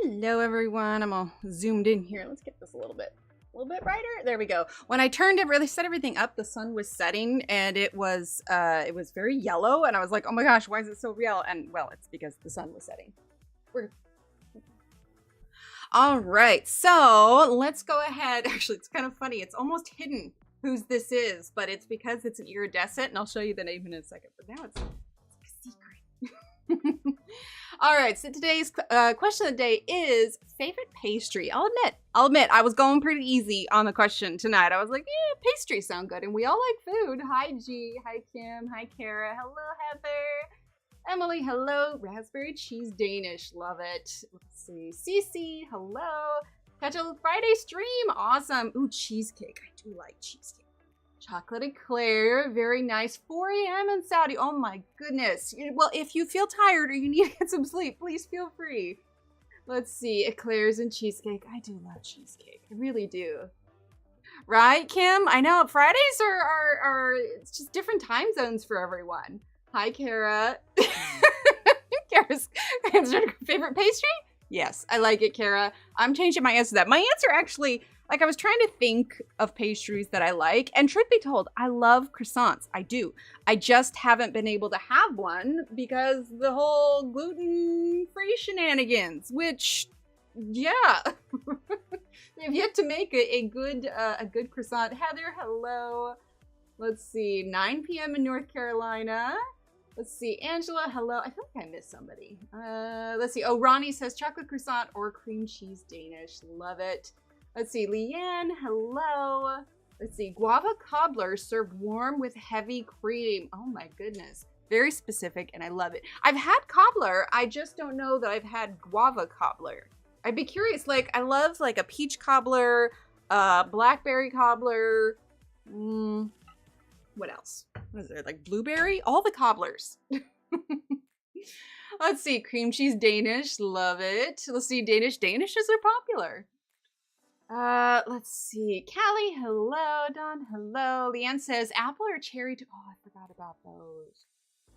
Hello everyone, I'm all zoomed in here. Let's get this a little bit brighter. There we go. When I turned it, really set everything up, the sun was setting and it was very yellow and I was like, oh my gosh, why is it so real? And well, it's because the sun was setting. All right, so let's go ahead. Actually, it's kind of funny. It's almost hidden whose this is, but it's because it's an iridescent and I'll show you the name in a second, but now it's a secret. All right, so today's question of the day is favorite pastry. I'll admit, I was going pretty easy on the question tonight. I was like, yeah, pastries sound good, and we all like food. Hi, G. Hi, Kim. Hi, Kara. Hello, Heather. Emily, hello. Raspberry cheese Danish. Love it. Let's see. Cece, hello. Catch a Friday stream. Awesome. Ooh, cheesecake. I do like cheesecake. Chocolate eclair, very nice. 4 a.m. in Saudi. Oh my goodness. Well, if you feel tired or you need to get some sleep, please feel free. Let's see, eclairs and cheesecake. I do love cheesecake. I really do. Right, Kim? I know Fridays are it's just different time zones for everyone. Hi, Kara. Kara's answered favorite pastry? Yes, I like it, Kara. I'm changing my answer to that. My answer actually, like I was trying to think of pastries that I like, and truth be told, I love croissants. I do. I just haven't been able to have one because the whole gluten-free shenanigans, which, yeah. They've yet to make a good croissant. Heather, hello. Let's see, 9 p.m. in North Carolina. Let's see, Angela, hello. I feel like I missed somebody. Let's see, oh, Ronnie says chocolate croissant or cream cheese Danish. Love it. Let's see, Leanne, hello. Let's see, guava cobbler served warm with heavy cream. Oh my goodness. Very specific and I love it. I've had cobbler, I just don't know that I've had guava cobbler. I'd be curious, like I love like a peach cobbler, blackberry cobbler. What else? What is there, like blueberry? All the cobblers. Let's see, cream cheese Danish, love it. Let's see, Danishes are popular. Let's see. Callie, hello. Don, hello. Leanne says apple or cherry. Oh, I forgot about those.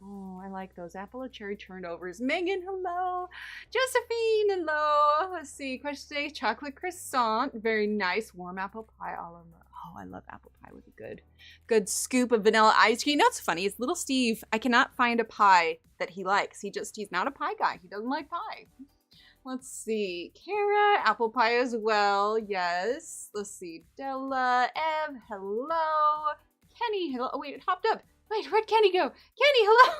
Oh, I like those. Apple or cherry turnovers. Megan, hello. Josephine, hello. Let's see. Question today, chocolate croissant. Very nice. Warm apple pie. Oh, I love apple pie with a good scoop of vanilla ice cream. You know what's funny is little Steve, I cannot find a pie that he likes. He's not a pie guy. He doesn't like pie. Let's see, Kara, apple pie as well, yes. Let's see, Della, Ev, hello. Kenny, hello. Oh, wait, it hopped up. Wait, where'd Kenny go? Kenny, hello.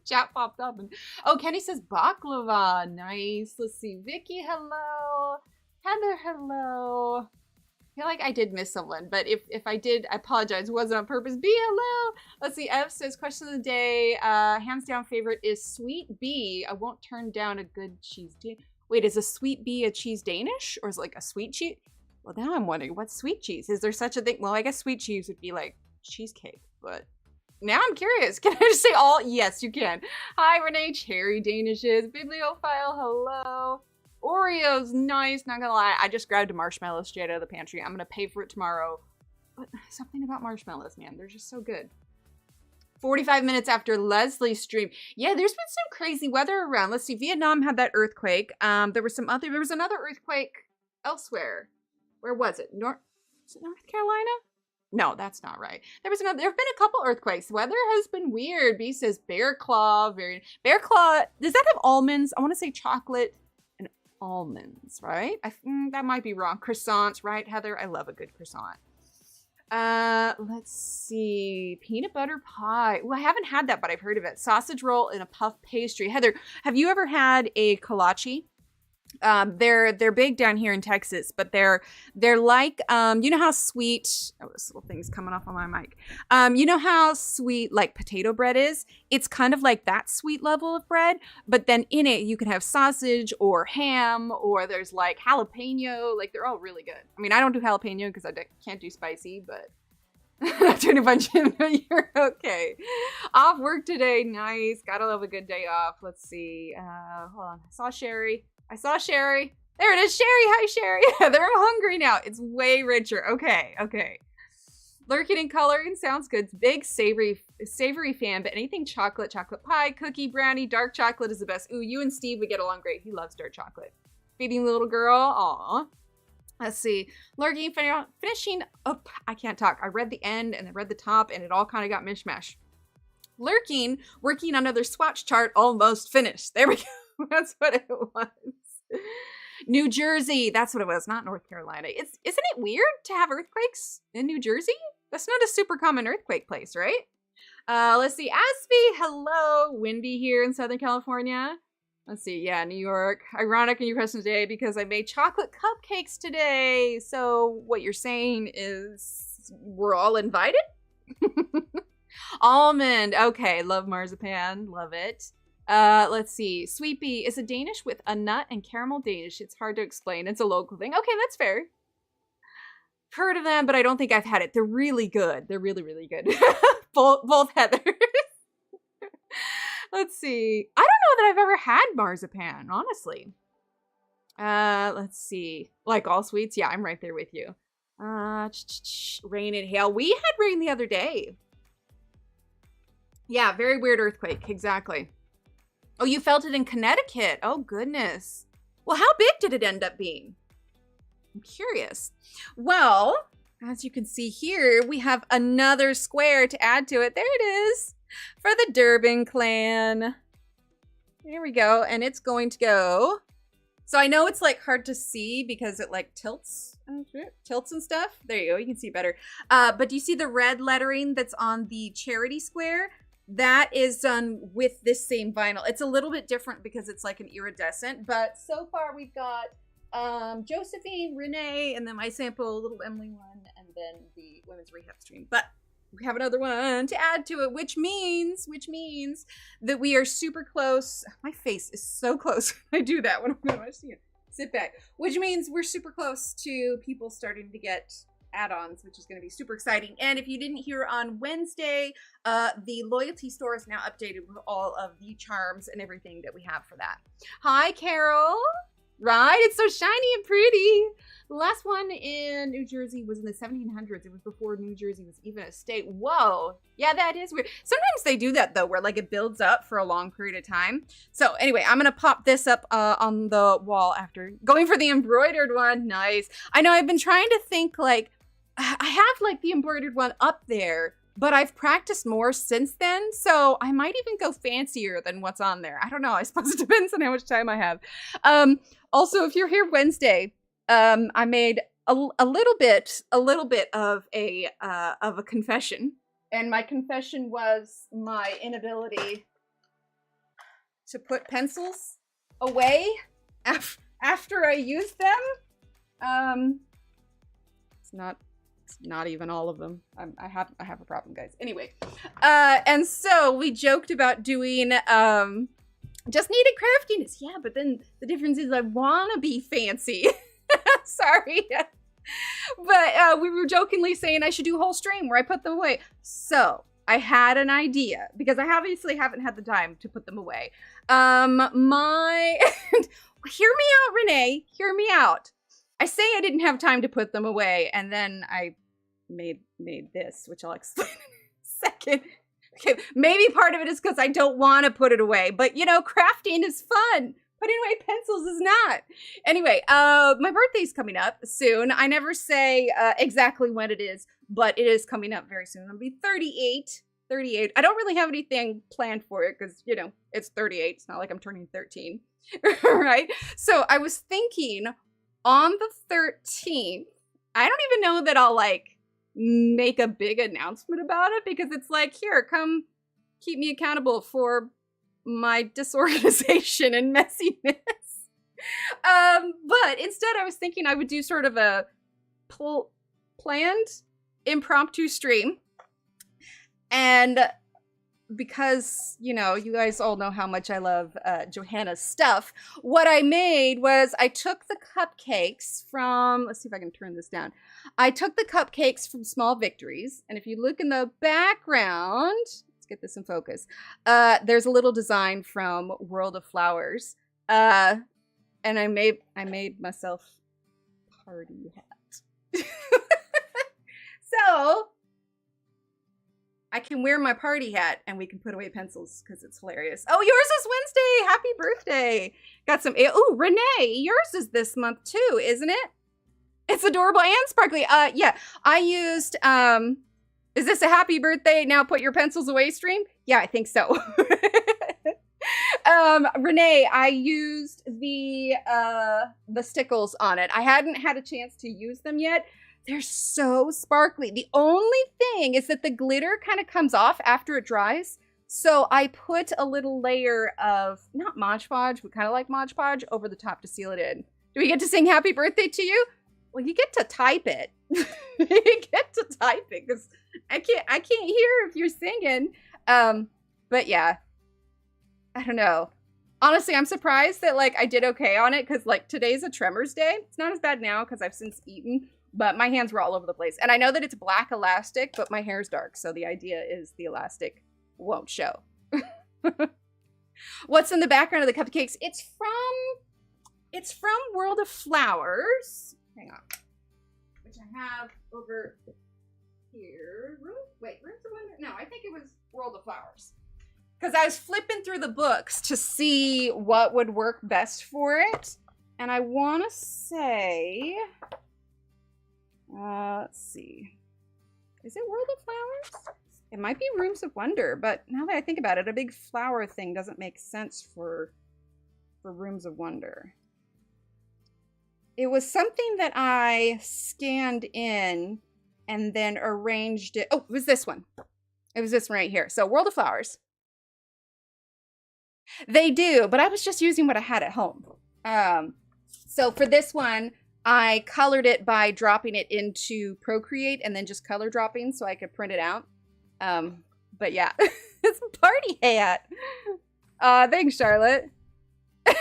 Chat popped up. And oh, Kenny says baklava, nice. Let's see, Vicky, hello. Heather, hello. I feel like I did miss someone, but if I did, I apologize. It wasn't on purpose. B, hello. Let's see. Ev says, question of the day. Hands down favorite is sweet bee. I won't turn down a good cheese. Wait, is a sweet bee a cheese Danish? Or is it like a sweet cheese? Well, now I'm wondering, what's sweet cheese? Is there such a thing? Well, I guess sweet cheese would be like cheesecake, but now I'm curious. Can I just say all? Yes, you can. Hi, Renee. Cherry Danishes. Bibliophile, hello. Oreos, nice. Not gonna lie, I just grabbed a marshmallow straight out of the pantry. I'm gonna pay for it tomorrow. But something about marshmallows, man, they're just so good. 45 minutes after Leslie's stream. Yeah, there's been some crazy weather around. Let's see, Vietnam had that earthquake. There was another earthquake elsewhere. Where was it? Was it North Carolina? No, that's not right. There have been a couple earthquakes. Weather has been weird. B says bear claw. Bear claw, does that have almonds? I want to say chocolate. Almonds, right? That might be wrong. Croissants, right, Heather? I love a good croissant. Let's see. Peanut butter pie. Well, I haven't had that, but I've heard of it. Sausage roll and a puff pastry. Heather, have you ever had a kolache? They're big down here in Texas, but they're like, you know how sweet, oh, this little thing's coming off on my mic. You know how sweet like potato bread is? It's kind of like that sweet level of bread, but then in it you can have sausage or ham, or there's like jalapeno. Like, they're all really good. I mean, I don't do jalapeno because I can't do spicy, but I'm doing a bunch of you're okay. Off work today. Nice. Gotta love a good day off. Let's see. Hold on. I saw Sherry. There it is. Sherry. Hi, Sherry. They're hungry now. It's way richer. Okay. Lurking and coloring sounds good. Big savory fan, but anything chocolate pie, cookie, brownie, dark chocolate is the best. Ooh, you and Steve would get along great. He loves dark chocolate. Feeding the little girl. Aw. Let's see. Lurking, finishing up. I can't talk. I read the end and I read the top and it all kind of got mishmash. Lurking, working on another swatch chart, almost finished. There we go. That's what it was. New Jersey. That's what it was. Not North Carolina. Isn't it weird to have earthquakes in New Jersey? That's not a super common earthquake place, right? Let's see. Aspie, hello. Windy here in Southern California. Let's see. Yeah, New York. Ironic in your question today because I made chocolate cupcakes today. So what you're saying is we're all invited? Almond. Okay. Love marzipan. Love it. Let's see. Sweet Bee is a Danish with a nut and caramel Danish. It's hard to explain. It's a local thing. Okay, that's fair. Heard of them, but I don't think I've had it. They're really good. They're really, really good. both Heathers. Let's see. I don't know that I've ever had marzipan, honestly. Let's see. Like all sweets? Yeah, I'm right there with you. Rain and hail. We had rain the other day. Yeah, very weird earthquake. Exactly. Oh, you felt it in Connecticut. Oh, goodness. Well, how big did it end up being? I'm curious. Well, as you can see here, we have another square to add to it. There it is. For the Durbin clan. Here we go. And it's going to go. So I know it's like hard to see because it like tilts and stuff. There you go. You can see better. But do you see the red lettering that's on the charity square? That is done with this same vinyl. It's a little bit different because it's like an iridescent, but so far we've got Josephine, Renee, and then my sample, little Emily one, and then the Women's Rehab Stream. But we have another one to add to it, which means that we are super close. My face is so close when I do that when I'm going to watch you. Sit back. Which means we're super close to people starting to get add-ons, which is going to be super exciting. And if you didn't hear on Wednesday, the loyalty store is now updated with all of the charms and everything that we have for that. Hi, Carol. Right? It's so shiny and pretty. The last one in New Jersey was in the 1700s. It was before New Jersey was even a state. Whoa. Yeah, that is weird. Sometimes they do that, though, where like it builds up for a long period of time. So anyway, I'm going to pop this up on the wall after going for the embroidered one. Nice. I know I've been trying to think like, I have like the embroidered one up there, but I've practiced more since then. So I might even go fancier than what's on there. I don't know. I suppose it depends on how much time I have. Also, if you're here Wednesday, I made a little bit of a confession, and my confession was my inability to put pencils away after I used them. It's not even all of them. I have a problem, guys. Anyway, and so we joked about doing just needed craftiness. Yeah, but then the difference is I want to be fancy. Sorry. But we were jokingly saying I should do a whole stream where I put them away. So I had an idea because I obviously haven't had the time to put them away. Hear me out, Renee. Hear me out. I say I didn't have time to put them away, and then I made this, which I'll explain in a second. Okay, maybe part of it is because I don't want to put it away, but you know, crafting is fun. Putting away pencils is not. Anyway, my birthday's coming up soon. I never say exactly when it is, but it is coming up very soon. I'll be 38. I don't really have anything planned for it because, you know, it's 38. It's not like I'm turning 13, right? So I was thinking on the 13th, I don't even know that I'll like make a big announcement about it because it's like, here, come keep me accountable for my disorganization and messiness. But instead I was thinking I would do sort of a planned impromptu stream. And because, you know, you guys all know how much I love Johanna's stuff, what I made was I took the cupcakes from, let's see if I can turn this down. I took the cupcakes from Small Victories, and if you look in the background, let's get this in focus, there's a little design from World of Flowers, and I made myself a party hat. So I can wear my party hat and we can put away pencils because it's hilarious. Oh, yours is Wednesday. Happy birthday. Got some, oh, Renee, yours is this month too, isn't it? It's adorable and sparkly. Yeah, I used, is this a happy birthday, now put your pencils away stream? Yeah, I think so. Renee, I used the stickles on it. I hadn't had a chance to use them yet. They're so sparkly. The only thing is that the glitter kind of comes off after it dries. So I put a little layer of, not Mod Podge, but kind of like Mod Podge over the top to seal it in. Do we get to sing happy birthday to you? Well, you get to type it. You get to type it because I can't hear if you're singing. But yeah, I don't know. Honestly, I'm surprised that like I did okay on it because like today's a Tremors day. It's not as bad now because I've since eaten. But my hands were all over the place. And I know that it's black elastic, but my hair's dark. So the idea is the elastic won't show. What's in the background of the cupcakes? It's from World of Flowers. Hang on. Which I have over here. Rooms of Wonder? No, I think it was World of Flowers. Because I was flipping through the books to see what would work best for it. And I want to say... let's see. Is it World of Flowers? It might be Rooms of Wonder, but now that I think about it, a big flower thing doesn't make sense for Rooms of Wonder. It was something that I scanned in and then arranged it. Oh, it was this one. It was this one right here. So World of Flowers. They do, but I was just using what I had at home. So for this one, I colored it by dropping it into Procreate and then just color dropping so I could print it out. But yeah, it's a party hat. Thanks, Charlotte. There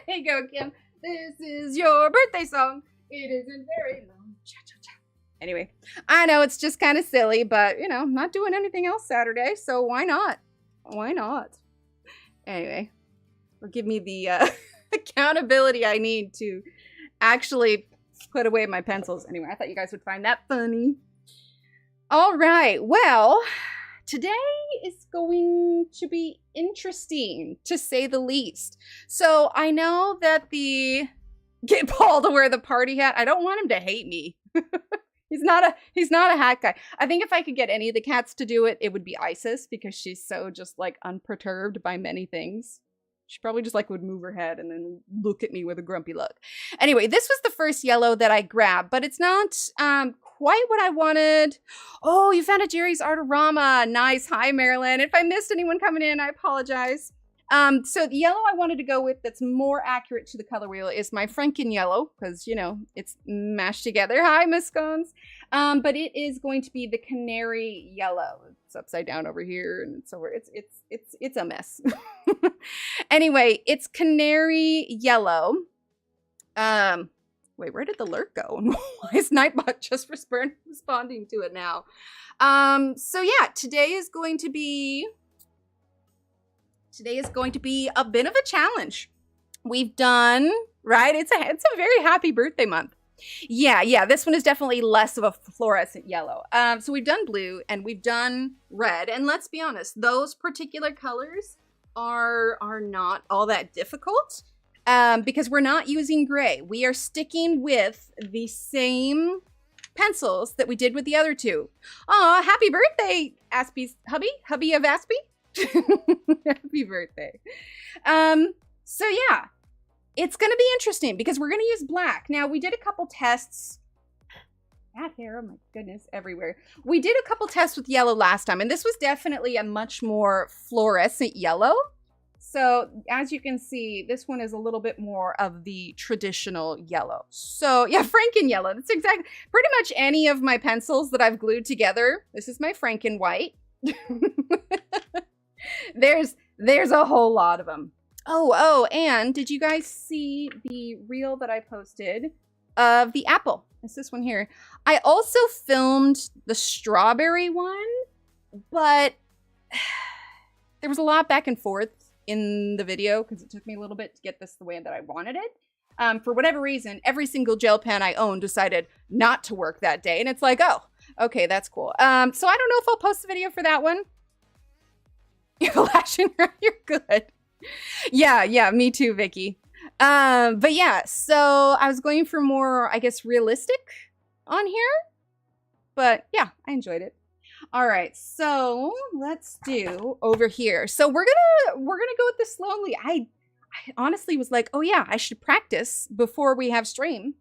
you go, Kim. This is your birthday song. It isn't very long. Cha-cha-cha. Anyway, I know it's just kind of silly, but you know, I'm not doing anything else Saturday, so why not? Why not? Anyway, it'll give me the accountability I need to actually put away my pencils. Anyway, I thought you guys would find that funny. All right, well, today is going to be interesting, to say the least. So I know that get Paul to wear the party hat. I don't want him to hate me. He's not a hat guy. I think if I could get any of the cats to do it, it would be Isis, because she's so just like unperturbed by many things. She probably just like would move her head and then look at me with a grumpy look. Anyway, this was the first yellow that I grabbed, but it's not quite what I wanted. Oh, you found a Jerry's Artorama. Nice. Hi, Marilyn. If I missed anyone coming in, I apologize. So the yellow I wanted to go with that's more accurate to the color wheel is my Franken yellow, because, you know, it's mashed together. Hi, Miss Scones. But it is going to be the Canary yellow. It's upside down over here, and it's over. It's a mess. Anyway, it's Canary yellow. Wait, where did the alert go? Why is Nightbot just responding to it now? So yeah, today is going to be a bit of a challenge. We've done, right? It's a very happy birthday month. Yeah, this one is definitely less of a fluorescent yellow. So we've done blue and we've done red, and let's be honest, those particular colors are not all that difficult, because we're not using gray. We are sticking with the same pencils that we did with the other two. Aw, happy birthday, Aspie's hubby of Aspie. Happy birthday. So yeah, it's going to be interesting because we're going to use black. Now, we did a couple tests. That hair, oh my goodness, everywhere. We did a couple tests with yellow last time, and this was definitely a much more fluorescent yellow. So as you can see, this one is a little bit more of the traditional yellow. So yeah, Franken yellow. That's exactly, pretty much any of my pencils that I've glued together. This is my Franken white. There's a whole lot of them. Oh, and did you guys see the reel that I posted of the apple? It's this one here. I also filmed the strawberry one, but there was a lot back and forth in the video because it took me a little bit to get this the way that I wanted it. For whatever reason, every single gel pen I own decided not to work that day. And it's like, oh, okay, that's cool. So I don't know if I'll post the video for that one. You're flashing around, you're good. Yeah, me too, Vicky. But yeah, so I was going for more, I guess, realistic on here. But yeah, I enjoyed it. All right, so let's do over here. So we're gonna go with this slowly. I honestly was like, oh yeah, I should practice before we have stream.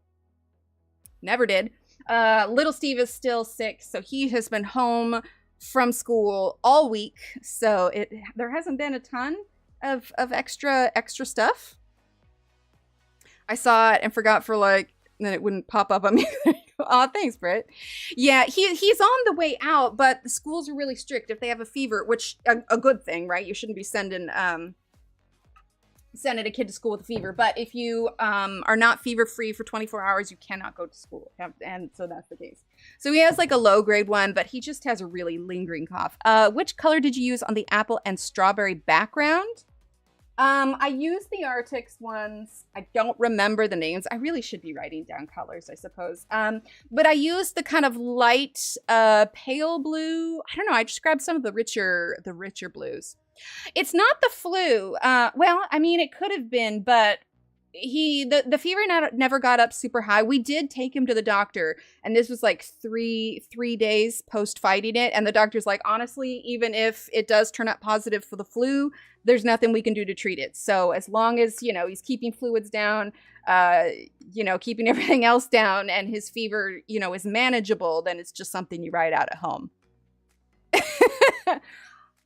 Never did. Little Steve is still sick, so he has been home from school all week. So there hasn't been a ton of extra stuff. I saw it and forgot for like, then it wouldn't pop up on me. Oh, thanks, Britt. Yeah, he's on the way out, but the schools are really strict if they have a fever, which a good thing, right? You shouldn't be sending a kid to school with a fever. But if you are not fever free for 24 hours, you cannot go to school. And so that's the case. So he has like a low grade one, but he just has a really lingering cough. Which color did you use on the apple and strawberry background? I used the Arctics ones. I don't remember the names. I really should be writing down colors, I suppose. But I used the kind of light pale blue. I don't know. I just grabbed some of the richer blues. It's not the flu. Well, I mean, it could have been, but the fever never got up super high. We did take him to the doctor, and this was like three days post fighting it. And the doctor's like, honestly, even if it does turn up positive for the flu, there's nothing we can do to treat it. So as long as, he's keeping fluids down, keeping everything else down, and his fever, is manageable, then it's just something you ride out at home.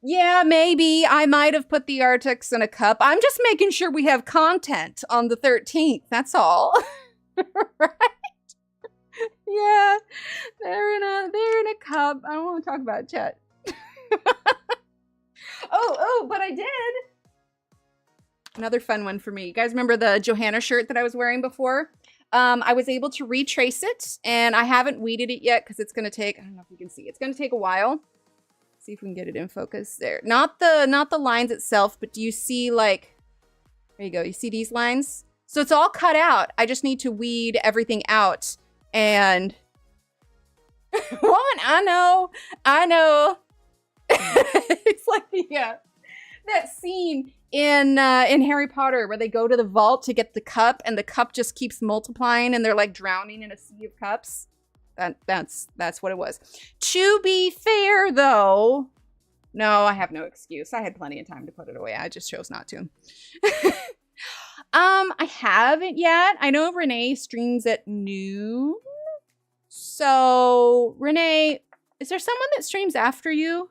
Yeah, maybe I might have put the Arctics in a cup. I'm just making sure we have content on the 13th. That's all. Right? Yeah, they're in a cup. I don't want to talk about it yet. Oh, but I did. Another fun one for me. You guys remember the Johanna shirt that I was wearing before? I was able to retrace it, and I haven't weeded it yet because it's going to take, I don't know if you can see, it's going to take a while. See if we can get it in focus there. Not the lines itself, but do you see like, there you go. You see these lines? So it's all cut out. I just need to weed everything out. And what? I know. It's like that scene in Harry Potter where they go to the vault to get the cup, and the cup just keeps multiplying, and they're like drowning in a sea of cups. That's what it was. To be fair, though, no, I have no excuse. I had plenty of time to put it away. I just chose not to. I haven't yet. I know Renee streams at noon. So, Renee, is there someone that streams after you?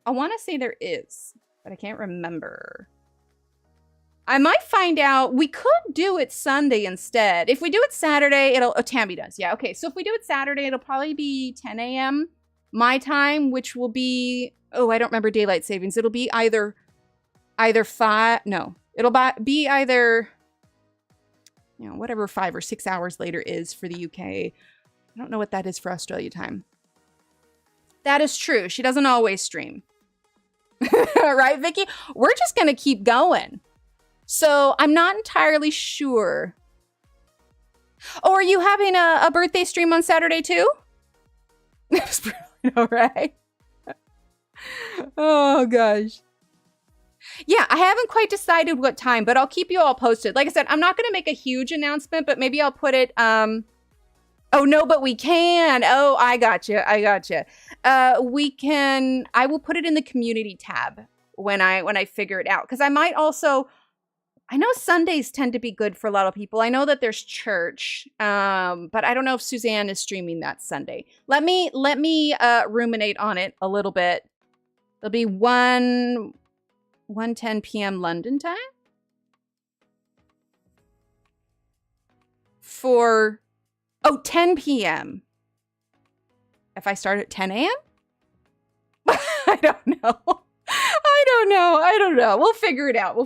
I want to say there is, but I can't remember. I might find out. We could do it Sunday instead. If we do it Saturday, Tammy does. Yeah, okay. So if we do it Saturday, it'll probably be 10 a.m. my time, which will be, I don't remember daylight savings. It'll be either 5, no. It'll be either, whatever 5 or 6 hours later is for the UK. I don't know what that is for Australia time. That is true. She doesn't always stream. Right, Vicky? We're just going to keep going. So I'm not entirely sure. Oh, are you having a birthday stream on Saturday too? All right. Oh gosh. Yeah, I haven't quite decided what time, but I'll keep you all posted. Like I said, I'm not going to make a huge announcement, but maybe I'll put it. Oh no, but we can. Oh, I gotcha. We can. I will put it in the community tab when I figure it out, because I might also. I know Sundays tend to be good for a lot of people. I know that there's church, but I don't know if Suzanne is streaming that Sunday. Let me ruminate on it a little bit. There'll be one 1:10 p.m. London time? For, oh, 10 p.m. If I start at 10 a.m.? I don't know. I don't know. We'll figure it out.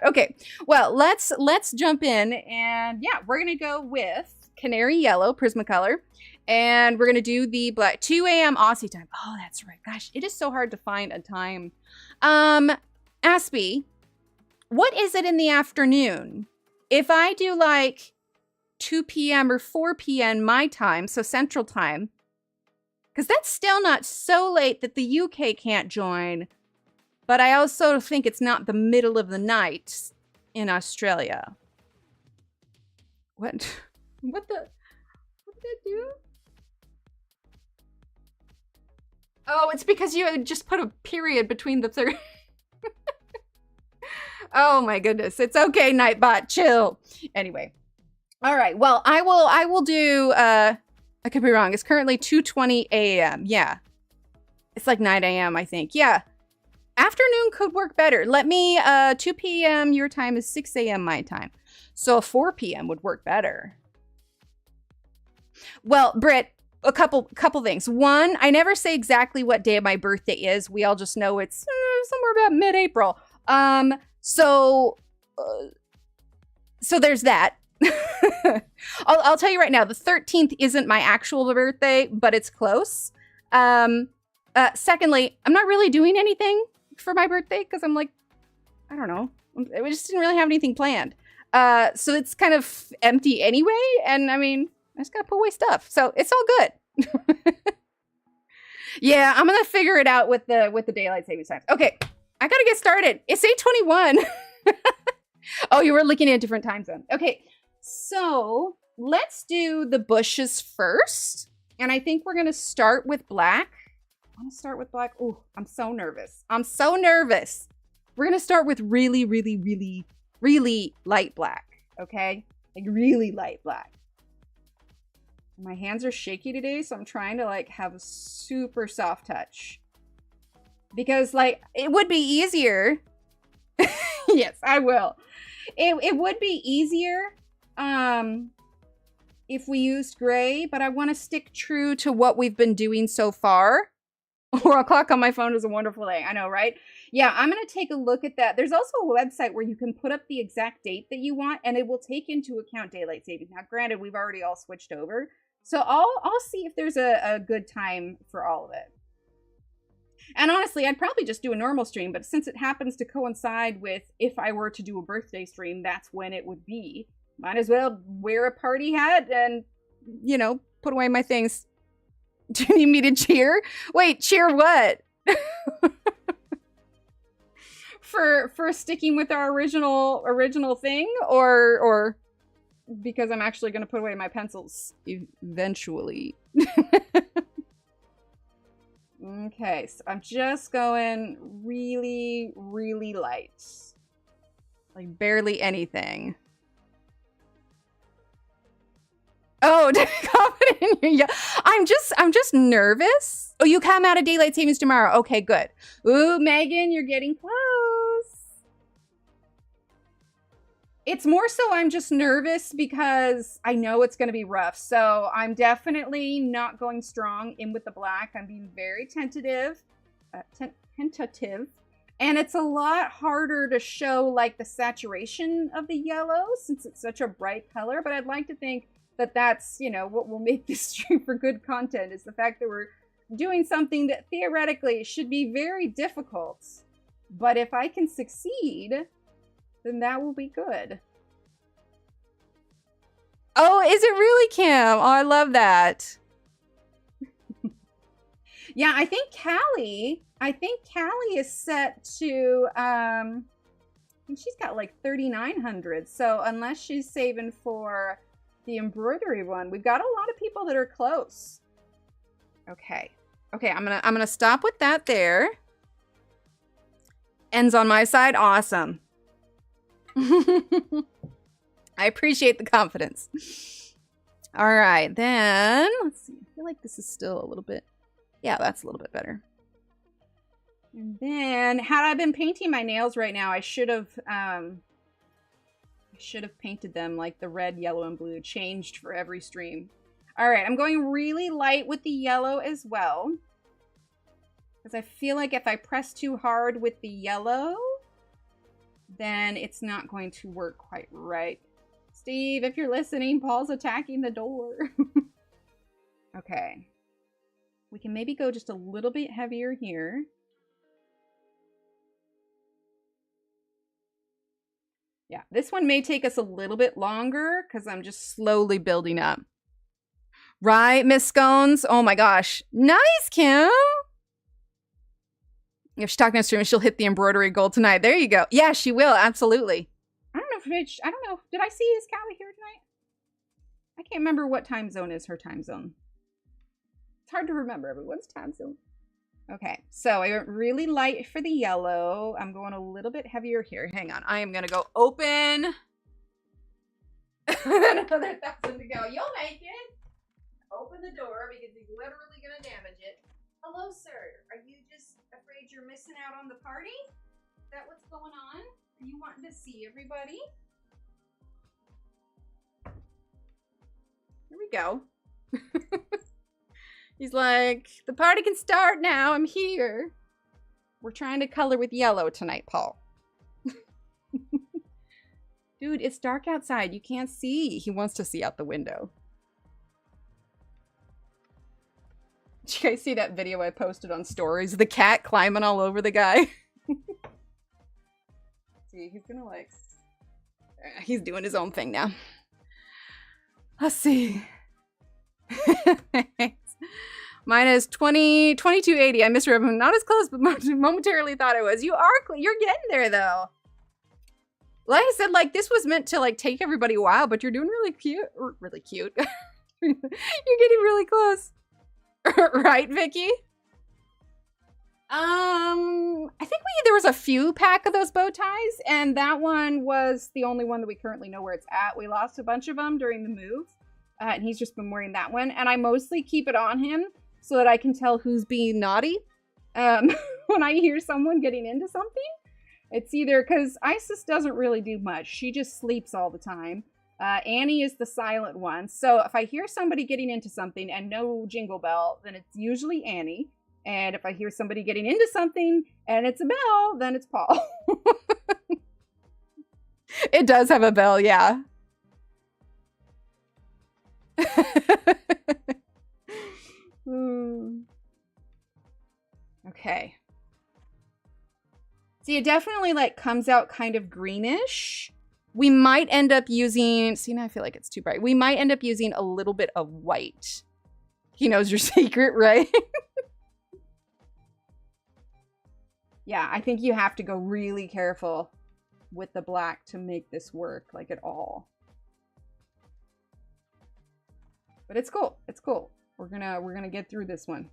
Okay. Well, let's jump in, and yeah, we're going to go with Canary Yellow Prismacolor, and we're going to do the black 2 a.m. Aussie time. Oh, that's right. Gosh, it is so hard to find a time. Aspie, what is it in the afternoon? If I do like 2 p.m. or 4 p.m. my time, so Central Time, because that's still not so late that the UK can't join, but I also think it's not the middle of the night in Australia. What did it do? Oh, it's because you just put a period between the third. Oh my goodness. It's okay, Nightbot. Chill. Anyway. All right. Well, I will do, I could be wrong. It's currently 2:20 a.m. Yeah. It's like 9 a.m. I think. Yeah. Afternoon could work better. Let me, 2 p.m. your time is 6 a.m. my time. So 4 p.m. would work better. Well, Britt, a couple things. One, I never say exactly what day my birthday is. We all just know it's somewhere about mid-April. So there's that. I'll tell you right now, the 13th isn't my actual birthday, but it's close. Secondly, I'm not really doing anything for my birthday because I'm like, I don't know. We just didn't really have anything planned. So it's kind of empty anyway. And I mean, I just got to put away stuff. So it's all good. Yeah, I'm going to figure it out with the daylight savings time. Okay, I got to get started. It's 8:21. Oh, you were looking at a different time zone. Okay, so let's do the bushes first. And I think we're going to start with black. I'm going to start with black. Oh, I'm so nervous. We're going to start with really, really, really, really light black. Okay? Like really light black. My hands are shaky today, so I'm trying to like have a super soft touch. Because like, it would be easier. Yes, I will. It would be easier if we used gray, but I want to stick true to what we've been doing so far. 4 o'clock on my phone is a wonderful day. I know, right? Yeah, I'm going to take a look at that. There's also a website where you can put up the exact date that you want, and it will take into account daylight savings. Now, granted, we've already all switched over. So I'll see if there's a good time for all of it. And honestly, I'd probably just do a normal stream, but since it happens to coincide with if I were to do a birthday stream, that's when it would be. Might as well wear a party hat and, you know, put away my things. Do you need me to cheer? Wait, cheer what? For sticking with our original thing, or because I'm actually going to put away my pencils eventually. Okay, so I'm just going really, really light. Like barely anything. Oh, confident in you. Yeah. I'm just nervous. Oh, you come out of daylight savings tomorrow. Okay, good. Ooh, Megan, you're getting close. It's more so I'm just nervous because I know it's going to be rough. So I'm definitely not going strong in with the black. I'm being very tentative. And it's a lot harder to show like the saturation of the yellow since it's such a bright color. But I'd like to think that that's, you know, what will make this stream for good content is the fact that we're doing something that theoretically should be very difficult. But if I can succeed, then that will be good. Oh, is it really, Kim? Oh, I love that. Yeah, I think Callie is set to, I think she's got like 3,900. So unless she's saving for the embroidery one, we've got a lot of people that are close. Okay. Okay, I'm gonna stop with that there. Ends on my side. Awesome. I appreciate the confidence. All right, then let's see. I feel like this is still a little bit. Yeah, that's a little bit better. And then, had I been painting my nails right now, I should have painted them like the red, yellow, and blue, changed for every stream. All right, I'm going really light with the yellow as well. Because I feel like if I press too hard with the yellow, then it's not going to work quite right. Steve, if you're listening, Paul's attacking the door. Okay. We can maybe go just a little bit heavier here. Yeah, this one may take us a little bit longer because I'm just slowly building up. Right, Miss Scones? Oh my gosh. Nice, Kim! If she's talking to stream, she'll hit the embroidery goal tonight. There you go. Yeah, she will, absolutely. I don't know. Did I see is Callie here tonight? I can't remember what time zone is her time zone. It's hard to remember everyone's time zone. Okay, so I went really light for the yellow. I'm going a little bit heavier here. Hang on, I am gonna go open. Another 1,000 to go. You'll make it. Open the door because he's literally gonna damage it. Hello, sir. Are you just afraid you're missing out on the party? Is that what's going on? Are you wanting to see everybody? Here we go. He's like, the party can start now. I'm here. We're trying to color with yellow tonight, Paul. Dude, it's dark outside. You can't see. He wants to see out the window. Did you guys see that video I posted on stories? The cat climbing all over the guy. See, he's gonna like... He's doing his own thing now. Let's see. Mine is 2280. I misread him. Not as close, but momentarily thought I was. You're getting there though. Like I said, like this was meant to like take everybody a while, but you're doing really cute. Really cute. You're getting really close. Right, Vicky? I think there was a few pack of those bow ties, and that one was the only one that we currently know where it's at. We lost a bunch of them during the move, and he's just been wearing that one. And I mostly keep it on him so that I can tell who's being naughty. When I hear someone getting into something, it's either because Isis doesn't really do much. She just sleeps all the time. Annie is the silent one. So if I hear somebody getting into something and no jingle bell, then it's usually Annie. And if I hear somebody getting into something and it's a bell, then it's Paul. It does have a bell, yeah. Okay. See, it definitely like comes out kind of greenish. We might end up using, see, now I feel like it's too bright. We might end up using a little bit of white. He knows your secret, right? Yeah, I think you have to go really careful with the black to make this work, like at all. But it's cool. It's cool. We're gonna get through this one.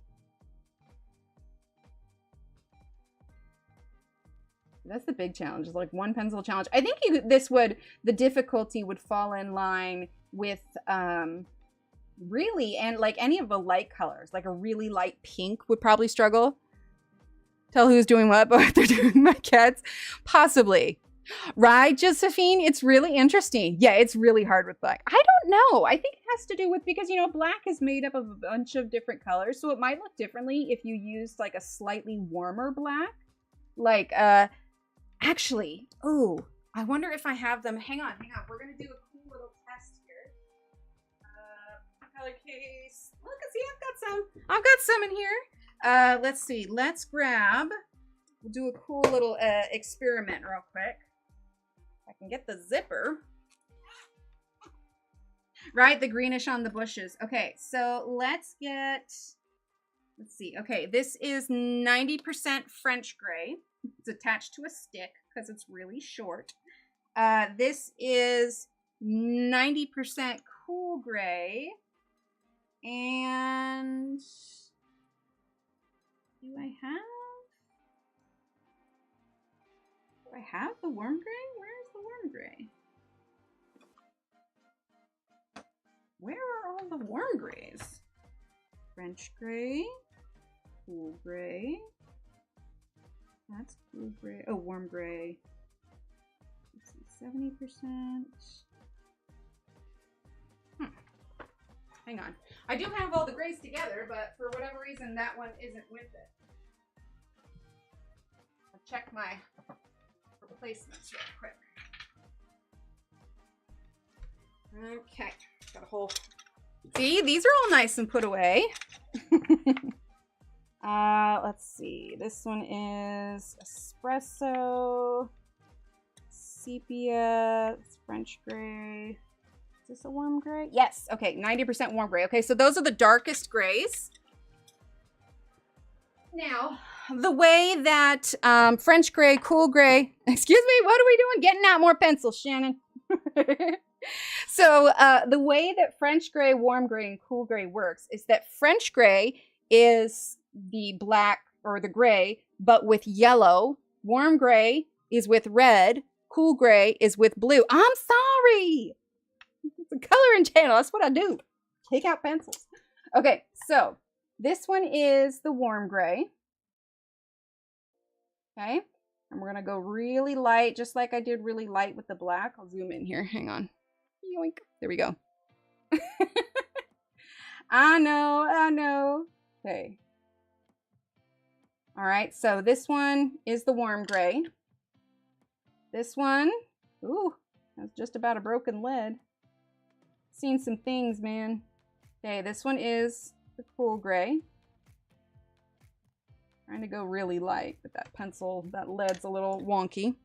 That's the big challenge. It's like one pencil challenge. I think the difficulty would fall in line with really, and like any of the light colors, like a really light pink would probably struggle. Tell who's doing what, but they're doing my cats. Possibly. Right, Josephine? It's really interesting. Yeah, it's really hard with black. I don't know. I think it has to do with, because, you know, black is made up of a bunch of different colors. So it might look differently if you used like a slightly warmer black. Like, actually, oh, I wonder if I have them. Hang on. We're going to do a cool little test here. Color case. Look, see, I've got some in here. Let's see. Let's grab. We'll do a cool little experiment real quick. I can get the zipper. Right, the greenish on the bushes. Okay, so let's see. Okay, this is 90% French gray. It's attached to a stick because it's really short. This is 90% cool gray. And do I have the warm gray? Where's the warm gray? Where are all the warm grays? French gray, cool gray, That's cool gray. Oh, warm gray. Let's see, 70%. Hang on. I do have all the grays together, but for whatever reason, that one isn't with it. I'll check my replacements real quick. Okay. Got a whole... See, these are all nice and put away. Let's see. This one is espresso, sepia, it's French gray. Is this a warm gray? Yes. Okay, 90% warm gray. Okay, so those are the darkest grays. Now, the way that French gray, cool gray, excuse me, what are we doing? Getting out more pencils, Shannon. So the way that French gray, warm gray, and cool gray works is that French gray is the black or the gray, but with yellow. Warm gray is with red. Cool gray is with blue. I'm sorry. It's a coloring channel. That's what I do. Take out pencils. Okay, so this one is the warm gray. Okay, and we're going to go really light, just like I did really light with the black. I'll zoom in here. Hang on. Yoink. There we go. I know. Okay. All right, so this one is the warm gray. This one, ooh, that's just about a broken lead. Seen some things, man. Okay, this one is the cool gray. Trying to go really light with that pencil. That lead's a little wonky.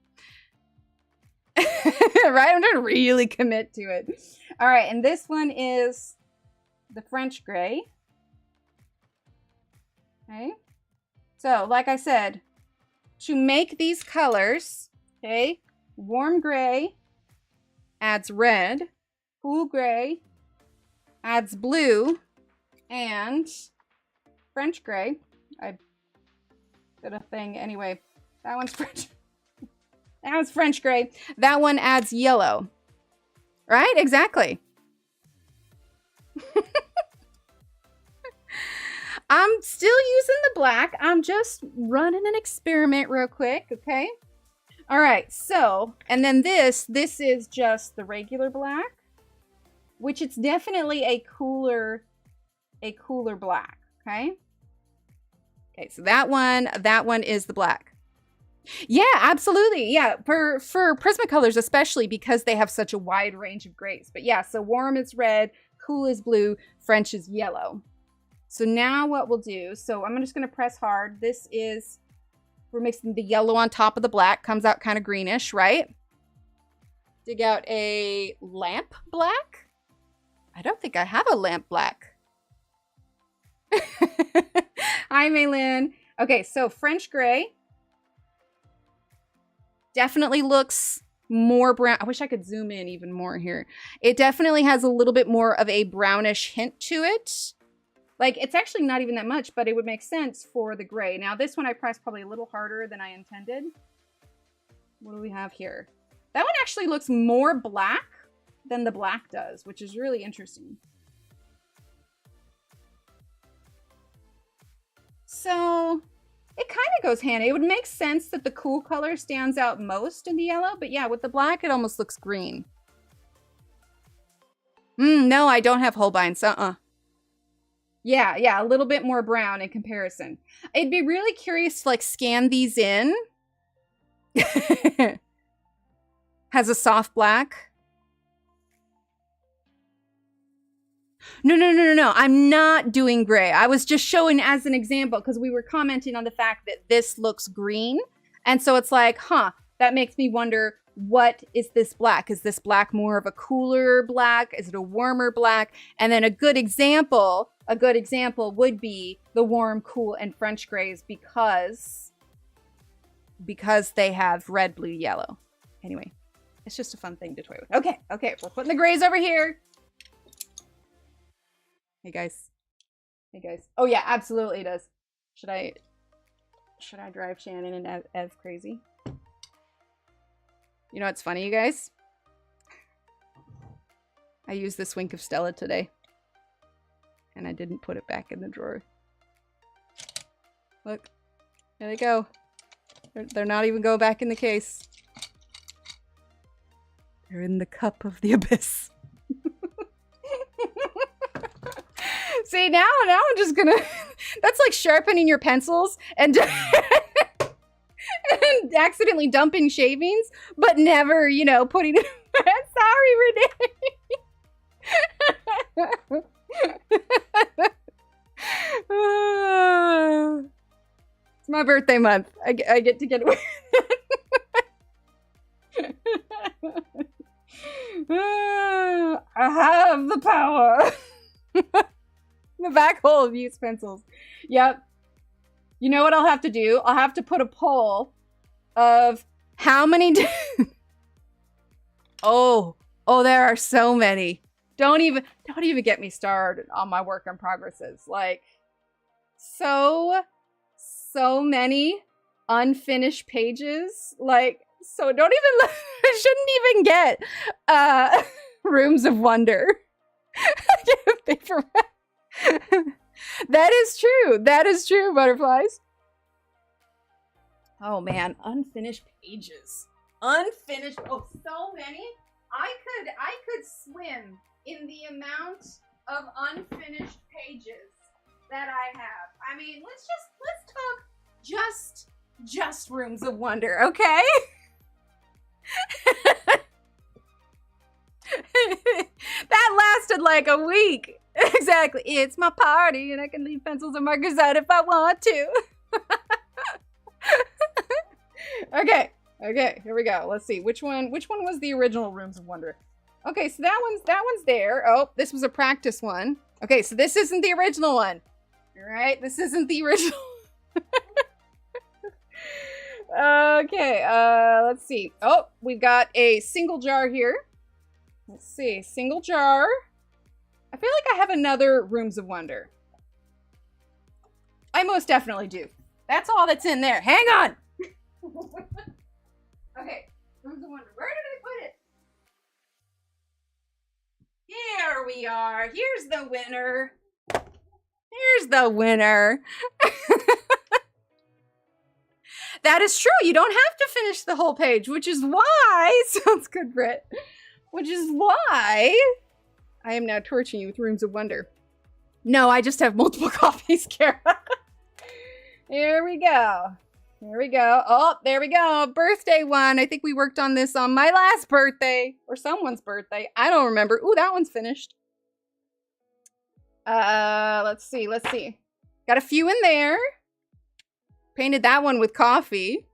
Right? I'm trying to really commit to it. All right, and this one is the French gray. Okay. So, like I said, to make these colors, okay, warm gray adds red, cool gray adds blue, and French gray, I did a thing anyway, that one's French. That one's French gray. That one adds yellow. Right? Exactly. I'm still using the black. I'm just running an experiment real quick, okay? All right, so, and then this is just the regular black, which it's definitely a cooler black, okay? Okay, so that one is the black. Yeah, absolutely. Yeah, for Prismacolors especially, because they have such a wide range of grays. But yeah, so warm is red, cool is blue, French is yellow. So now what we'll do, so I'm just going to press hard. This is, we're mixing the yellow on top of the black, comes out kind of greenish, right? Dig out a lamp black. I don't think I have a lamp black. Hi, Maylin. Okay, so French gray definitely looks more brown. I wish I could zoom in even more here. It definitely has a little bit more of a brownish hint to it. Like, it's actually not even that much, but it would make sense for the gray. Now, this one I pressed probably a little harder than I intended. What do we have here? That one actually looks more black than the black does, which is really interesting. So, it kind of goes handy. It would make sense that the cool color stands out most in the yellow, but yeah, with the black, it almost looks green. No, I don't have Holbeins. Yeah, a little bit more brown in comparison. I'd be really curious to like scan these in. Has a soft black. No. I'm not doing gray. I was just showing as an example because we were commenting on the fact that this looks green. And so it's like, huh, that makes me wonder, what is this black? Is this black more of a cooler black? Is it a warmer black? And then a good example would be the warm, cool, and French grays because they have red, blue, yellow. Anyway, it's just a fun thing to toy with. Okay, we're putting the grays over here. Hey guys. Oh yeah, absolutely it does. Should I drive Shannon and Ev crazy? You know what's funny, you guys? I used this Wink of Stella today. And I didn't put it back in the drawer. Look. There they go. They're not even going back in the case. They're in the cup of the abyss. See, now I'm just gonna... That's like sharpening your pencils and, and accidentally dumping shavings, but never, you know, putting... Sorry, Renee. It's my birthday month. I get to get away with it. I have the power. The back hole of used pencils. Yep. You know what I'll have to do? I'll have to put a poll of how many... Oh, there are so many. Don't even get me started on my work in progresses. Like, so many unfinished pages. Like, so don't even, I shouldn't even get Rooms of Wonder. That is true. That is true, butterflies. Oh man, unfinished pages. Unfinished, oh, so many. I could swim in the amount of unfinished pages that I have. I mean, let's talk just Rooms of Wonder, okay? That lasted like a week. Exactly. It's my party and I can leave pencils and markers out if I want to. Okay, here we go. Let's see. Which one was the original Rooms of Wonder? Okay, so that one's there. Oh, this was a practice one. Okay, so this isn't the original one. All right, this isn't the original. Okay, let's see. Oh, we've got a single jar here. Let's see, single jar. I feel like I have another Rooms of Wonder. I most definitely do. That's all that's in there. Hang on. Okay, Rooms of Wonder. Where did I put it? Here we are. Here's the winner. Here's the winner. That is true. You don't have to finish the whole page, which is why... Sounds good, Britt. Which is why I am now torturing you with Rooms of Wonder. No, I just have multiple copies, Kara. Here we go. Here we go. Oh, there we go. Birthday one. I think we worked on this on my last birthday. Or someone's birthday. I don't remember. Ooh, that one's finished. Let's see. Got a few in there. Painted that one with coffee.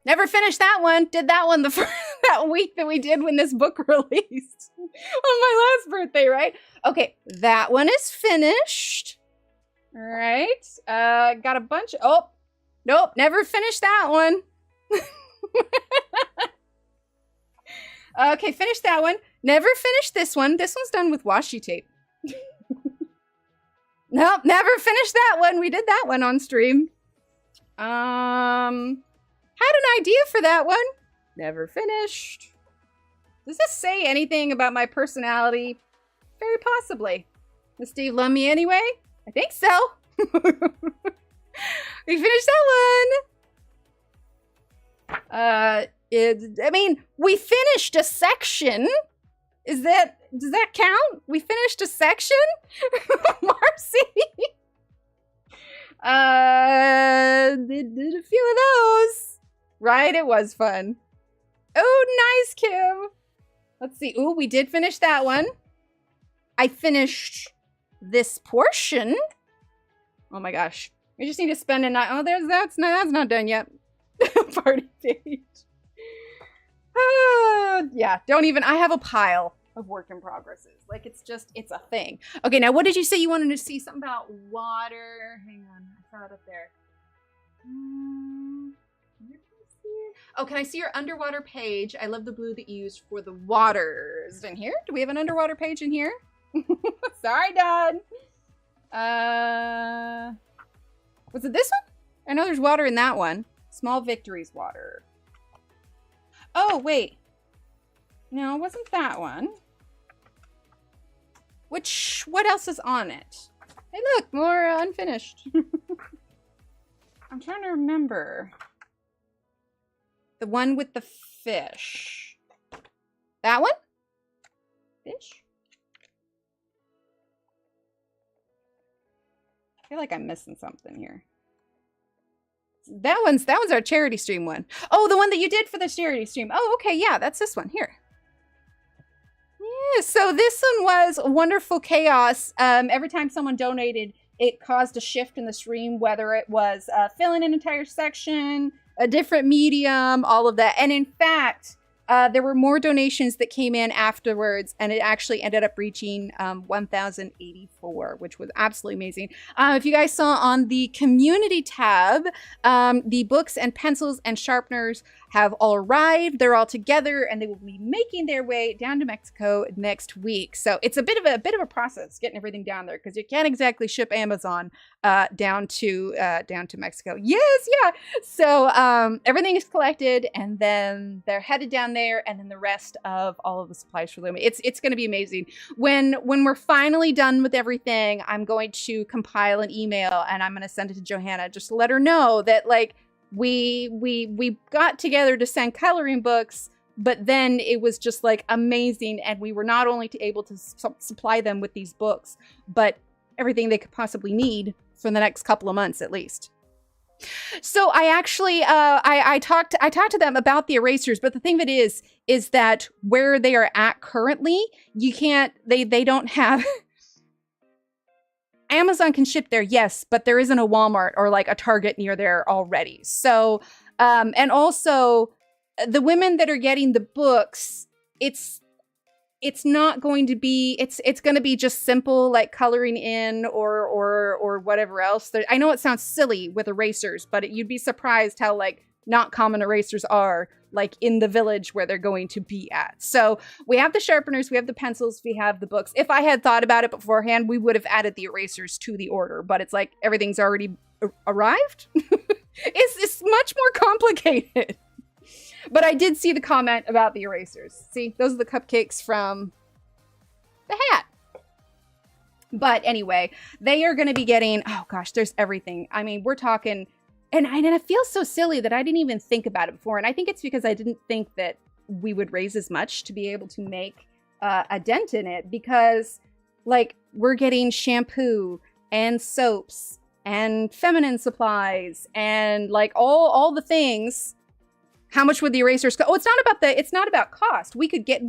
Never finished that one. Did that one that week that we did when this book released. On my last birthday, right? Okay, that one is finished. All right. Got a bunch. Oh, nope. Never finished that one. Okay, finished that one. Never finished this one. This one's done with washi tape. Nope, never finished that one. We did that one on stream. Had an idea for that one. Never finished. Does this say anything about my personality? Very possibly. Does Steve love me anyway? I think so. We finished that one. I mean, we finished a section. Does that count? We finished a section? Marcy. Did a few of those. Right? It was fun. Oh, nice, Kim. Let's see. Ooh, we did finish that one. I finished this portion. Oh my gosh. We just need to spend a night. Oh, that's not done yet. Party page. Yeah, don't even. I have a pile of work in progresses. Like, it's a thing. Okay, now what did you say you wanted to see? Something about water. Hang on, I saw it up there. Oh, can I see your underwater page? I love the blue that you used for the waters. In here? Do we have an underwater page in here? Sorry, Dad. Was it this one? I know there's water in that one. Small Victories water. Oh, wait. No, it wasn't that one. What else is on it? Hey, look, more unfinished. I'm trying to remember. The one with the fish. That one? Fish? I feel like I'm missing something here. That one's our charity stream one. Oh, the one that you did for the charity stream. Oh, okay, yeah, that's this one here. Yeah, so this one was Wonderful Chaos. Every time someone donated, it caused a shift in the stream, whether it was filling an entire section, a different medium, all of that. And in fact, there were more donations that came in afterwards, and it actually ended up reaching 1,084, which was absolutely amazing. If you guys saw on the community tab, the books and pencils and sharpeners have all arrived. They're all together, and they will be making their way down to Mexico next week. So it's a bit of a process getting everything down there, because you can't exactly ship Amazon down to Mexico. Yes, yeah. So everything is collected, and then they're headed down there, and then the rest of all of the supplies for Lumi. It's going to be amazing. When we're finally done with everything, I'm going to compile an email, and I'm going to send it to Johanna just to let her know that, like, we got together to send coloring books, but then it was just like amazing, and we were not only able to supply them with these books, but everything they could possibly need for the next couple of months at least. So I actually I talked to them about the erasers, but the thing of it is that where they are at currently, you can't, they don't have Amazon can ship there, yes, but there isn't a Walmart or like a Target near there already. So, and also the women that are getting the books, it's not going to be, it's going to be just simple, like coloring in or whatever else. I know it sounds silly with erasers, but you'd be surprised how like not common erasers are like in the village where they're going to be at. So we have the sharpeners, we have the pencils, we have the books. If I had thought about it beforehand, we would have added the erasers to the order, but it's like everything's already arrived. It's much more complicated. But I did see the comment about the erasers. See, those are the cupcakes from the hat. But anyway, they are going to be getting, oh gosh, there's everything. I mean, we're talking, and it feels so silly that I didn't even think about it before. And I think it's because I didn't think that we would raise as much to be able to make a dent in it. Because, like, we're getting shampoo and soaps and feminine supplies and, like, all the things. How much would the erasers cost? Oh, it's not about cost. We could get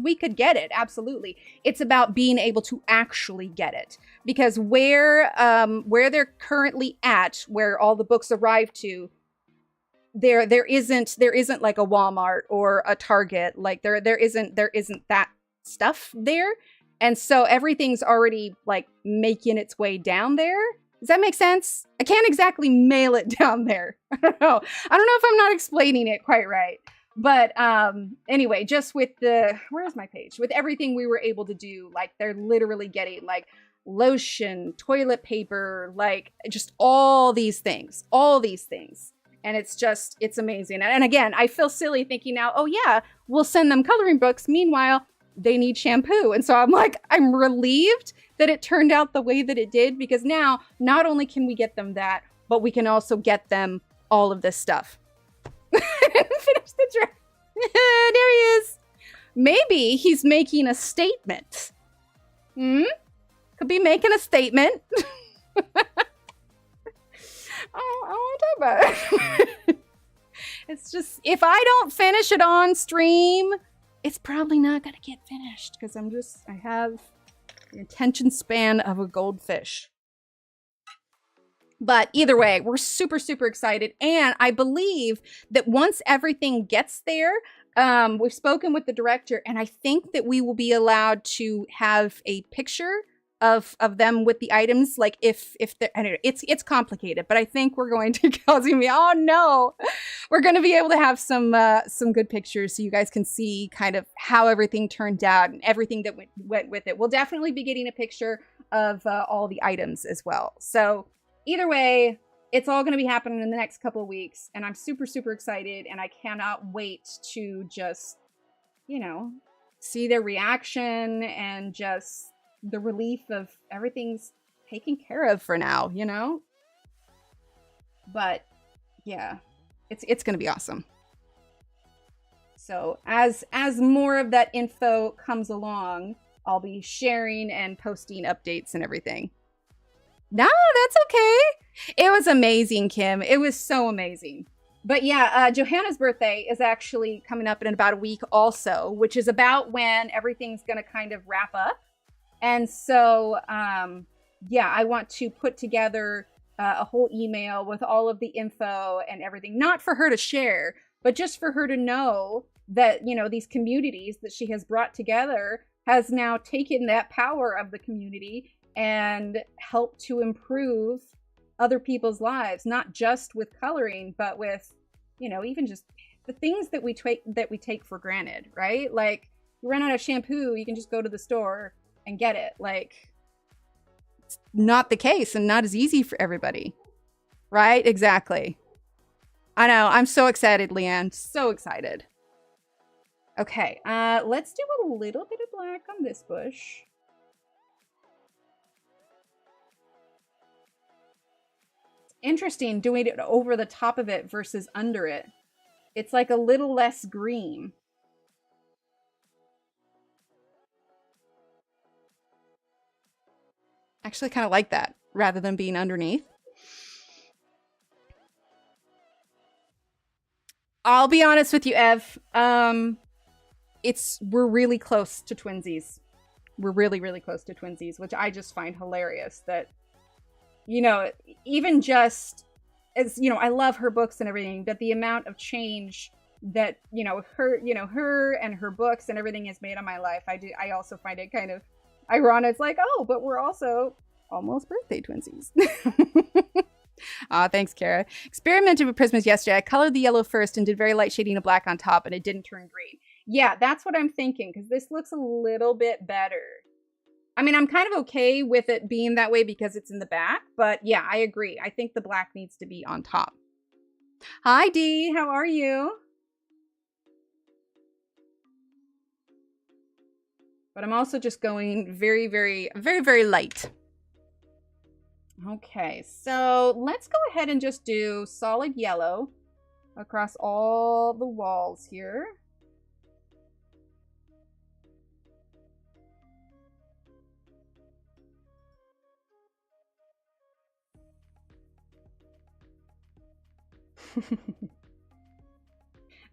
it, absolutely. It's about being able to actually get it. Because where they're currently at, where all the books arrive to, there isn't like a Walmart or a Target. Like there isn't that stuff there. And so everything's already like making its way down there. Does that make sense? I can't exactly mail it down there. I don't know if I'm not explaining it quite right. But anyway, just with where's my page? With everything we were able to do, like they're literally getting like lotion, toilet paper, like just all these things. And it's amazing. And again, I feel silly thinking now, oh yeah, we'll send them coloring books. Meanwhile, they need shampoo. And so I'm relieved that it turned out the way that it did, because now not only can we get them that, but we can also get them all of this stuff. Finish the draft. There he is. Maybe he's making a statement. Could be making a statement. I won't talk about it. It's just, if I don't finish it on stream, it's probably not gonna get finished, because I have the attention span of a goldfish. But either way, we're super, super excited. And I believe that once everything gets there, we've spoken with the director, and I think that we will be allowed to have a picture of them with the items. Like if anyway, it's complicated, but I think we're going to oh no, we're going to be able to have some good pictures so you guys can see kind of how everything turned out and everything that went with it. We'll definitely be getting a picture of all the items as well. So either way, it's all going to be happening in the next couple of weeks, and I'm super, super excited, and I cannot wait to just, see their reaction and just the relief of everything's taken care of for now, But yeah, it's going to be awesome. So as more of that info comes along, I'll be sharing and posting updates and everything. No, that's okay. It was amazing, Kim. It was so amazing. But yeah, Johanna's birthday is actually coming up in about a week also, which is about when everything's going to kind of wrap up. And so, yeah, I want to put together a whole email with all of the info and everything, not for her to share, but just for her to know that, you know, these communities that she has brought together has now taken that power of the community and helped to improve other people's lives, not just with coloring, but with, you know, even just the things that we take for granted, right? Like, you run out of shampoo, you can just go to the store and get it. Like, it's not the case and not as easy for everybody, right? Exactly. I know. I'm so excited, Leanne. So excited. Okay, let's do a little bit of black on this bush. Interesting doing it over the top of it versus under it. It's like a little less green. Actually kind of like that rather than being underneath. I'll be honest with you, Ev. We're really close to twinsies. We're really, really close to twinsies, which I just find hilarious that, you know, even just as, you know, I love her books and everything, but the amount of change that, you know, her and her books and everything has made on my life, I also find it kind of ironic. It's like, oh, but we're also almost birthday twinsies. Thanks, Kara. Experimented with Prismas yesterday. I colored the yellow first and did very light shading of black on top, and it didn't turn green. Yeah, that's what I'm thinking, because this looks a little bit better. I mean, I'm kind of okay with it being that way because it's in the back, but yeah, I agree. I think the black needs to be on top. Hi, Dee. How are you? But I'm also just going very, very, very, very light. Okay, so let's go ahead and just do solid yellow across all the walls here.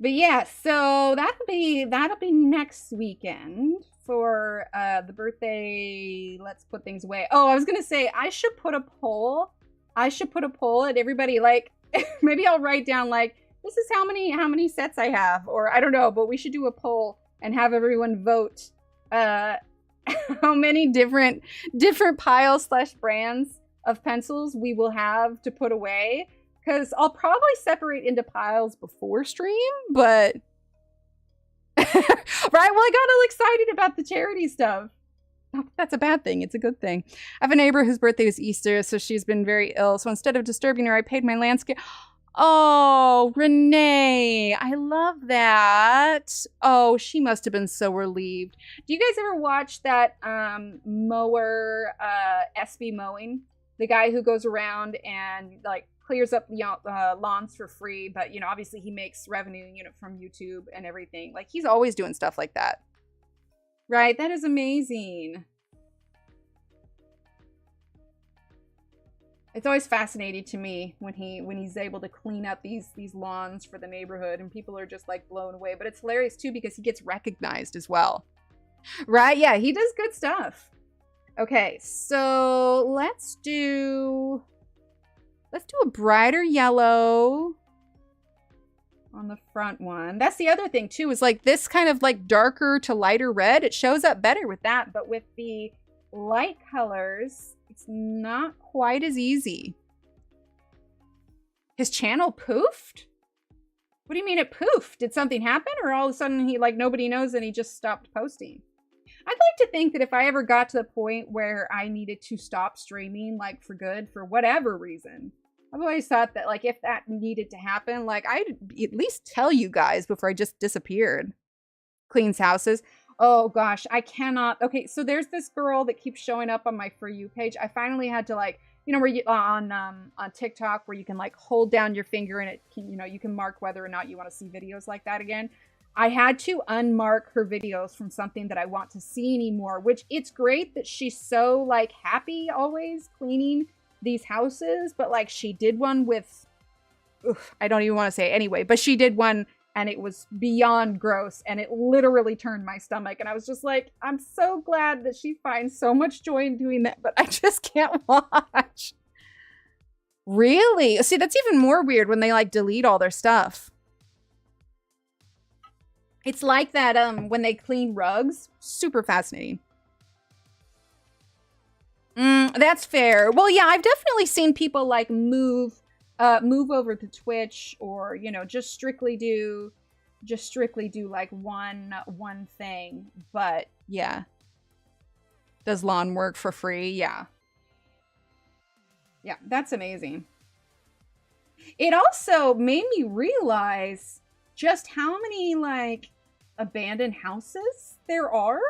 But yeah, so that'll be next weekend for the birthday. Let's put things away. Oh, I was gonna say I should put a poll. And everybody, like, maybe I'll write down like, this is how many sets I have, or I don't know, but we should do a poll and have everyone vote how many different piles / brands of pencils we will have to put away. Because I'll probably separate into piles before stream, but... right? Well, I got all excited about the charity stuff. Not that that's a bad thing. It's a good thing. I have a neighbor whose birthday was Easter, so she's been very ill. So instead of disturbing her, I paid my landscape... Oh, Renee. I love that. Oh, she must have been so relieved. Do you guys ever watch that mower, SB Mowing? The guy who goes around and, like, clears up lawns for free, but, you know, obviously he makes revenue, you know, from YouTube and everything. Like, he's always doing stuff like that. Right? That is amazing. It's always fascinating to me when he's able to clean up these lawns for the neighborhood and people are just, like, blown away. But it's hilarious, too, because he gets recognized as well. Right? Yeah, he does good stuff. Okay, so let's do a brighter yellow on the front one. That's the other thing too, is like this kind of like darker to lighter red, it shows up better with that, but with the light colors, it's not quite as easy. His channel poofed? What do you mean it poofed? Did something happen, or all of a sudden he, like, nobody knows and he just stopped posting? I'd like to think that if I ever got to the point where I needed to stop streaming, like, for good, for whatever reason, I've always thought that, like, if that needed to happen, like, I'd at least tell you guys before I just disappeared. Cleans houses. Oh, gosh, I cannot. Okay, so there's this girl that keeps showing up on my For You page. I finally had to, like, you know, where you on TikTok where you can like hold down your finger and it can, you know, you can mark whether or not you want to see videos like that again. I had to unmark her videos from something that I want to see anymore, which it's great that she's so like happy always cleaning these houses, but like she did one with, I don't even want to say it anyway, but she did one and it was beyond gross and it literally turned my stomach. And I was just like, I'm so glad that she finds so much joy in doing that, but I just can't watch. Really? See, that's even more weird when they like delete all their stuff. It's like that when they clean rugs. Super fascinating. That's fair. Well, yeah, I've definitely seen people like move over to Twitch, or you know, just strictly do like one thing. But yeah, does lawn work for free? Yeah, that's amazing. It also made me realize just how many like abandoned houses there are.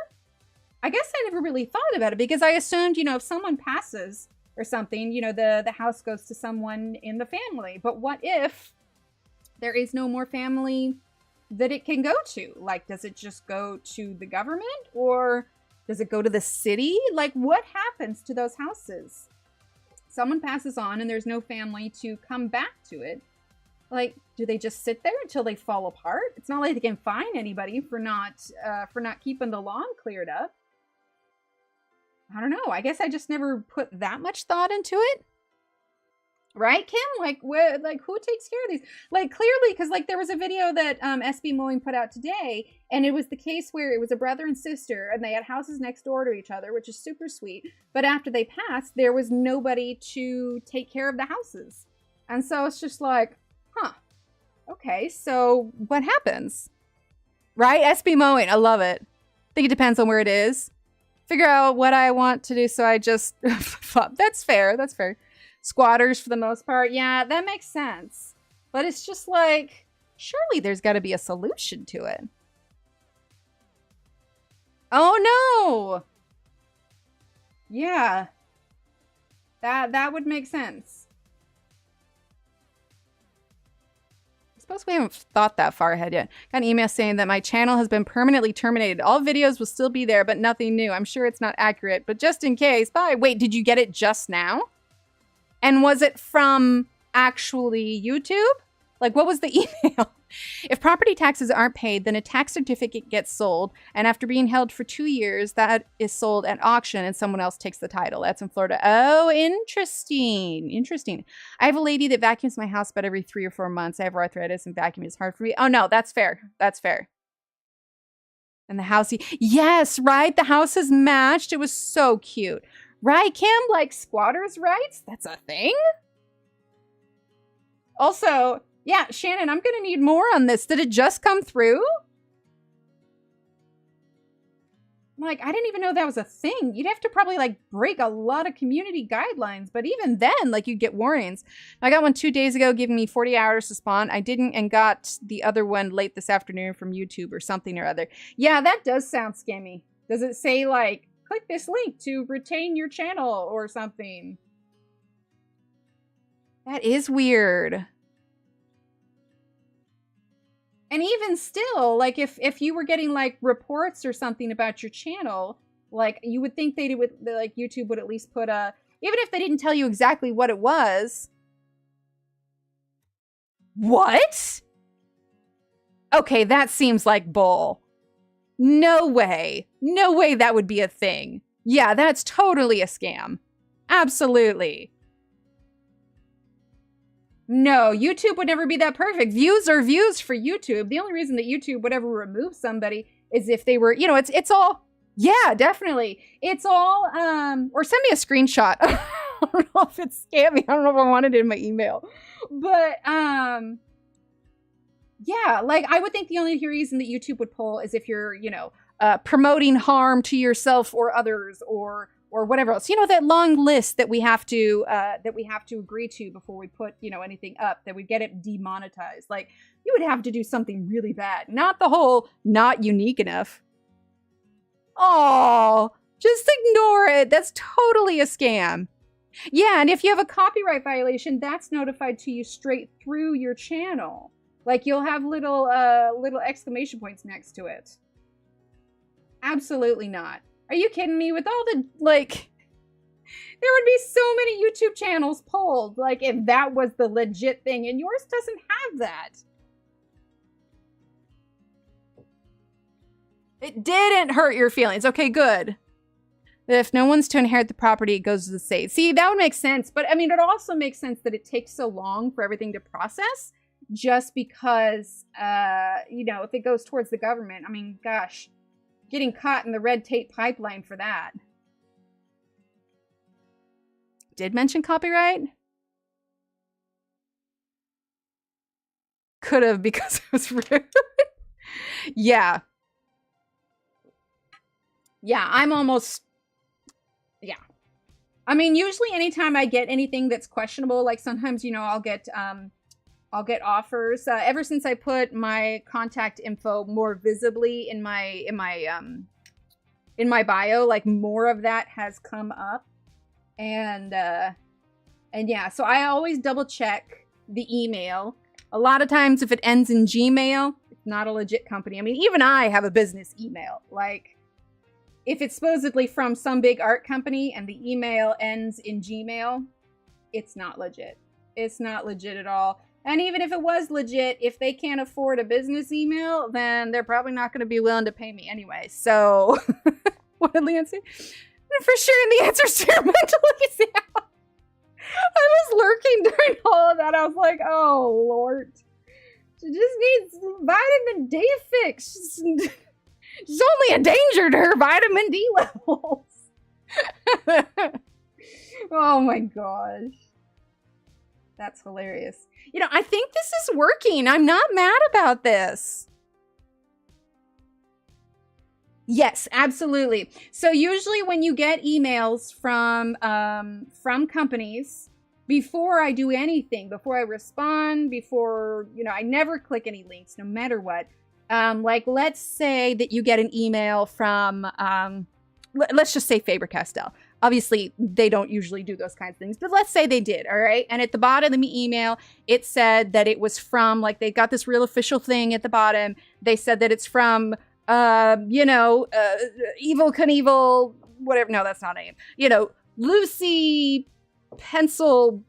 I guess I never really thought about it because I assumed, you know, if someone passes or something, you know, the house goes to someone in the family. But what if there is no more family that it can go to? Like, does it just go to the government, or does it go to the city? Like, what happens to those houses? Someone passes on and there's no family to come back to it. Like, do they just sit there until they fall apart? It's not like they can fine anybody for not keeping the lawn cleared up. I don't know. I guess I just never put that much thought into it. Right, Kim? Like, who takes care of these? Like, clearly, because like there was a video that SB Mowing put out today, and it was the case where it was a brother and sister, and they had houses next door to each other, which is super sweet. But after they passed, there was nobody to take care of the houses, and so it's just like, huh? Okay, so what happens? Right, SB Mowing. I love it. I think it depends on where it is. Figure out what I want to do, so I just that's fair. That's fair. Squatters for the most part. Yeah, that makes sense. But it's just like, surely there's got to be a solution to it. Oh no. Yeah. That would make sense. I suppose we haven't thought that far ahead yet. Got an email saying that my channel has been permanently terminated. All videos will still be there, but nothing new. I'm sure it's not accurate, but just in case. Bye. Wait, did you get it just now? And was it from actually YouTube? Like, what was the email? If property taxes aren't paid, then a tax certificate gets sold. And after being held for 2 years, that is sold at auction and someone else takes the title. That's in Florida. Oh, interesting. Interesting. I have a lady that vacuums my house about every 3 or 4 months. I have arthritis and vacuuming is hard for me. Oh, no, that's fair. That's fair. And the house, yes, right? The house is matched. It was so cute. Right, Kim? Like squatters' rights? That's a thing? Also, yeah, Shannon, I'm going to need more on this. Did it just come through? Like, I didn't even know that was a thing. You'd have to probably, like, break a lot of community guidelines. But even then, like, you'd get warnings. I got one 2 days ago giving me 40 hours to spawn. I didn't, and got the other one late this afternoon from YouTube or something or other. Yeah, that does sound scammy. Does it say, like, click this link to retain your channel or something? That is weird. And even still, like if you were getting like reports or something about your channel, like you would think they would, like YouTube would at least put a, even if they didn't tell you exactly what it was. What? Okay, that seems like bull. No way. No way that would be a thing. Yeah, that's totally a scam. Absolutely. No, YouTube would never be that perfect. Views are views for YouTube. The only reason that YouTube would ever remove somebody is if they were, you know, it's all, yeah, definitely. It's all, or send me a screenshot. I don't know if it's scammy. I don't know if I wanted it in my email. But, yeah, like I would think the only reason that YouTube would pull is if you're, you know, promoting harm to yourself or others or whatever else. You know, that long list that we have to agree to before we put, you know, anything up, that we get it demonetized. Like you would have to do something really bad. Not the whole not unique enough. Oh, just ignore it. That's totally a scam. Yeah, and if you have a copyright violation, that's notified to you straight through your channel. Like you'll have little exclamation points next to it. Absolutely not. Are you kidding me? With all the, like, there would be so many YouTube channels pulled, like, if that was the legit thing, and yours doesn't have that. It didn't hurt your feelings. Okay, good. If no one's to inherit the property, it goes to the state. See, that would make sense. But, I mean, it also makes sense that it takes so long for everything to process just because, you know, if it goes towards the government, I mean, gosh, getting caught in the red tape pipeline for that. Did mention copyright? Could have, because it was rude. Yeah. Yeah, I'm almost... Yeah. I mean, usually anytime I get anything that's questionable, like sometimes, you know, I'll get offers. Ever since I put my contact info more visibly in my bio, like more of that has come up. And yeah, so I always double check the email. A lot of times if it ends in Gmail, it's not a legit company. I mean, even I have a business email. Like, if it's supposedly from some big art company and the email ends in Gmail, it's not legit. It's not legit at all. And even if it was legit, if they can't afford a business email, then they're probably not going to be willing to pay me anyway. So, what did Leanne say? For sure, the answer's to your mental exam. I was lurking during all of that. I was like, oh, Lord. She just needs vitamin D fix. She's only endangered her vitamin D levels. Oh my gosh. That's hilarious. You know, I think this is working. I'm not mad about this. Yes, absolutely. So usually when you get emails from companies, before I do anything, before I respond, before, you know, I never click any links, no matter what. Like, let's say that you get an email from, let's just say Faber-Castell. Obviously, they don't usually do those kinds of things, but let's say they did, all right? And at the bottom of the email, it said that it was from, like, they got this real official thing at the bottom. They said that it's from, you know, Evil Knievel, whatever. No, that's not a name. You know, Lucy Pencil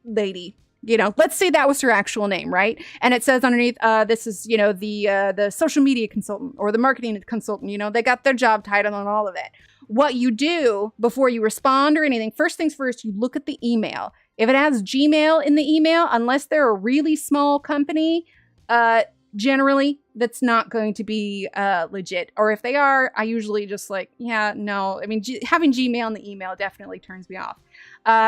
Lady. You know, let's say that was her actual name, right? And it says underneath, this is, you know, the social media consultant or the marketing consultant. You know, they got their job title and all of it. What you do before you respond or anything, first things first, you look at the email. If it has Gmail in the email, unless they're a really small company, generally that's not going to be legit. Or if they are, I usually just like, yeah, no. I mean, having Gmail in the email definitely turns me off.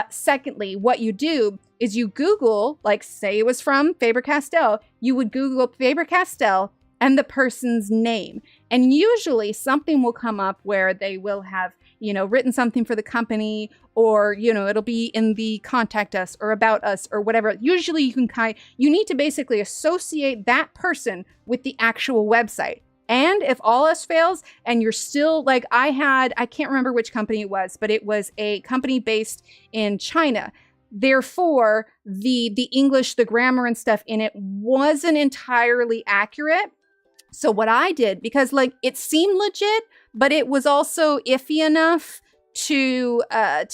Secondly, what you do is you Google, like say it was from Faber-Castell, you would Google Faber-Castell and the person's name. And usually something will come up where they will have, you know, written something for the company, or, you know, it'll be in the contact us or about us or whatever. Usually you need to basically associate that person with the actual website. And if all else fails and you're still like, I can't remember which company it was, but it was a company based in China. Therefore, the English, the grammar and stuff in it wasn't entirely accurate. So what I did, because like it seemed legit, but it was also iffy enough to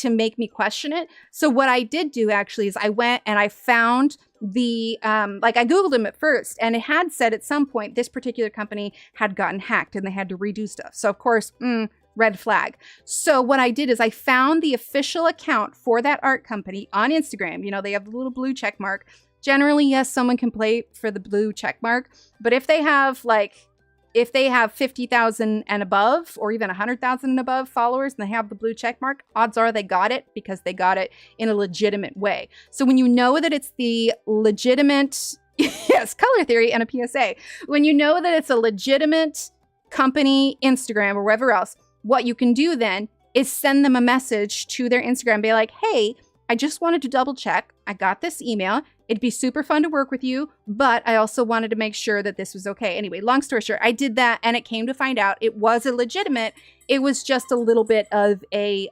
make me question it. So what I did do actually is I went and I found the, like I Googled them at first, and it had said at some point this particular company had gotten hacked and they had to redo stuff. So of course, red flag. So what I did is I found the official account for that art company on Instagram. You know, they have the little blue check mark. Generally, yes, someone can play for the blue check mark, but if they have 50,000 and above, or even 100,000 and above followers, and they have the blue check mark, odds are they got it because they got it in a legitimate way. So when you know that it's the legitimate, yes, color theory and a PSA, when you know that it's a legitimate company, Instagram or wherever else, what you can do then is send them a message to their Instagram, be like, hey, I just wanted to double check. I got this email. It'd be super fun to work with you, but I also wanted to make sure that this was okay. Anyway, long story short, I did that, and it came to find out it was illegitimate. It was just a little bit of a,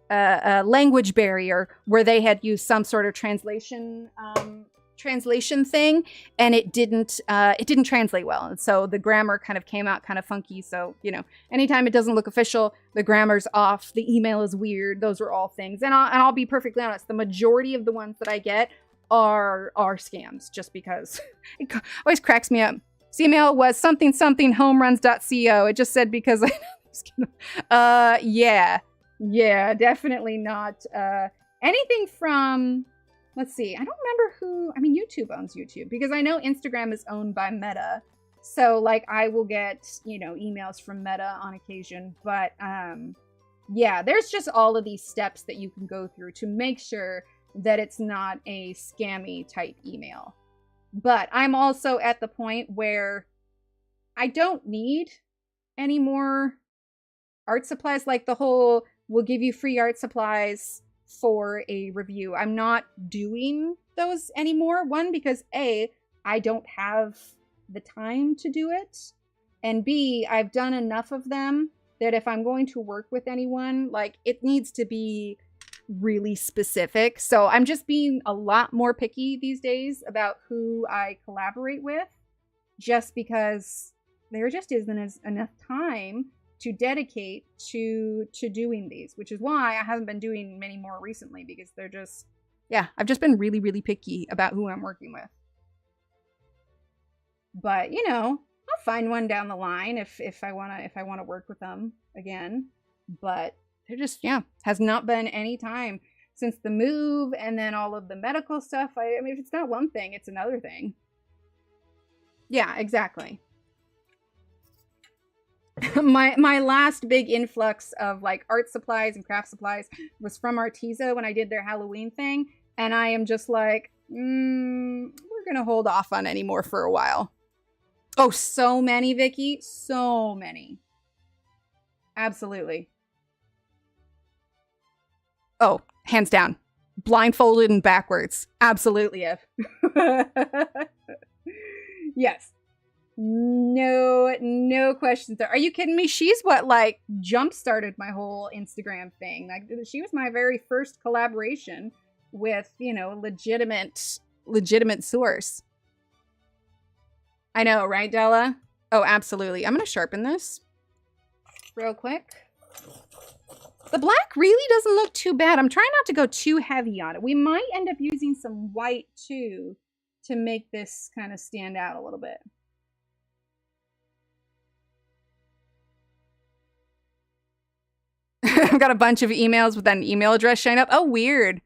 language barrier where they had used some sort of translation thing, and it didn't translate well, and so the grammar kind of came out kind of funky. So, you know, anytime it doesn't look official, the grammar's off, the email is weird. Those are all things. And I'll be perfectly honest, the majority of the ones that I get are scams, just because it always cracks me up. This email was something homeruns.co. It just said because yeah, definitely not anything from, let's see, I don't remember who, I mean, YouTube owns YouTube, because I know Instagram is owned by Meta. So, like, I will get, you know, emails from Meta on occasion. But, yeah, there's just all of these steps that you can go through to make sure that it's not a scammy type email. But I'm also at the point where I don't need any more art supplies, like the whole, we'll give you free art supplies for a review. I'm not doing those anymore. One, because A, I don't have the time to do it. And B, I've done enough of them that if I'm going to work with anyone, like, it needs to be really specific. So I'm just being a lot more picky these days about who I collaborate with, just because there just isn't enough time to dedicate to doing these, which is why I haven't been doing many more recently, because they're just, yeah, I've just been really, really picky about who I'm working with. But, you know, I'll find one down the line if I want to work with them again. But there just, yeah, has not been any time since the move and then all of the medical stuff. I mean, if it's not one thing, it's another thing. Yeah, exactly. my last big influx of, like, art supplies and craft supplies was from Arteza when I did their Halloween thing, and I am just like, we're gonna hold off on any more for a while. Oh, so many, Vicky, so many. Absolutely. Oh, hands down, blindfolded and backwards. Absolutely, Ev. Yes. No questions there. Are you kidding me? She's what, like, jump-started my whole Instagram thing. Like, she was my very first collaboration with, you know, legitimate source. I know, right, Della? Oh, absolutely. I'm gonna sharpen this real quick. The black really doesn't look too bad. I'm trying not to go too heavy on it. We might end up using some white, too, to make this kind of stand out a little bit. I've got a bunch of emails with an email address showing up. Oh, weird.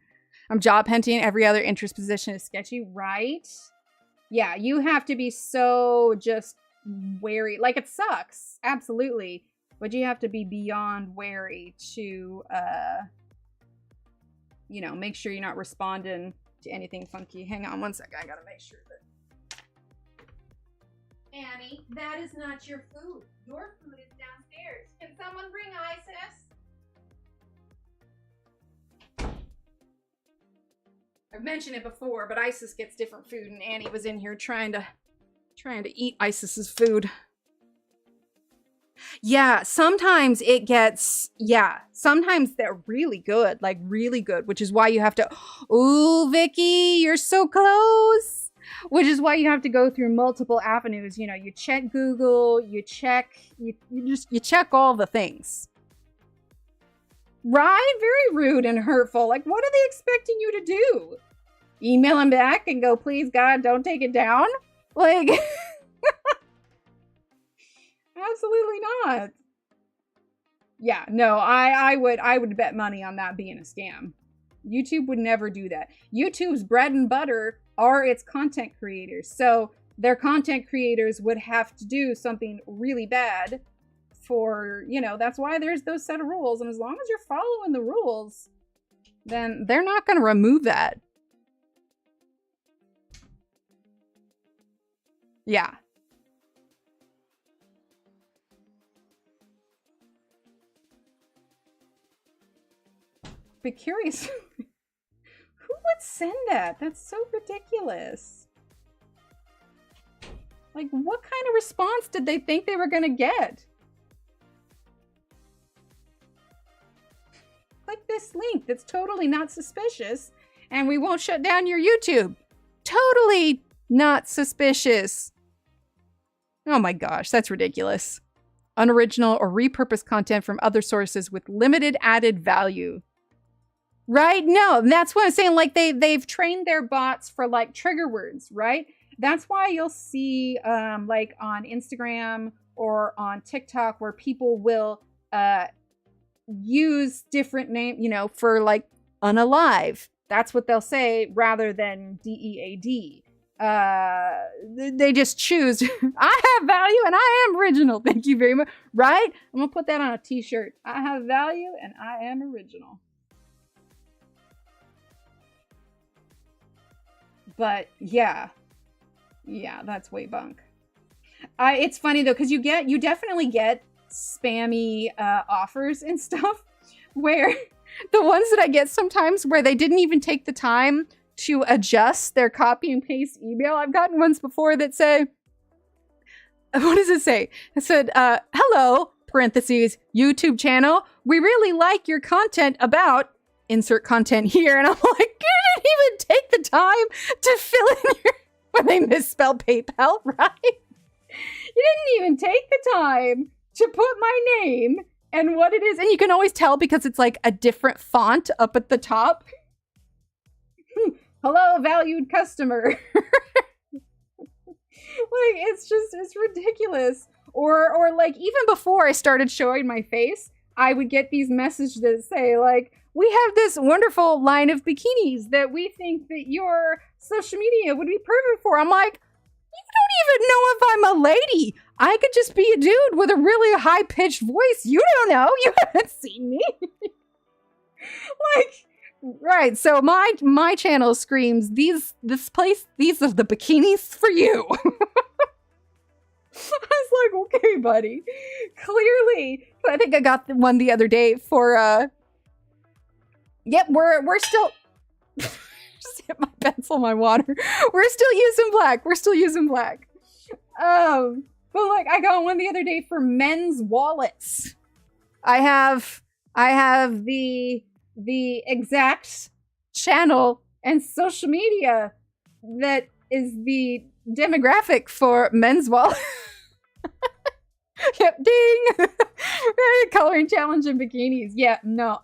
I'm job hunting. Every other interest position is sketchy, right? Yeah, you have to be so just wary. Like, it sucks. Absolutely. But you have to be beyond wary to, you know, make sure you're not responding to anything funky. Hang on one second. I gotta make sure that... Annie, that is not your food. Your food is downstairs. Can someone bring ISIS? I've mentioned it before, but Isis gets different food, and Annie was in here trying to eat Isis's food. Yeah, sometimes it gets, yeah, sometimes they're really good, like really good, which is why you have to, ooh, Vicky, you're so close. Which is why you have to go through multiple avenues. You know, you check Google, you check all the things. Right? Very rude and hurtful. Like, what are they expecting you to do? Email them back and go, please, God, don't take it down? Like, absolutely not. Yeah, no, I would bet money on that being a scam. YouTube would never do that. YouTube's bread and butter are its content creators. So their content creators would have to do something really bad for, you know, that's why there's those set of rules. And as long as you're following the rules, then they're not going to remove that. Yeah. Be curious. Who would send that? That's so ridiculous. Like, what kind of response did they think they were going to get? click this link that's totally not suspicious and we won't shut down your YouTube. Totally not suspicious. Oh my gosh, that's ridiculous. Unoriginal or repurposed content from other sources with limited added value. Right? No, that's what I'm saying. Like they've trained their bots for like trigger words, right? That's why you'll see like on Instagram or on TikTok where people will use different name, you know, for like unalive. That's what they'll say rather than DEAD. They just choose, I have value and I am original. Thank you very much. Right? I'm gonna put that on a t-shirt. I have value and I am original. But yeah, that's way bunk. It's funny though, because you definitely get spammy offers and stuff where the ones that I get sometimes where they didn't even take the time to adjust their copy and paste email. I've gotten ones before that say, what does it say? It said, hello, parentheses, YouTube channel. We really like your content about insert content here. And I'm like, you didn't even take the time to fill in your, when they misspell PayPal, right? You didn't even take the time to put my name and what it is. And you can always tell because it's like a different font up at the top. Hello, valued customer. Like, it's ridiculous. Or like, even before I started showing my face, I would get these messages that say, like, we have this wonderful line of bikinis that we think that your social media would be perfect for. I'm like, you don't even know if I'm a lady. I could just be a dude with a really high-pitched voice. You don't know. You haven't seen me. Like, right. So my channel screams, these are the bikinis for you. I was like, okay, buddy. Clearly. I think I got one the other day for, yep, we're still, just hit my pencil, my water. We're still using black. But like, I got one the other day for men's wallets. I have the exact channel and social media that is the demographic for men's wallet. Yep, ding. Coloring challenge in bikinis. Yeah, no,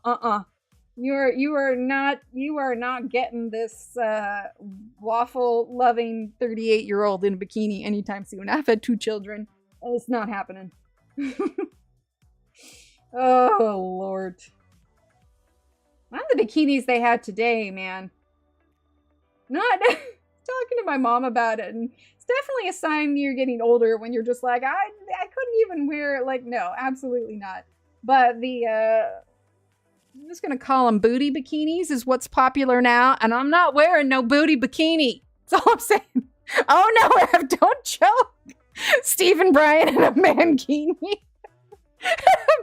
you are not getting this waffle loving 38-year-old in a bikini anytime soon. I've had 2 children. It's not happening. Oh Lord. Not the bikinis they had today, man. Not talking to my mom about it, and it's definitely a sign you're getting older when you're just like, I couldn't even wear, like, no, absolutely not. But the I'm just gonna call them booty bikinis is what's popular now, and I'm not wearing no booty bikini. That's all I'm saying. Oh no, Ev, don't joke. Stephen Bryan in a mankini.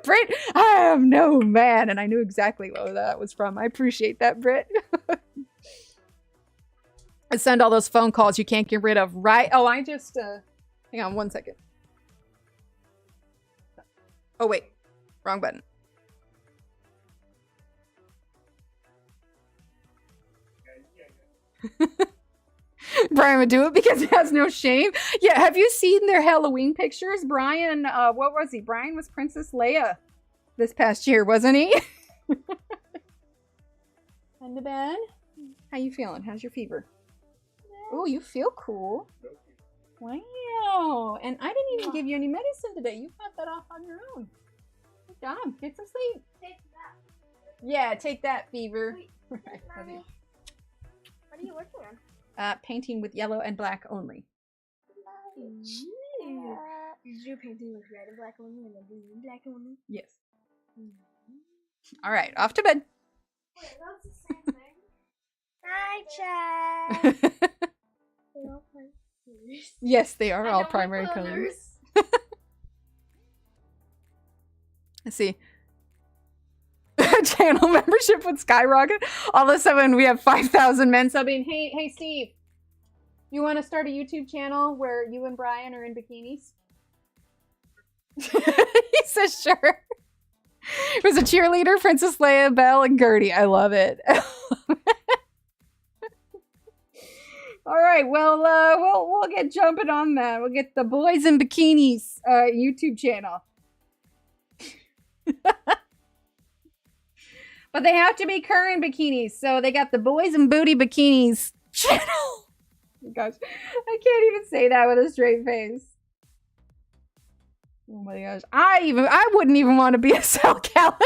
Britt, I am no man, and I knew exactly what that was from. I appreciate that, Britt. I send all those phone calls you can't get rid of, right? Oh, I just, hang on 1 second. Oh, wait. Wrong button. Brian would do it because he has no shame. Yeah, have you seen their Halloween pictures? Brian, what was he? Brian was Princess Leia this past year, wasn't he? And Ben, how you feeling? How's your fever? Oh, you feel cool. Wow. And I didn't even give you any medicine today. You got that off on your own. Good job. Get some sleep. Take that. Yeah, take that, fever. Wait, Mommy. What are you working on? Painting with yellow and black only. Is you painting with red and black only and then blue and black only? Yes. All right, off to bed. Wait, that's the same thing. Hi, Chad. They're all primary colors. Yes, they are I all know my primary colors. Let's see. Channel membership would skyrocket. All of a sudden, we have 5,000 men subbing. Hey, Steve. You want to start a YouTube channel where you and Brian are in bikinis? He says, sure. It was a cheerleader, Princess Leia, Belle, and Gertie. I love it. All right, well, we'll get jumping on that. We'll get the Boys in Bikinis YouTube channel. But they have to be current bikinis, so they got the Boys in Booty Bikinis channel. Oh my gosh, I can't even say that with a straight face. Oh my gosh, I wouldn't even want to be a cell calendar.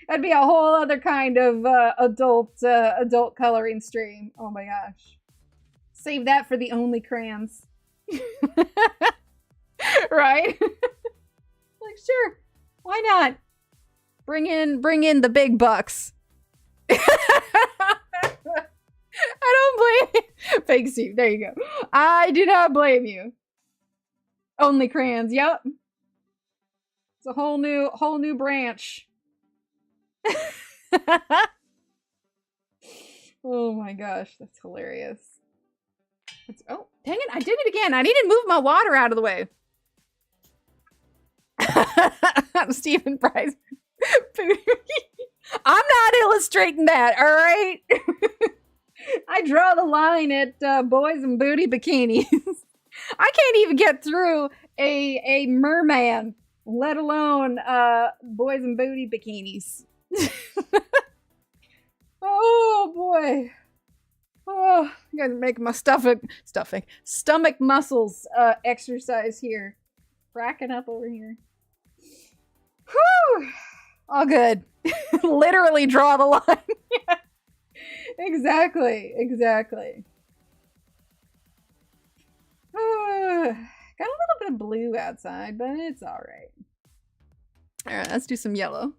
That'd be a whole other kind of adult coloring stream. Oh my gosh. Save that for the only crayons. Right? Like, sure. Why not? Bring in the big bucks. I don't blame you. Fake Steve. There you go. I do not blame you. Only crayons. Yep. It's a whole new branch. Oh my gosh, that's hilarious. Oh, dang it, I did it again. I need to move my water out of the way. Stephen Price. I'm not illustrating that, all right? I draw the line at boys and booty bikinis. I can't even get through a merman, let alone boys and booty bikinis. Oh boy. Oh, I gotta make my stomach muscles exercise here. Cracking up over here. Whew. All good. Literally draw the line. Yeah. Exactly. Got a little bit of blue outside, but it's all right. All right, let's do some yellow.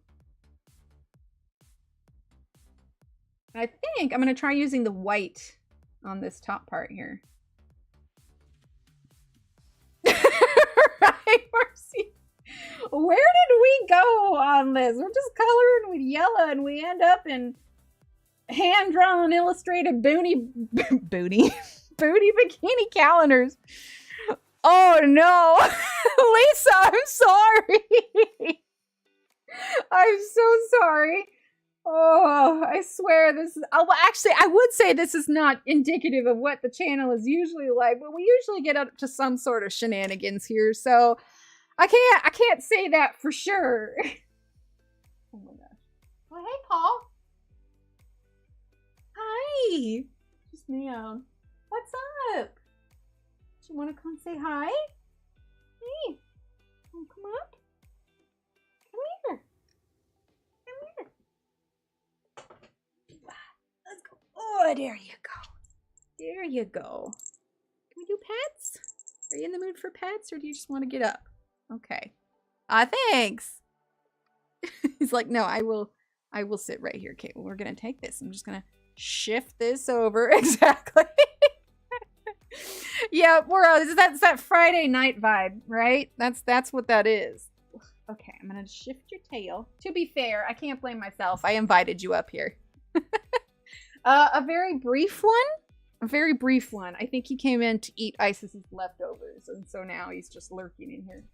I think I'm going to try using the white on this top part here. Right, Marcy? Where did we go on this? We're just coloring with yellow and we end up in hand-drawn illustrated booty bikini calendars. Oh no. Lisa, I'm sorry. I'm so sorry. Oh, I swear this is... Oh, well, actually, I would say this is not indicative of what the channel is usually like, but we usually get up to some sort of shenanigans here, so I can't say that for sure. Oh my gosh. Well, hey, Paul. Hi. Just meow. What's up? Do you want to come say hi? Hey. Oh, come up. Come here. Let's go. Oh, there you go. There you go. Can we do pets? Are you in the mood for pets, or do you just want to get up? Okay. Thanks. He's like, no, I will sit right here. Okay, well, we're gonna take this. I'm just gonna shift this over. Exactly. Yeah, that's that Friday night vibe, right? That's what that is. Okay, I'm gonna shift your tail. To be fair, I can't blame myself. I invited you up here. A very brief one. I think he came in to eat Isis's leftovers, and so now he's just lurking in here.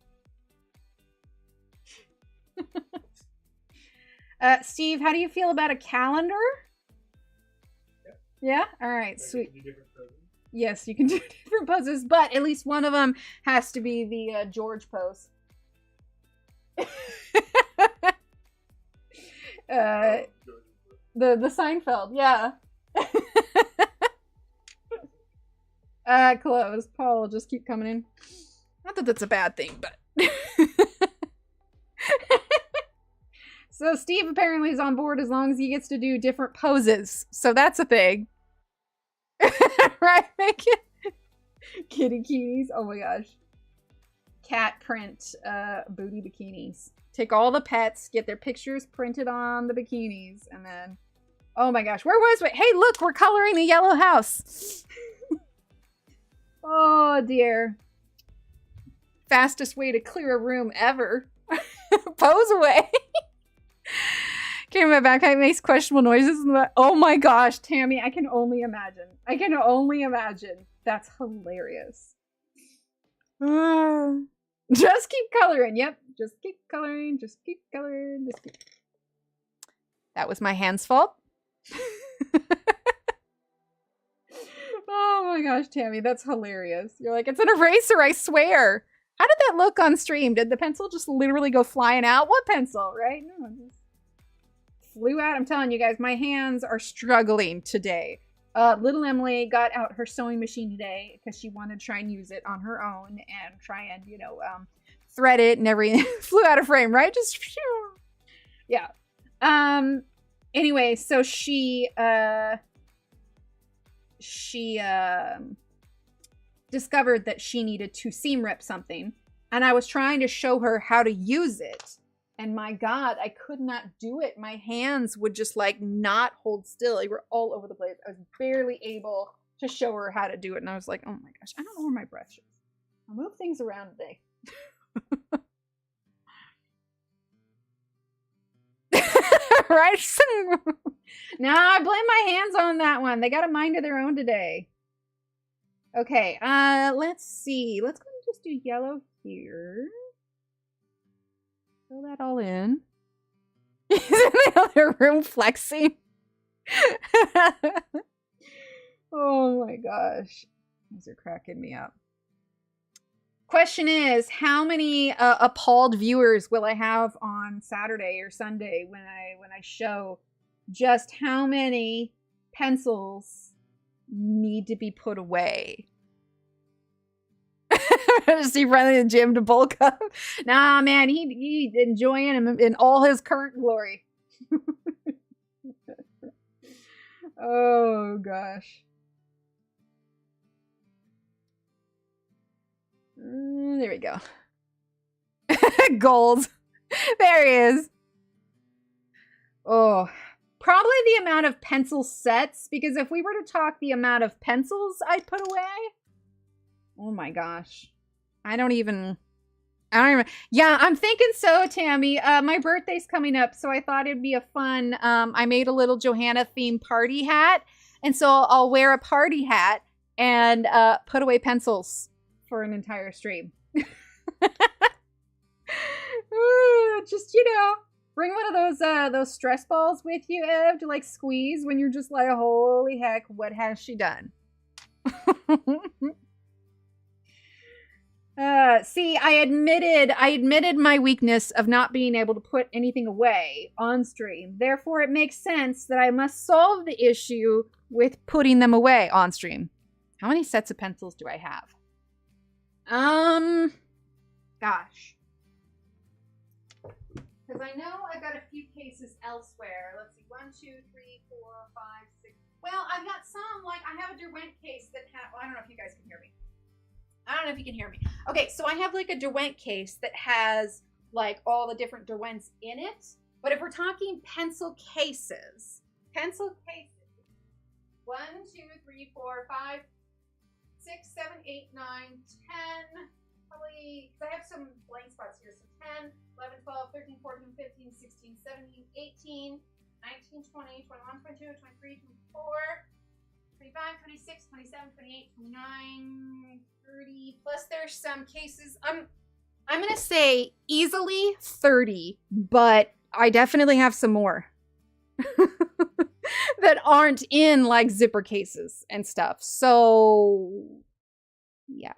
Steve, how do you feel about a calendar? Yeah? All right, sweet. Yes, you can do different poses, but at least one of them has to be the George pose. The Seinfeld, yeah. Close. Paul will just keep coming in. Not that that's a bad thing, but... So Steve apparently is on board as long as he gets to do different poses. So that's a thing. Right? Make it. Kitty bikinis. Oh my gosh. Cat print booty bikinis. Take all the pets, get their pictures printed on the bikinis, and then... Oh my gosh, where was we? Hey, look, we're coloring the yellow house. Oh dear. Fastest way to clear a room ever. Pose away. Camera backpack makes questionable noises. Oh my gosh, Tammy, I can only imagine. That's hilarious. Just keep coloring. Yep. Just keep coloring. Just keep coloring. Just keep... That was my hand's fault. Oh my gosh, Tammy, that's hilarious. You're like, it's an eraser, I swear. How did that look on stream? Did the pencil just literally go flying out? What pencil, right? No, it just flew out. I'm telling you guys, my hands are struggling today. Little Emily got out her sewing machine today because she wanted to try and use it on her own and try and, you know, thread it and everything. Flew out of frame, right? Just, yeah. Anyway, so she discovered that she needed to seam rip something, and I was trying to show her how to use it, and my God, I could not do it. My hands would just like not hold still. They were all over the place. I was barely able to show her how to do it, and I was like, oh my gosh, I don't know where my brush is. I'll move things around today. Right? No, I blame my hands on that one. They got a mind of their own today. Okay, let's see. Let's go and just do yellow here. Fill that all in. He's in the other room flexing. Oh my gosh. These are cracking me up. Question is, how many appalled viewers will I have on Saturday or Sunday when I show just how many pencils need to be put away? Just he running to the gym to bulk up. Nah, man, he's enjoying him in all his current glory. Oh gosh. There we go. Gold. There he is. Oh, probably the amount of pencil sets, because if we were to talk the amount of pencils I'd put away, oh my gosh. I don't even. Yeah, I'm thinking so, Tammy. My birthday's coming up, so I thought it'd be a fun, I made a little Johanna themed party hat, and so I'll wear a party hat and put away pencils for an entire stream. Just, you know, bring one of those stress balls with you, Ev, to like squeeze when you're just like, holy heck, what has she done? See, I admitted my weakness of not being able to put anything away on stream. Therefore, it makes sense that I must solve the issue with putting them away on stream. How many sets of pencils do I have? Gosh. Because I know I've got a few cases elsewhere. Let's see, 1, 2, 3, 4, 5, 6. Well, I've got some, like, I have a Derwent case that well, I don't know if you guys can hear me. I don't know if you can hear me. Okay, so I have like a Derwent case that has like all the different Derwents in it. But if we're talking pencil cases, 1, 2, 3, 4, 5, 6, 7, 8, 9, 10. Probably, because I have some blank spots here. So 10, 11, 12, 13, 14, 15, 16, 17, 18, 19, 20, 21, 22, 23, 24. 25, 26, 27, 28, 29, 30. Plus there's some cases. I'm going to say easily 30, but I definitely have some more that aren't in like zipper cases and stuff. So yeah.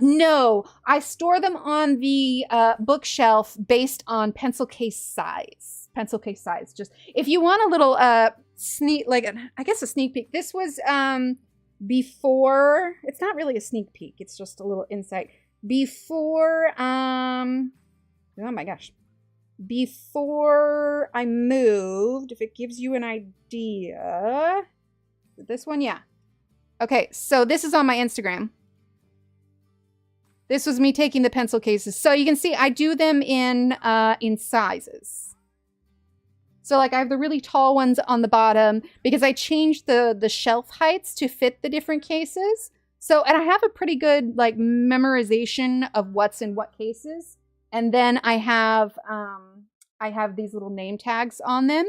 No, I store them on the bookshelf based on pencil case size. Just if you want a little sneak, like I guess a sneak peek. This was before. It's not really a sneak peek. It's just a little insight before. Oh my gosh, before I moved. If it gives you an idea, this one, yeah. Okay, so this is on my Instagram. This was me taking the pencil cases, so you can see I do them in sizes. So like I have the really tall ones on the bottom because I changed the shelf heights to fit the different cases. So, and I have a pretty good like memorization of what's in what cases. And then I have these little name tags on them.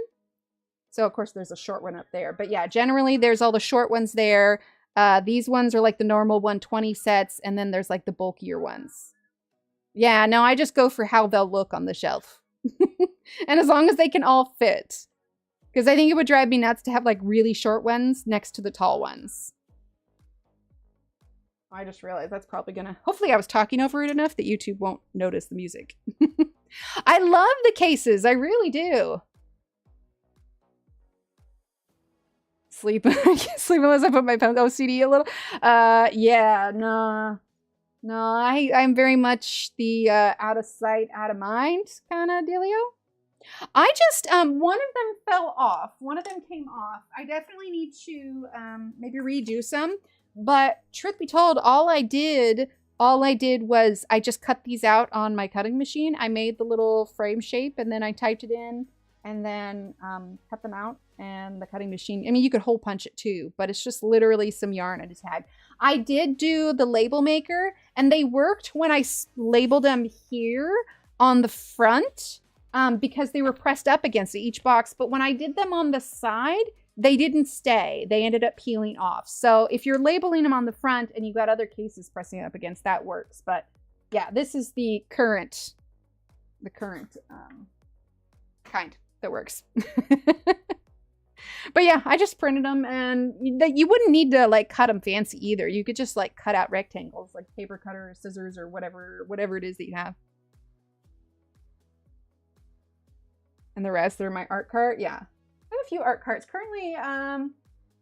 So of course there's a short one up there, but yeah, generally there's all the short ones there. These ones are like the normal 120 sets, and then there's like the bulkier ones. Yeah, no, I just go for how they'll look on the shelf. And as long as they can all fit. Because I think it would drive me nuts to have like really short ones next to the tall ones. I just realized that's probably gonna... Hopefully I was talking over it enough that YouTube won't notice the music. I love the cases. I really do. Sleep. Sleep unless I put my OCD a little. Yeah, no. No, I'm very much the out of sight, out of mind kind of dealio. I just, one of them fell off. One of them came off. I definitely need to maybe redo some. But truth be told, all I did was I just cut these out on my cutting machine. I made the little frame shape and then I typed it in and then cut them out. And the cutting machine, I mean, you could hole punch it too, but it's just literally some yarn I just had. I did do the label maker and they worked when I labeled them here on the front because they were pressed up against each box. But when I did them on the side, they didn't stay. They ended up peeling off. So if you're labeling them on the front and you got other cases pressing up against, that works. But yeah, this is the current kind that works. But yeah, I just printed them, and you wouldn't need to like cut them fancy either. You could just like cut out rectangles, like paper cutter, or scissors, or whatever it is that you have. And the rest, they're my art cart. Yeah, I have a few art carts currently.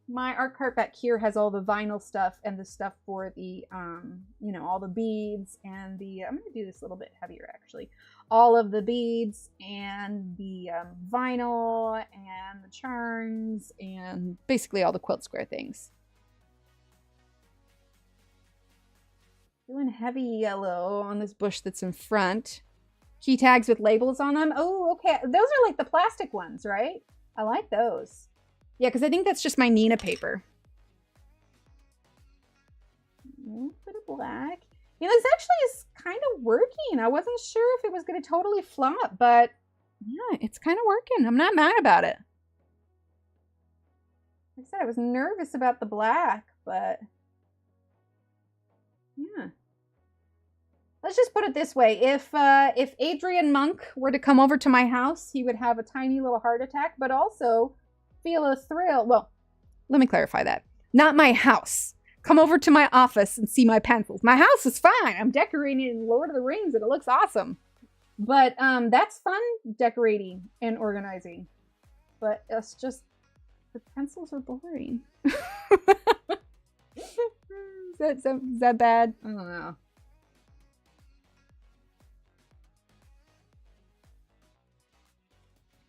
My art cart back here has all the vinyl stuff and the stuff for the, you know, all the beads and the. I'm gonna do this a little bit heavier actually. All of the beads and the vinyl and the charms and basically all the quilt square things. Doing heavy yellow on this bush that's in front. Key tags with labels on them. Oh, okay. Those are like the plastic ones, right? I like those. Yeah, because I think that's just my Nina paper. A little bit of black. You know, this actually is kind of working. I wasn't sure if it was going to totally flop, but yeah, it's kind of working. I'm not mad about it. Like I said, I was nervous about the black, but yeah. Let's just put it this way. If Adrian Monk were to come over to my house, he would have a tiny little heart attack, but also feel a thrill. Well, let me clarify that. Not my house. Come over to my office and see my pencils. My house is fine. I'm decorating in Lord of the Rings and it looks awesome. But that's fun, decorating and organizing. But it's just, the pencils are boring. Is that bad? I don't know.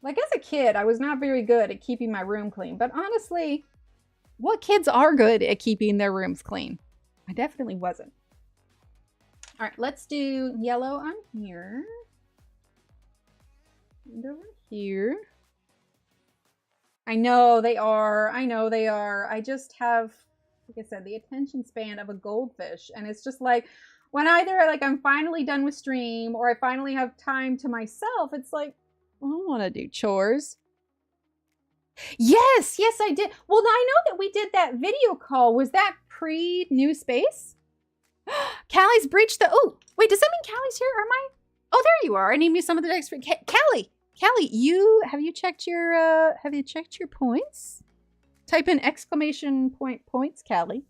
Like as a kid, I was not very good at keeping my room clean. But honestly, what kids are good at keeping their rooms clean? I definitely wasn't. All right, let's do yellow on here. And over here. I know they are. I know they are. I just have, like I said, the attention span of a goldfish. And it's just like, when either like I'm finally done with stream or I finally have time to myself, it's like, I don't want to do chores. Yes, I did. Well, I know that we did that video call. Was that pre-new space? Callie's breached the... Oh, wait, does that mean Callie's here? Am I? Oh, there you are. I named you some of the next... Callie, have you checked your points? Type in exclamation point points, Callie.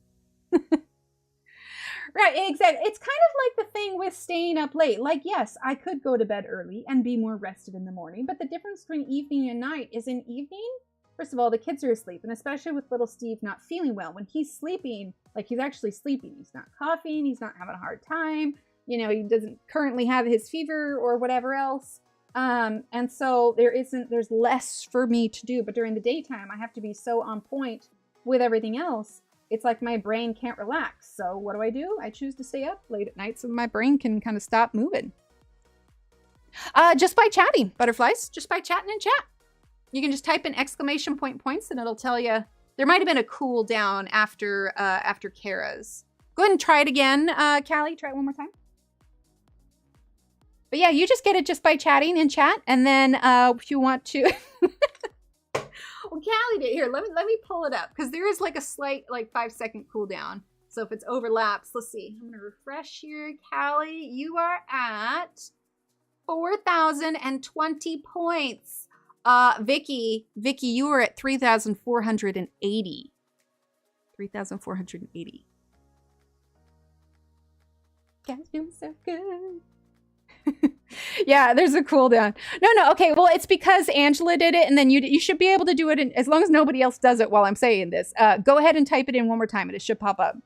Right, exactly. It's kind of like the thing with staying up late. Like, yes, I could go to bed early and be more rested in the morning, but the difference between evening and night is in evening, first of all, the kids are asleep, and especially with little Steve not feeling well. When he's sleeping, like he's actually sleeping. He's not coughing. He's not having a hard time. You know, he doesn't currently have his fever or whatever else. And so there's less for me to do. But during the daytime, I have to be so on point with everything else. It's like my brain can't relax. So what do? I choose to stay up late at night so my brain can kind of stop moving. Just by chatting, butterflies. Just by chatting in chat. You can just type in exclamation point points and it'll tell you. There might have been a cool down after Kara's. Go ahead and try it again, Callie. Try it one more time. But yeah, you just get it just by chatting in chat. And then if you want to... Well, Callie did. Here, let me pull it up because there is like a slight like 5-second cooldown. So if it's overlaps, let's see. I'm gonna refresh here. Callie, you are at 4,020 points. Vicky, you were at 3,480. 3,480. Guys doing so good. Yeah, there's a cooldown. No, okay, well, it's because Angela did it, and then you should be able to do it as long as nobody else does it while I'm saying this. Go ahead and type it in one more time, and it should pop up.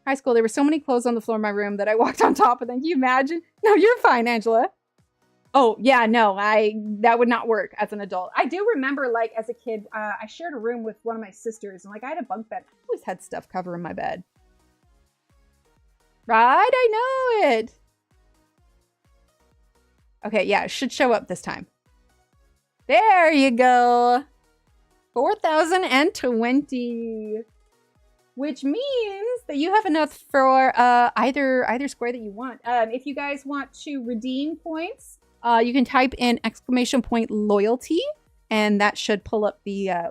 High school, there were so many clothes on the floor of my room that I walked on top of them. Can you imagine? No, you're fine, Angela. Oh, yeah, no, that would not work as an adult. I do remember, like, as a kid, I shared a room with one of my sisters, and, like, I had a bunk bed. I always had stuff covering my bed. Right? I know it. Okay, yeah, it should show up this time. There you go. 4,020. Which means that you have enough for either square that you want. If you guys want to redeem points, you can type in !loyalty, and that should pull up the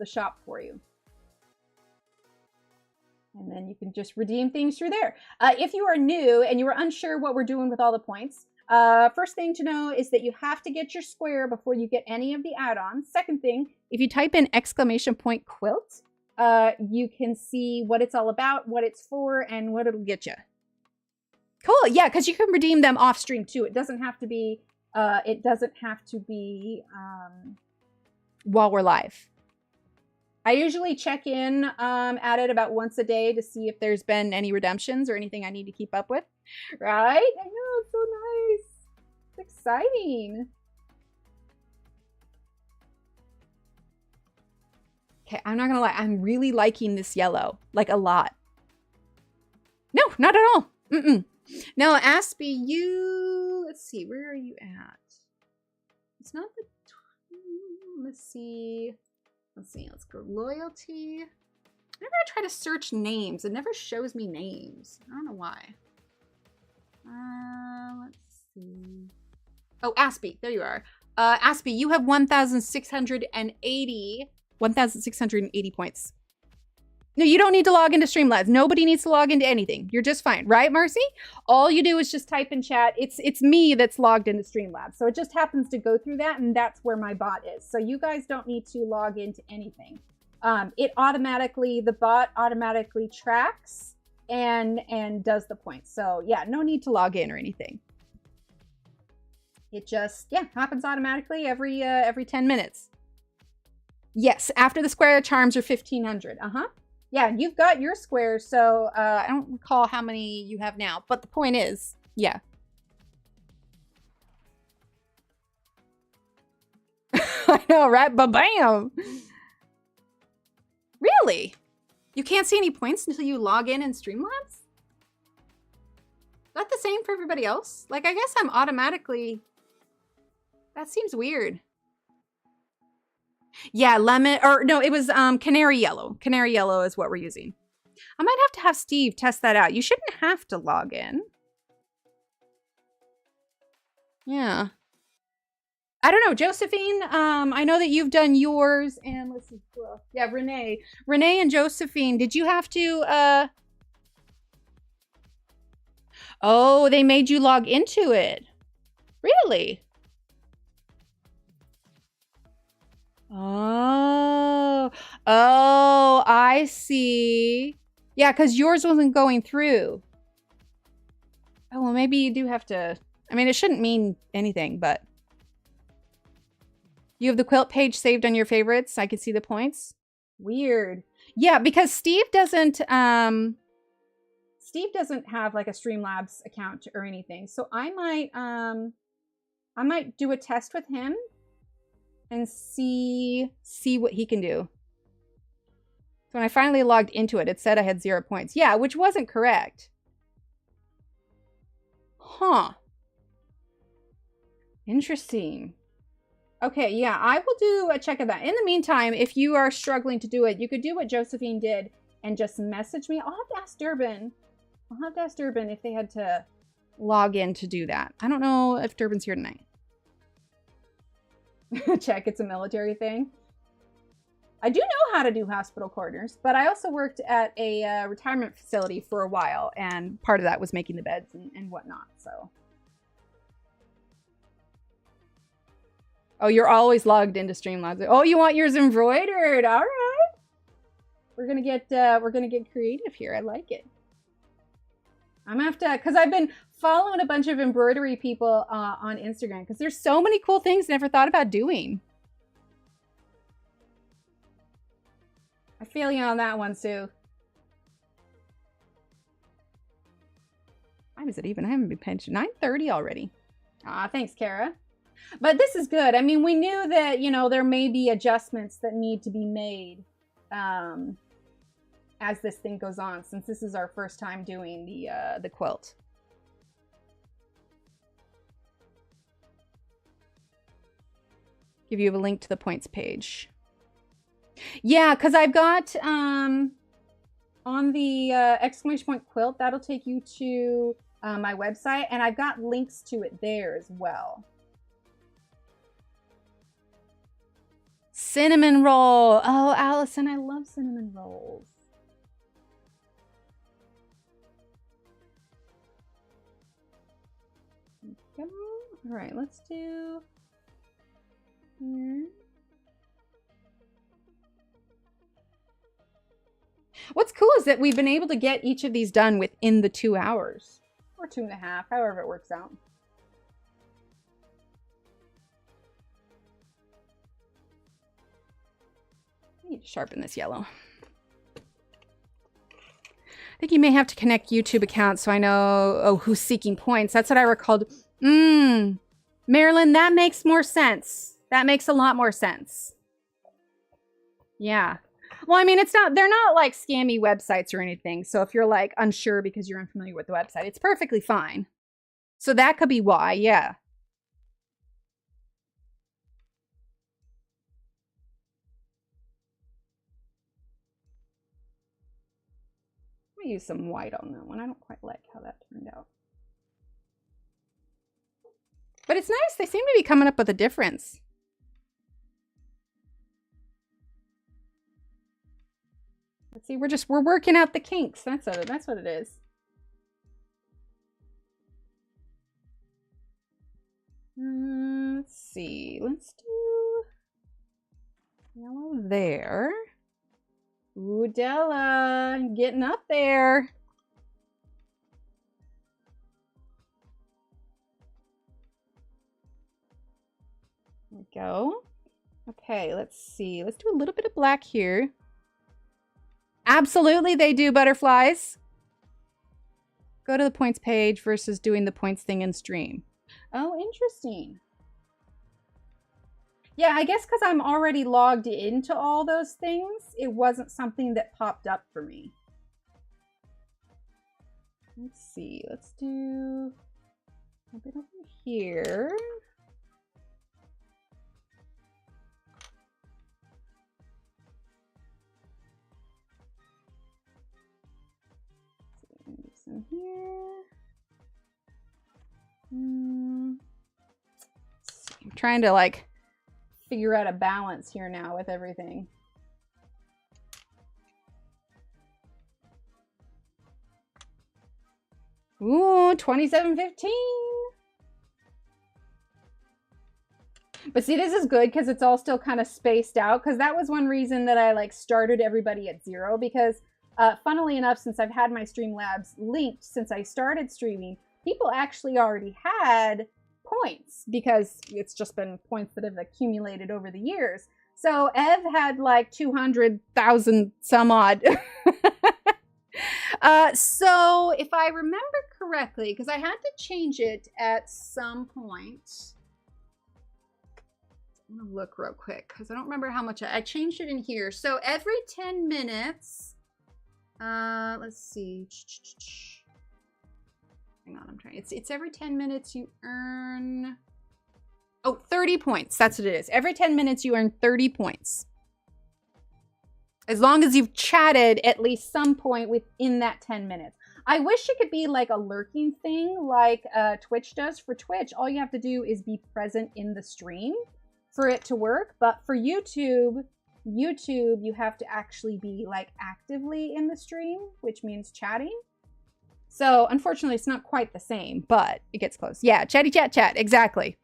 shop for you. And then you can just redeem things through there. If you are new and you are unsure what we're doing with all the points, first thing to know is that you have to get your square before you get any of the add-ons. Second thing, if you type in !quilt, you can see what it's all about, what it's for, and what it'll get you. Cool, yeah, because you can redeem them off stream too. It doesn't have to be while we're live. I usually check in at it about once a day to see if there's been any redemptions or anything I need to keep up with. Right? I know, it's so nice. It's exciting. Okay, I'm not gonna lie. I'm really liking this yellow. Like, a lot. No, not at all. No, Aspie, let's see, where are you at? It's not the... Let's see, let's go loyalty. Whenever I try to search names, it never shows me names. I don't know why. Let's see. Oh, Aspie, there you are. Aspie, you have 1,680 points. No, you don't need to log into Streamlabs. Nobody needs to log into anything. You're just fine, right, Marcy? All you do is just type in chat. It's me that's logged into Streamlabs. So it just happens to go through that, and that's where my bot is. So you guys don't need to log into anything. The bot automatically tracks and does the points. So yeah, no need to log in or anything. It just, yeah, happens automatically every 10 minutes. Yes, after the square charms are 1,500. Yeah, you've got your squares, so I don't recall how many you have now, but the point is, yeah. I know, right? Ba-bam! Really? You can't see any points until you log in Streamlabs? Is that the same for everybody else? Like, I guess I'm automatically... That seems weird. Yeah, lemon, or no, it was canary yellow. Canary yellow is what we're using. I might have to have Steve test that out. You shouldn't have to log in. Yeah. I don't know, Josephine, I know that you've done yours, and let's see, yeah, Renee and Josephine, did you have to, Oh, they made you log into it. Really? Oh, I see. Yeah, because yours wasn't going through. Oh, well, maybe you do have to. I mean, it shouldn't mean anything, but. You have the quilt page saved on your favorites. I can see the points. Weird. Yeah, because Steve doesn't have like a Streamlabs account or anything. So I might do a test with him and see what he can do. So when I finally logged into it, it said I had 0 points. Yeah, which wasn't correct. Huh. Interesting. Okay, yeah, I will do a check of that. In the meantime, if you are struggling to do it, you could do what Josephine did and just message me. I'll have to ask Durbin. I'll have to ask Durbin if they had to log in to do that. I don't know if Durbin's here tonight. Check, it's a military thing. I do know how to do hospital corners, but I also worked at a retirement facility for a while, and part of that was making the beds and whatnot, so. Oh, you're always logged into Streamlabs. Oh, you want yours embroidered? All right. We're gonna get creative here. I like it. I'm gonna have to, because I've been following a bunch of embroidery people on Instagram, because there's so many cool things I never thought about doing. I feel you on that one, Sue. What time is it even? I haven't been pensioned. 9:30 already. Ah, thanks, Kara. But this is good. I mean, we knew that, you know, there may be adjustments that need to be made as this thing goes on, since this is our first time doing the quilt. Give you a link to the points page. Yeah, because I've got on the exclamation point quilt, that'll take you to my website, and I've got links to it there as well. Cinnamon roll. Oh, Allison, I love cinnamon rolls. All right, let's do here. What's cool is that we've been able to get each of these done within the 2 hours, or 2.5, however it works out. I need to sharpen this yellow. I think you may have to connect YouTube accounts so I know who's seeking points. That's what I recalled. Marilyn, that makes more sense. That makes a lot more sense. Yeah. Well, I mean, they're not like scammy websites or anything. So if you're like unsure because you're unfamiliar with the website, it's perfectly fine. So that could be why, yeah. I'm gonna use some white on that one. I don't quite like how that turned out. But it's nice. They seem to be coming up with a difference. Let's see, we're working out the kinks. That's what it is. Let's see. Let's do yellow there. Ooh, Della, getting up there. There we go. Okay, let's see. Let's do a little bit of black here. Absolutely, they do, butterflies. Go to the points page versus doing the points thing in stream. Oh, interesting. Yeah, I guess because I'm already logged into all those things, it wasn't something that popped up for me. Let's see. Let's do a bit over here. Some here. I'm trying to like figure out a balance here now with everything. Ooh, 27.15. But see, this is good because it's all still kind of spaced out, because that was one reason that I like started everybody at 0, because funnily enough, since I've had my Streamlabs linked since I started streaming, people actually already had points because it's just been points that have accumulated over the years. So Ev had like 200,000 some odd. So if I remember correctly, because I had to change it at some point. I'm gonna look real quick because I don't remember how much I changed it in here. So every 10 minutes, let's see. Hang on, I'm trying. It's every 10 minutes you earn, 30 points. That's what it is. Every 10 minutes you earn 30 points. As long as you've chatted at least some point within that 10 minutes. I wish it could be like a lurking thing like Twitch does. For Twitch, all you have to do is be present in the stream for it to work. But for YouTube, YouTube, you have to actually be like actively in the stream, which means chatting. So unfortunately, it's not quite the same, but it gets close. Yeah, chatty chat chat, exactly.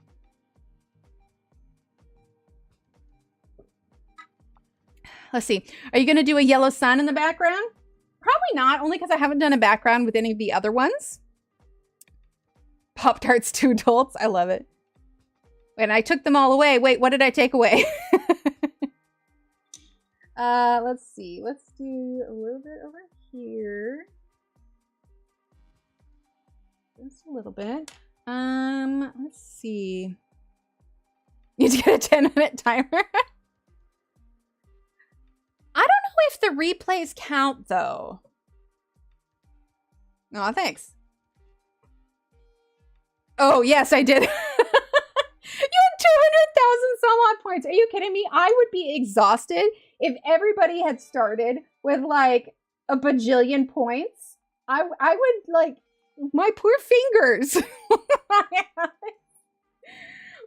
Let's see. Are you going to do a yellow sun in the background? Probably not, only because I haven't done a background with any of the other ones. Pop-Tarts 2 adults. I love it. And I took them all away. Wait, what did I take away? Let's see. Let's do a little bit over here. Just a little bit. Let's see. Need to get a 10-minute timer. I don't know if the replays count, though. Oh, thanks. Oh, yes, I did. You had 200,000 some odd points. Are you kidding me? I would be exhausted if everybody had started with, like, a bajillion points. I would, like, my poor fingers.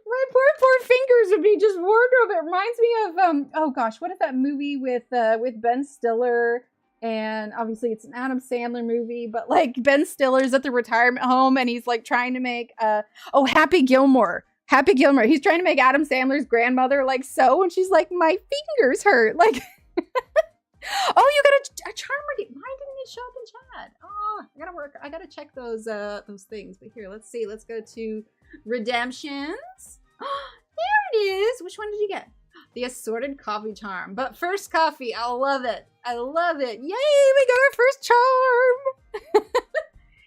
My poor fingers would be just wardrobe. It reminds me of oh gosh, what is that movie with Ben Stiller? And obviously it's an Adam Sandler movie, but like Ben Stiller's at the retirement home and he's like trying to make Happy Gilmore. Happy Gilmore. He's trying to make Adam Sandler's grandmother like sew, and she's like, my fingers hurt. Like oh, you got a charm ready. Why didn't it show up in chat? Oh, I gotta work. I gotta check those things. But here, let's see. Let's go to redemptions. There it is. Which one did you get? The assorted coffee charm. But first coffee. I love it. I love it. Yay, we got our first charm.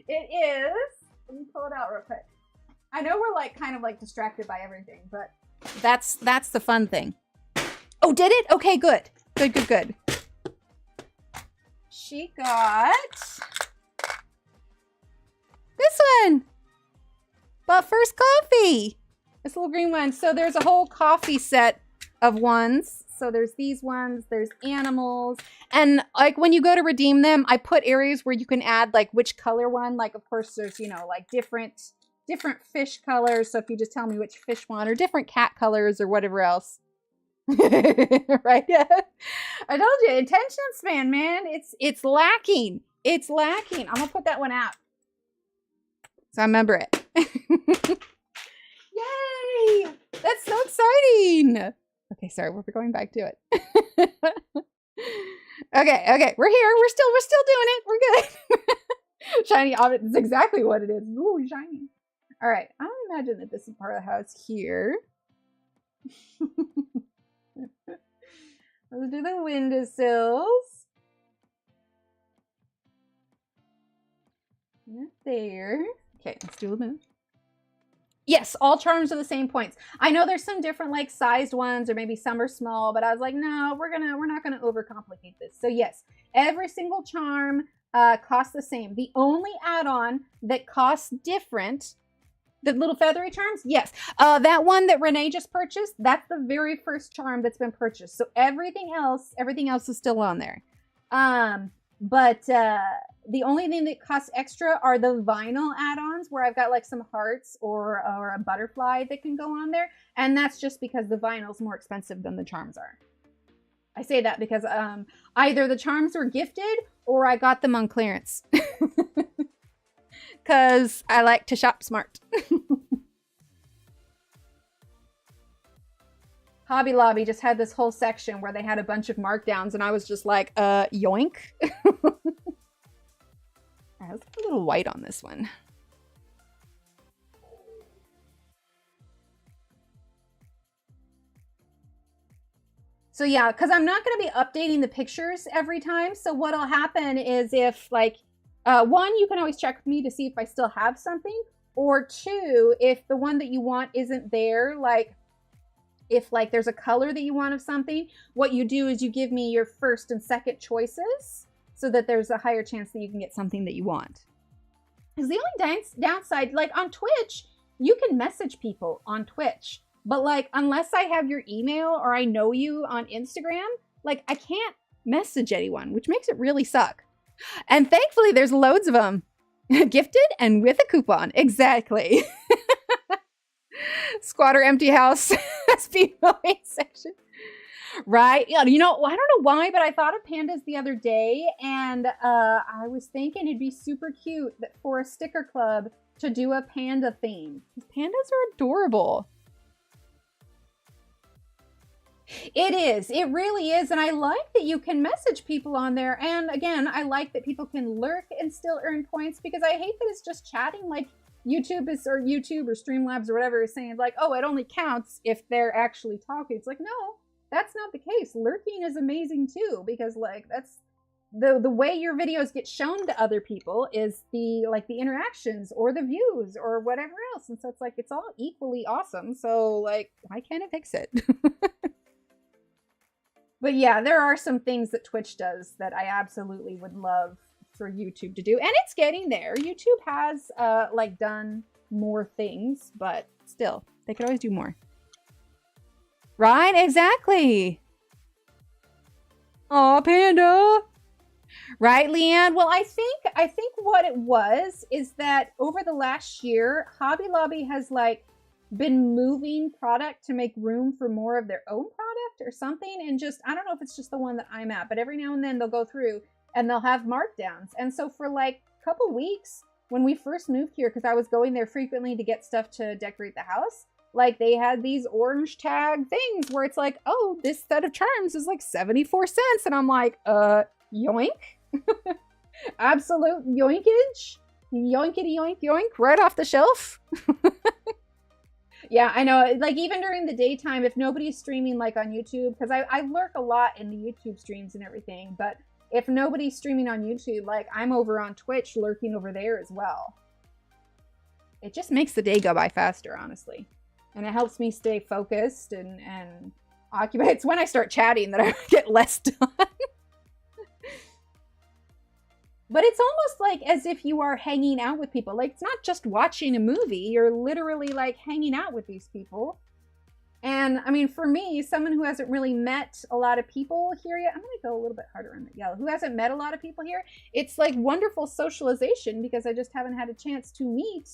It is. Let me pull it out real quick. I know we're like kind of like distracted by everything, but that's the fun thing. Oh, did it? Okay, good. Good. She got this one. But first coffee. This little green one. So there's a whole coffee set of ones. So there's these ones, there's animals. And like when you go to redeem them, I put areas where you can add like which color one. Like of course there's, you know, like different fish colors. So if you just tell me which fish one, or different cat colors or whatever else. Right? I told you, attention span, man. It's lacking. It's lacking. I'm gonna put that one out. So I remember it. Yay! That's so exciting. Okay, sorry, we're going back to it. Okay, we're here. We're still doing it. We're good. Shiny object is exactly what it is. Ooh, shiny. All right, I don't imagine that this is part of the house here. Let's do the windowsills. Not there. Okay, let's do a move. Yes, all charms are the same points. I know there's some different like sized ones, or maybe some are small, but I was like, no, we're not gonna overcomplicate this. So yes, every single charm costs the same. The only add-on that costs different, the little feathery charms, yes. That one that Renee just purchased, that's the very first charm that's been purchased. So everything else is still on there. But the only thing that costs extra are the vinyl add-ons, where I've got like some hearts or a butterfly that can go on there. And that's just because the vinyl's more expensive than the charms are. I say that because either the charms were gifted or I got them on clearance. Because I like to shop smart. Hobby Lobby just had this whole section where they had a bunch of markdowns, and I was just like, yoink. Alright, let's put a little white on this one. So yeah, because I'm not going to be updating the pictures every time. So what'll happen is if like, one, you can always check with me to see if I still have something. Or two, if the one that you want isn't there, like if like there's a color that you want of something, what you do is you give me your first and second choices so that there's a higher chance that you can get something that you want. Because the only downside, like on Twitch, you can message people on Twitch. But like, unless I have your email or I know you on Instagram, like I can't message anyone, which makes it really suck. And thankfully there's loads of them. Gifted and with a coupon. Exactly. Squatter empty house. SB section. Right? Yeah, you know, I don't know why, but I thought of pandas the other day, and I was thinking it'd be super cute that for a sticker club to do a panda theme. Pandas are adorable. It is. It really is. And I like that you can message people on there. And again, I like that people can lurk and still earn points, because I hate that it's just chatting like YouTube or Streamlabs or whatever is saying like, oh, it only counts if they're actually talking. It's like, no, that's not the case. Lurking is amazing too, because like that's the way your videos get shown to other people is the interactions or the views or whatever else. And so it's like, it's all equally awesome. So like, why can't it fix it? But yeah, there are some things that Twitch does that I absolutely would love for YouTube to do. And it's getting there. YouTube has like done more things, but still, they could always do more. Right? Exactly. Aw, panda. Right, Leanne? Well, I think what it was is that over the last year, Hobby Lobby has like been moving product to make room for more of their own product or something. And just, I don't know if it's just the one that I'm at, but every now and then they'll go through and they'll have markdowns. And so for like a couple weeks when we first moved here, because I was going there frequently to get stuff to decorate the house, like they had these orange tag things where it's like, oh, this set of charms is like 74 cents. And I'm like, yoink. Absolute yoinkage. Yoinkity yoink yoink right off the shelf. Yeah, I know. Like even during the daytime, if nobody's streaming like on YouTube, because I lurk a lot in the YouTube streams and everything, but if nobody's streaming on YouTube, like I'm over on Twitch lurking over there as well. It just makes the day go by faster, honestly. And it helps me stay focused and occupied. It's when I start chatting that I get less done. But it's almost like as if you are hanging out with people. Like, it's not just watching a movie. You're literally, like, hanging out with these people. And, I mean, for me, someone who hasn't really met a lot of people here yet, I'm going to go a little bit harder on the yellow, who hasn't met a lot of people here, it's, like, wonderful socialization because I just haven't had a chance to meet,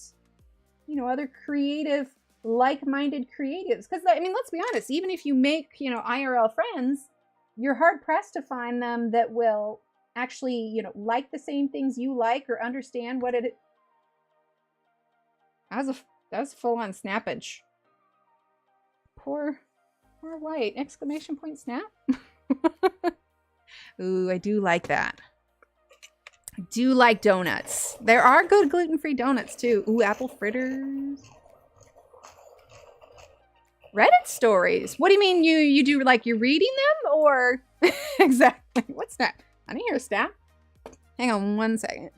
you know, other creative, like-minded creatives. Because, I mean, let's be honest, even if you make, you know, IRL friends, you're hard-pressed to find them that will actually, you know, like the same things you like or understand what it. That was full-on snappage. Poor white! Exclamation point snap. Ooh, I do like that. I do like donuts. There are good gluten-free donuts too. Ooh, apple fritters. Reddit stories. What do you mean you do, like you're reading them or exactly? What's that? I didn't hear a snap. Hang on one second.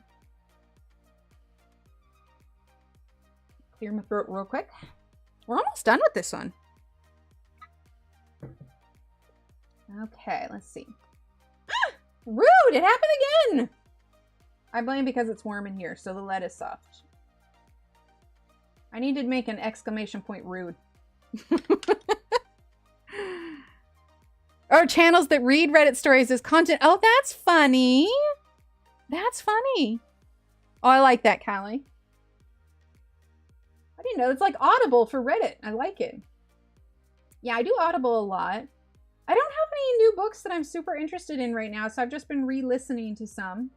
Clear my throat real quick. We're almost done with this one. Okay, let's see. Rude! It happened again! I blame because it's warm in here, so the lead is soft. I need to make an exclamation point rude. Or channels that read Reddit stories as content. Oh, that's funny. That's funny. Oh, I like that, Callie. I didn't know. It's like Audible for Reddit. I like it. Yeah, I do Audible a lot. I don't have any new books that I'm super interested in right now, so I've just been re-listening to some.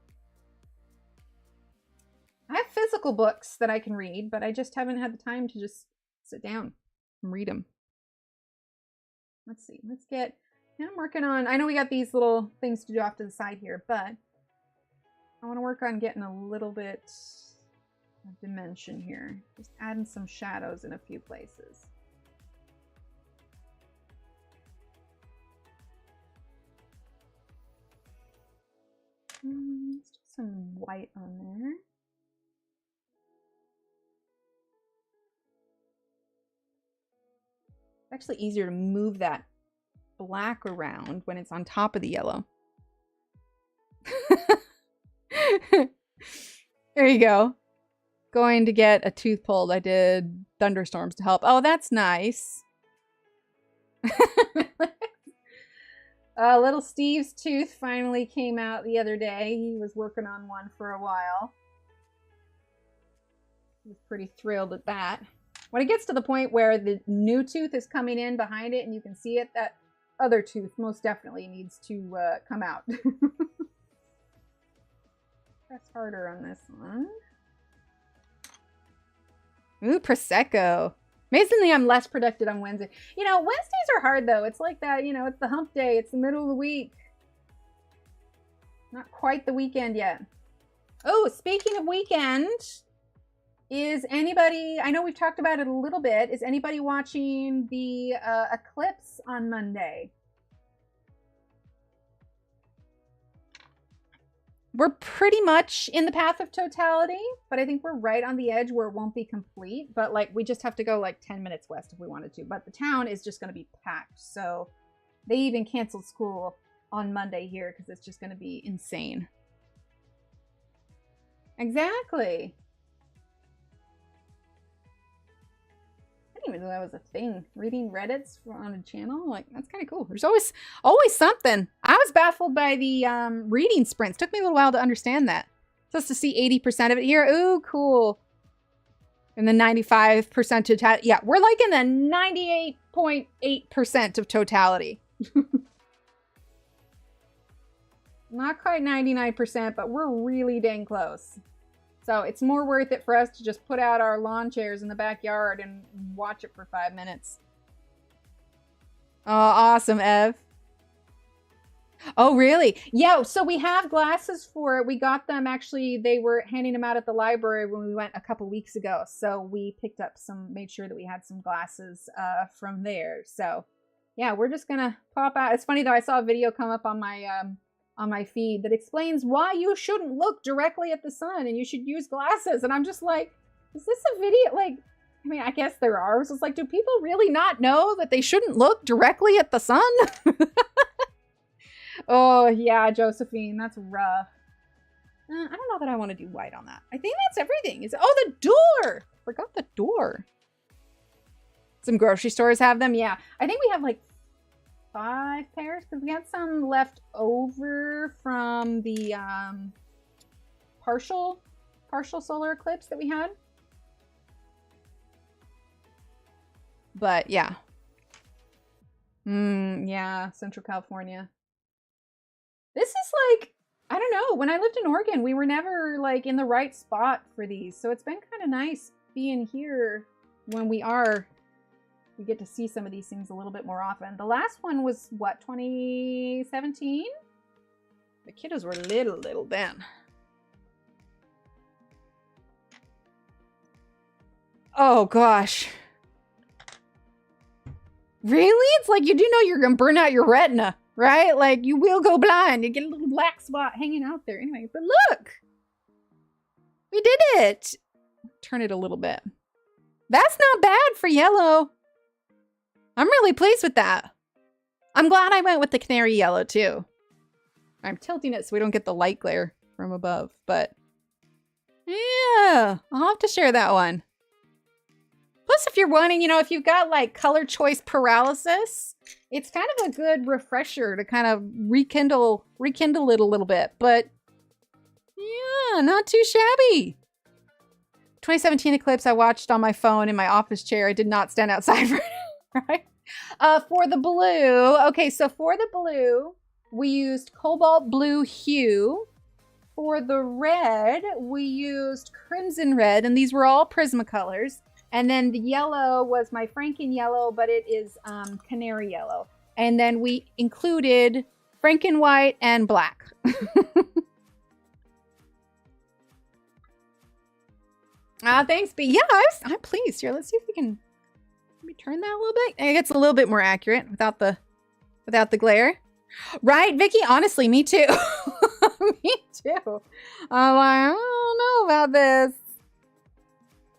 I have physical books that I can read, but I just haven't had the time to just sit down and read them. Let's see. Let's get... I'm working on... I know we got these little things to do off to the side here, but I want to work on getting a little bit of dimension here. Just adding some shadows in a few places. Let's do some white on there. It's actually easier to move that black around when it's on top of the yellow. There you go. Going to get a tooth pulled. I did thunderstorms to help. Oh, that's nice. Little Steve's tooth finally came out the other day. He was working on one for a while. He was pretty thrilled at that. When it gets to the point where the new tooth is coming in behind it and you can see it, that other tooth most definitely needs to come out. Press harder on this one. Ooh, Prosecco. Amazingly, I'm less productive on Wednesday. You know, Wednesdays are hard though. It's like that, you know, it's the hump day. It's the middle of the week. Not quite the weekend yet. Oh, speaking of weekend, is anybody, I know we've talked about it a little bit, is anybody watching the eclipse on Monday? We're pretty much in the path of totality, but I think we're right on the edge where it won't be complete. But like, we just have to go like 10 minutes west if we wanted to. But the town is just going to be packed. So they even canceled school on Monday here because it's just going to be insane. Exactly. I didn't even know that was a thing. Reading Reddits on a channel, like that's kind of cool. There's always something. I was baffled by the reading sprints. Took me a little while to understand that. Just to see 80% of it here. Ooh, cool. And the 95% totality. Yeah, we're like in the 98.8% of totality. Not quite 99%, but we're really dang close. So it's more worth it for us to just put out our lawn chairs in the backyard and watch it for 5 minutes. Oh, awesome, Ev. Oh, really? Yeah, so we have glasses for it. We got them, actually, they were handing them out at the library when we went a couple weeks ago. So we picked up some, made sure that we had some glasses from there. So yeah, we're just gonna pop out. It's funny though, I saw a video come up on my feed that explains why you shouldn't look directly at the sun and you should use glasses. And I'm just like, is this a video? Like, I mean, I guess there are. So it's like, do people really not know that they shouldn't look directly at the sun? Oh, yeah, Josephine, that's rough. I don't know that I want to do white on that. I think that's everything. Oh, the door! Forgot the door. Some grocery stores have them. Yeah, I think we have like 5 pairs because we had some left over from the partial solar eclipse that we had. But yeah. Yeah, Central California. This is like, I don't know, when I lived in Oregon, we were never like in the right spot for these. So it's been kind of nice being here when we get to see some of these things a little bit more often. The last one was what, 2017? The kiddos were little then. Oh gosh. Really? It's like you do know you're gonna burn out your retina, right? Like you will go blind. You get a little black spot hanging out there. Anyway, but look. We did it. Turn it a little bit. That's not bad for yellow. I'm really pleased with that. I'm glad I went with the canary yellow too. I'm tilting it so we don't get the light glare from above, but yeah, I'll have to share that one. Plus, if you're wanting, you know, if you've got like color choice paralysis, it's kind of a good refresher to kind of rekindle it a little bit, but yeah, not too shabby. 2017 eclipse I watched on my phone in my office chair. I did not stand outside for it. Right? For the blue, okay, so for the blue, we used cobalt blue hue. For the red, we used crimson red, and these were all Prismacolors. And then the yellow was my Franken yellow, but it is canary yellow. And then we included Franken white and black. Thanks, B. Yeah, I'm pleased. Here, let's see if we can maybe turn that a little bit. It gets a little bit more accurate without the glare. Right, Vicky? Honestly, me too. Me too. I'm like, I don't know about this.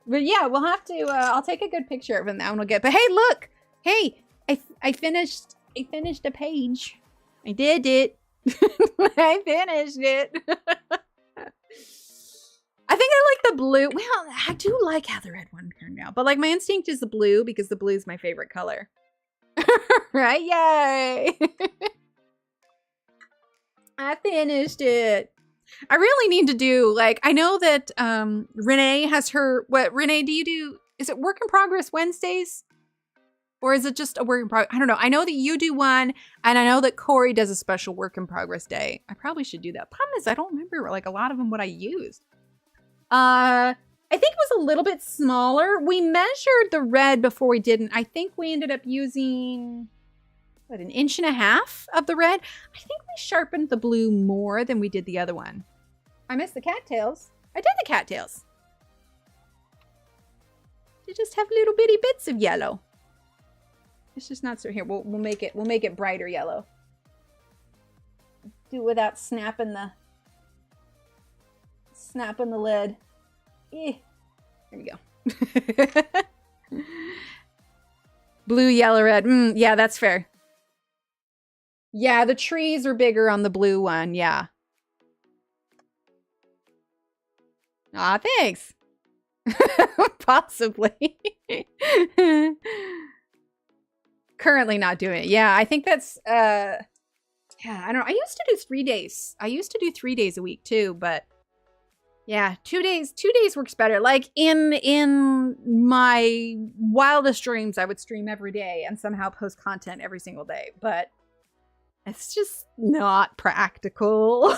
But yeah, we'll have to, I'll take a good picture of it now and we'll get, but hey, look! Hey, I finished a page. I did it. I finished it. I think I like the blue. Well, I do like how the red one turned out, but like my instinct is the blue because the blue is my favorite color. Right? Yay! I finished it. I really need to do, like, I know that Renee has her, what, Renee, do you do Is it work in progress Wednesdays? Or is it just a work in progress? I don't know. I know that you do one, and I know that Corey does a special work in progress day. I probably should do that. Problem is, I don't remember like a lot of them what I used. I think it was a little bit smaller. We measured the red before we didn't. I think we ended up using, what, 1.5 inches of the red. I think we sharpened the blue more than we did the other one. I missed the cattails. I did the cattails. They just have little bitty bits of yellow. It's just not so here. We'll make it brighter yellow. Do it without snapping the lid. Eh. There we go. Blue, yellow, red. Yeah, that's fair. Yeah, the trees are bigger on the blue one. Yeah. Aw, thanks. Possibly. Currently not doing it. Yeah, I think that's yeah, I don't know. I used to do 3 days. I used to do 3 days a week too, but yeah, 2 days works better. Like in my wildest dreams, I would stream every day and somehow post content every single day, but it's just not practical.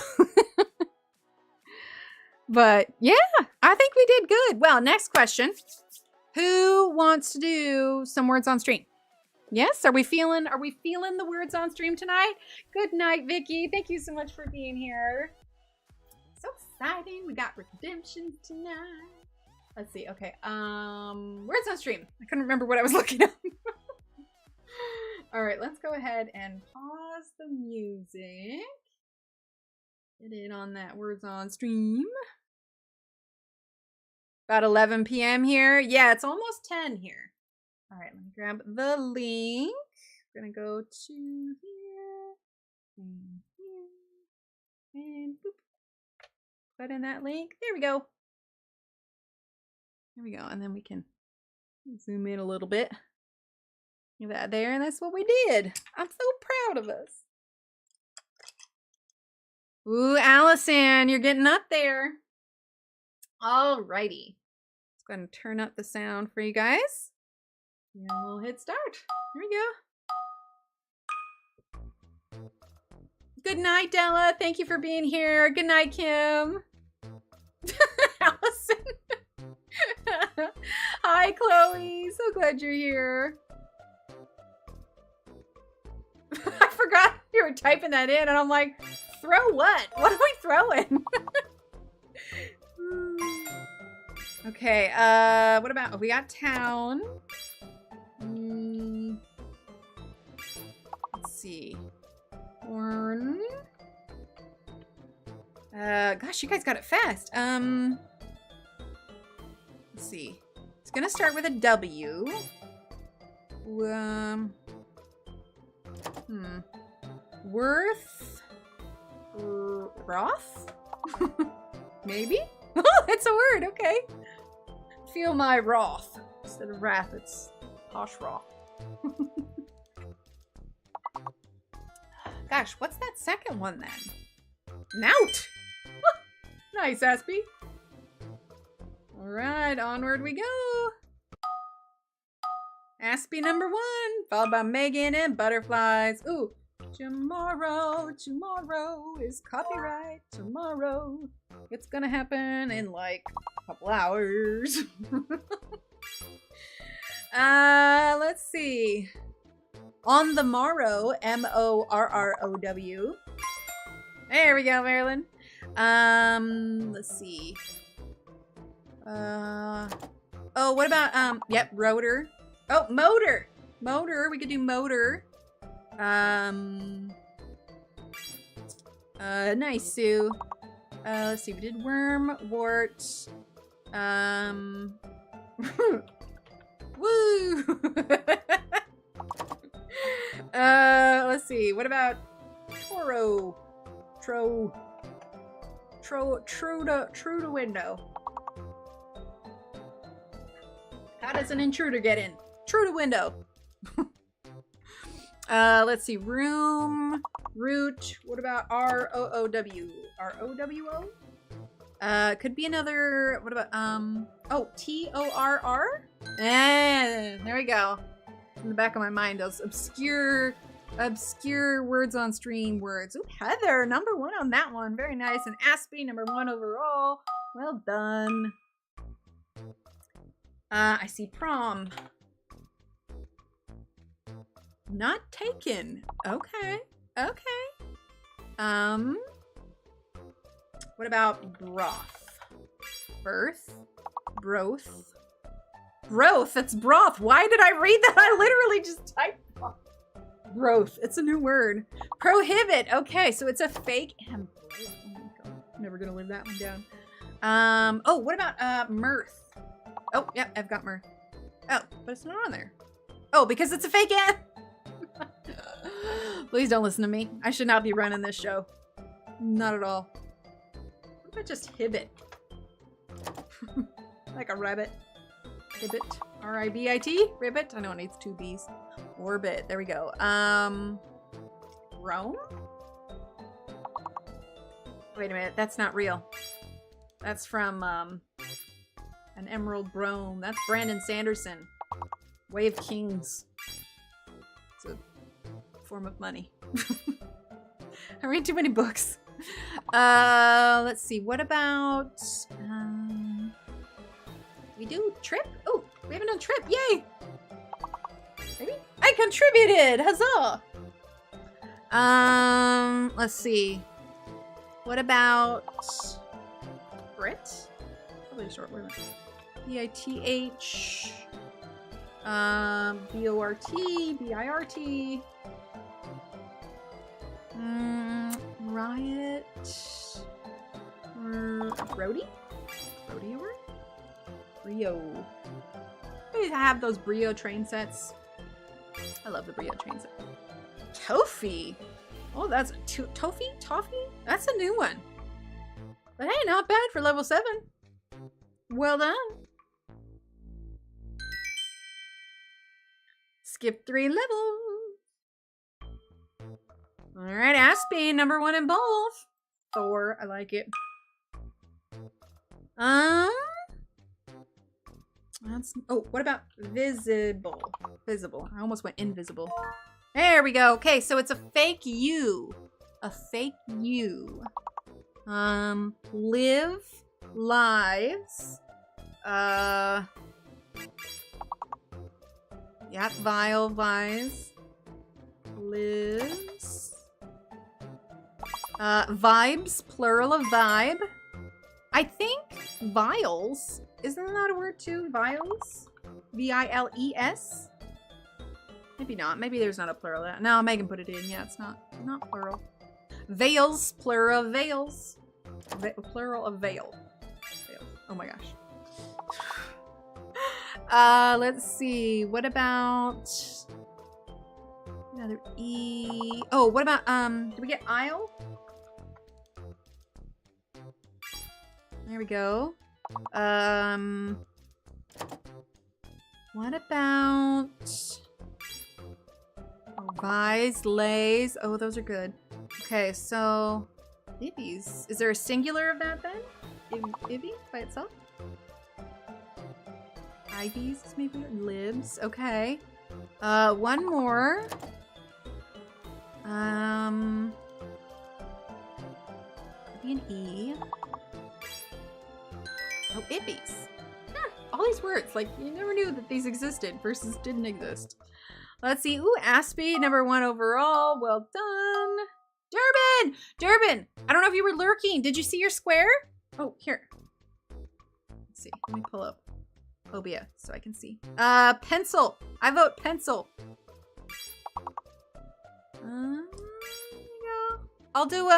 But yeah, I think we did good. Well, next question. Who wants to do some words on stream? Yes, are we feeling the words on stream tonight? Good night, Vicky. Thank you so much for being here. So exciting. We got redemption tonight. Let's see. Okay. Words on stream. I couldn't remember what I was looking at. All right, let's go ahead and pause the music. Get in on that words on stream. About 11 p.m. here. Yeah, it's almost 10 here. All right, let me grab the link. We're going to go to here and here and boop. Put in that link. There we go. There we go. And then we can zoom in a little bit. Give that there, and that's what we did. I'm so proud of us. Ooh, Allison, you're getting up there. Alrighty. Let's go ahead and turn up the sound for you guys. And we'll hit start. Here we go. Good night, Della. Thank you for being here. Good night, Kim. Allison. Hi, Chloe. So glad you're here. I forgot you were typing that in, and I'm like, throw what? What are we throwing? Okay, what about, we got town. Let's see. Corn. Gosh, you guys got it fast. Let's see. It's gonna start with a W. Worth? Roth? Maybe? Oh, it's a word, okay. Feel my wrath. Instead of wrath, it's posh wrath. Gosh, what's that second one then? Nout! Nice, Aspie. Alright, onward we go. Aspie number 1, followed by Megan and Butterflies. Ooh, tomorrow is copyright. Tomorrow. It's gonna happen in like a couple hours. Let's see. On the morrow, M-O-R-R-O-W. There we go, Marilyn. Let's see. Oh, what about, yep, rotor. Oh, motor. Motor, we could do motor. Nice, Sue. Let's see, we did worm, wart, woo! Let's see, what about Toro? True to window. How does an intruder get in? True to window. Let's see, room, root, what about R-O-O-W? R-O-W-O? Could be another, what about, oh, T-O-R-R? There we go. In the back of my mind, those obscure words on stream words. Ooh, Heather, #1 on that one. Very nice. And Aspie, #1 overall. Well done. I see prom. Not taken. Okay. Okay. What about broth? Birth? Broth? Broth, that's broth. Why did I read that? I literally just typed broth. It's a new word. Prohibit. Okay, so it's a fake. Oh my God. I'm never gonna live that one down. Oh, what about mirth? Oh, yeah, I've got mirth. Oh, but it's not on there. Oh, because it's a fake ad. Please don't listen to me. I should not be running this show. Not at all. What about just hibbit? Like a rabbit. Ribbit. R-I-B-I-T? Ribbit? I know it needs 2 B's. Orbit. There we go. Rome? Wait a minute. That's not real. That's from, an Emerald Brome. That's Brandon Sanderson. Way of Kings. It's a form of money. I read too many books. Let's see. What about, we do trip? Oh, we haven't done trip. Yay! Maybe? I contributed! Huzzah! Let's see. What about Brit? Probably a short word. B-I-T-H. B-O-R-T. B-I-R-T. Riot. Brody? Brody a word? Brio. I have those Brio train sets. I love the Brio train set. Toffee. Oh, that's Toffee? Toffee? That's a new one. But hey, not bad for level 7. Well done. Skip 3 levels. Alright, Aspie, #1 in both. Thor, I like it. That's, oh, what about visible? Visible. I almost went invisible. There we go. Okay, so it's a fake you. A fake you. Live, lives. Yep, vile, vise. Lives. Vibes, plural of vibe. I think vials. Isn't that a word too? Vials? V-I-L-E-S? Maybe not. Maybe there's not a plural of that. No, Megan put it in. Yeah, it's not plural. Veils, plural of veils. Plural of veil. Veil. Oh my gosh. Let's see. What about another E? Oh, what about do we get aisle? There we go. What about Vise, lays? Oh, those are good. Okay, so Ibbies. Is there a singular of that then? Ibby by itself? Ivies, maybe? Libs. Okay. One more. Could be an E. Oh, Ibbies. Huh, all these words, like, you never knew that these existed versus didn't exist. Let's see. Ooh, Aspie, #1 overall. Well done. Durbin! Durbin! I don't know if you were lurking. Did you see your square? Oh, here. Let's see. Let me pull up Obia so I can see. Pencil. I vote pencil. There you go. I'll do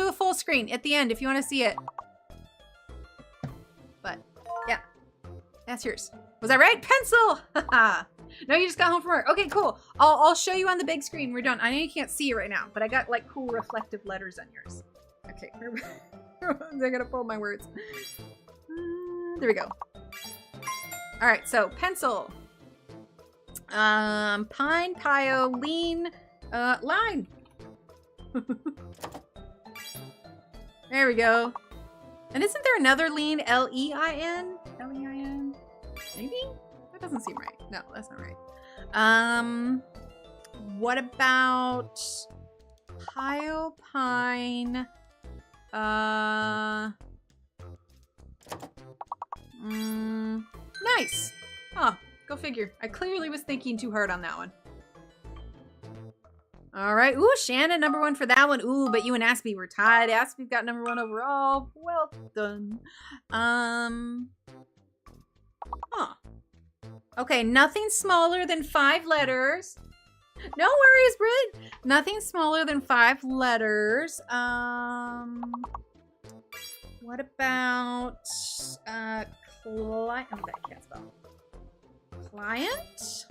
a full screen at the end if you want to see it. But yeah, that's yours. Was I right? Pencil. No, you just got home from work. Okay, cool. I'll show you on the big screen. We're done. I know you can't see it right now, but I got like cool reflective letters on yours. Okay, I gotta pull my words. There we go. All right, so pencil. Pine, pio, lean, line. There we go. And isn't there another lean? L-E-I-N? L-E-I-N? Maybe? That doesn't seem right. No, that's not right. What about Pile Pine? Nice. Huh, go figure. I clearly was thinking too hard on that one. All right. Ooh, Shannon, number 1 for that one. Ooh, but you and Aspie were tied. Aspie got number 1 overall. Well done. Huh. Okay, nothing smaller than 5 letters. No worries, Britt. Nothing smaller than 5 letters. What about client? Oh, that can't spell. Client?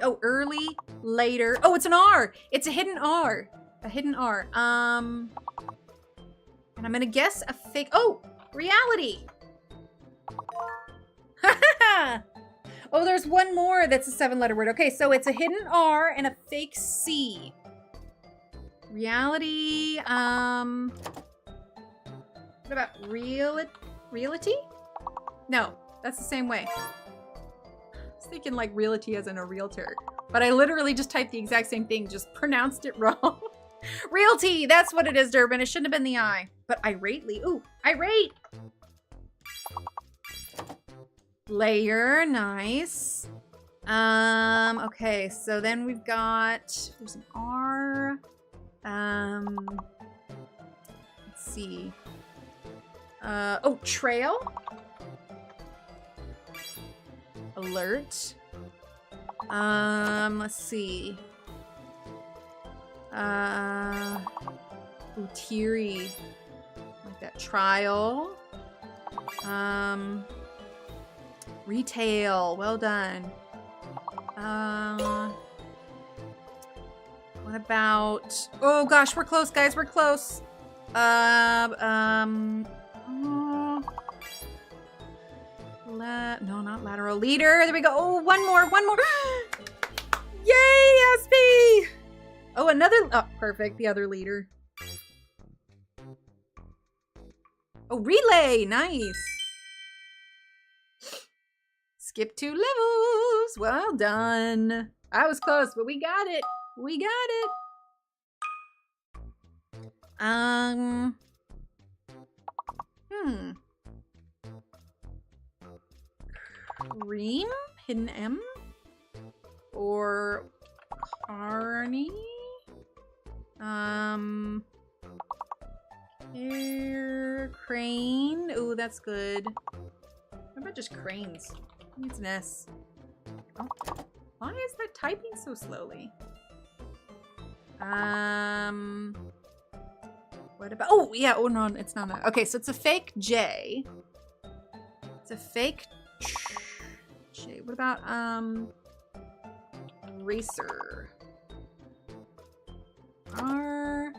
Oh, early, later. Oh, it's an R. It's a hidden R. A hidden R. And I'm gonna guess a fake. Oh, reality. Oh, there's one more that's a 7-letter word. Okay, so it's a hidden R and a fake C. Reality. What about realty? No, that's the same way. I was thinking like realty as in a realtor, but I literally just typed the exact same thing, just pronounced it wrong. Realty, that's what it is, Durbin. It shouldn't have been the I, but irately. Ooh, irate. Layer, nice. Okay, so then we've got, there's an R. Let's see. Oh, trail. Alert. Let's see. Ooh, teary. Like that. Trial. Retail. Well done. What about... Oh gosh, we're close, guys. We're close. No, not lateral. Leader. There we go. Oh, one more. Yay, Aspie! Oh, another. Oh, perfect. The other leader. Oh, relay. Nice. Skip 2 levels. Well done. I was close, but we got it. We got it. Cream? Hidden M? Or Carney? Crane? Ooh, that's good. What about just cranes? It's an S. Oh, why is that typing so slowly? What about... Oh, yeah. Oh, no, it's not that. Okay, so it's a fake J. It's a fake J. What about, racer? R.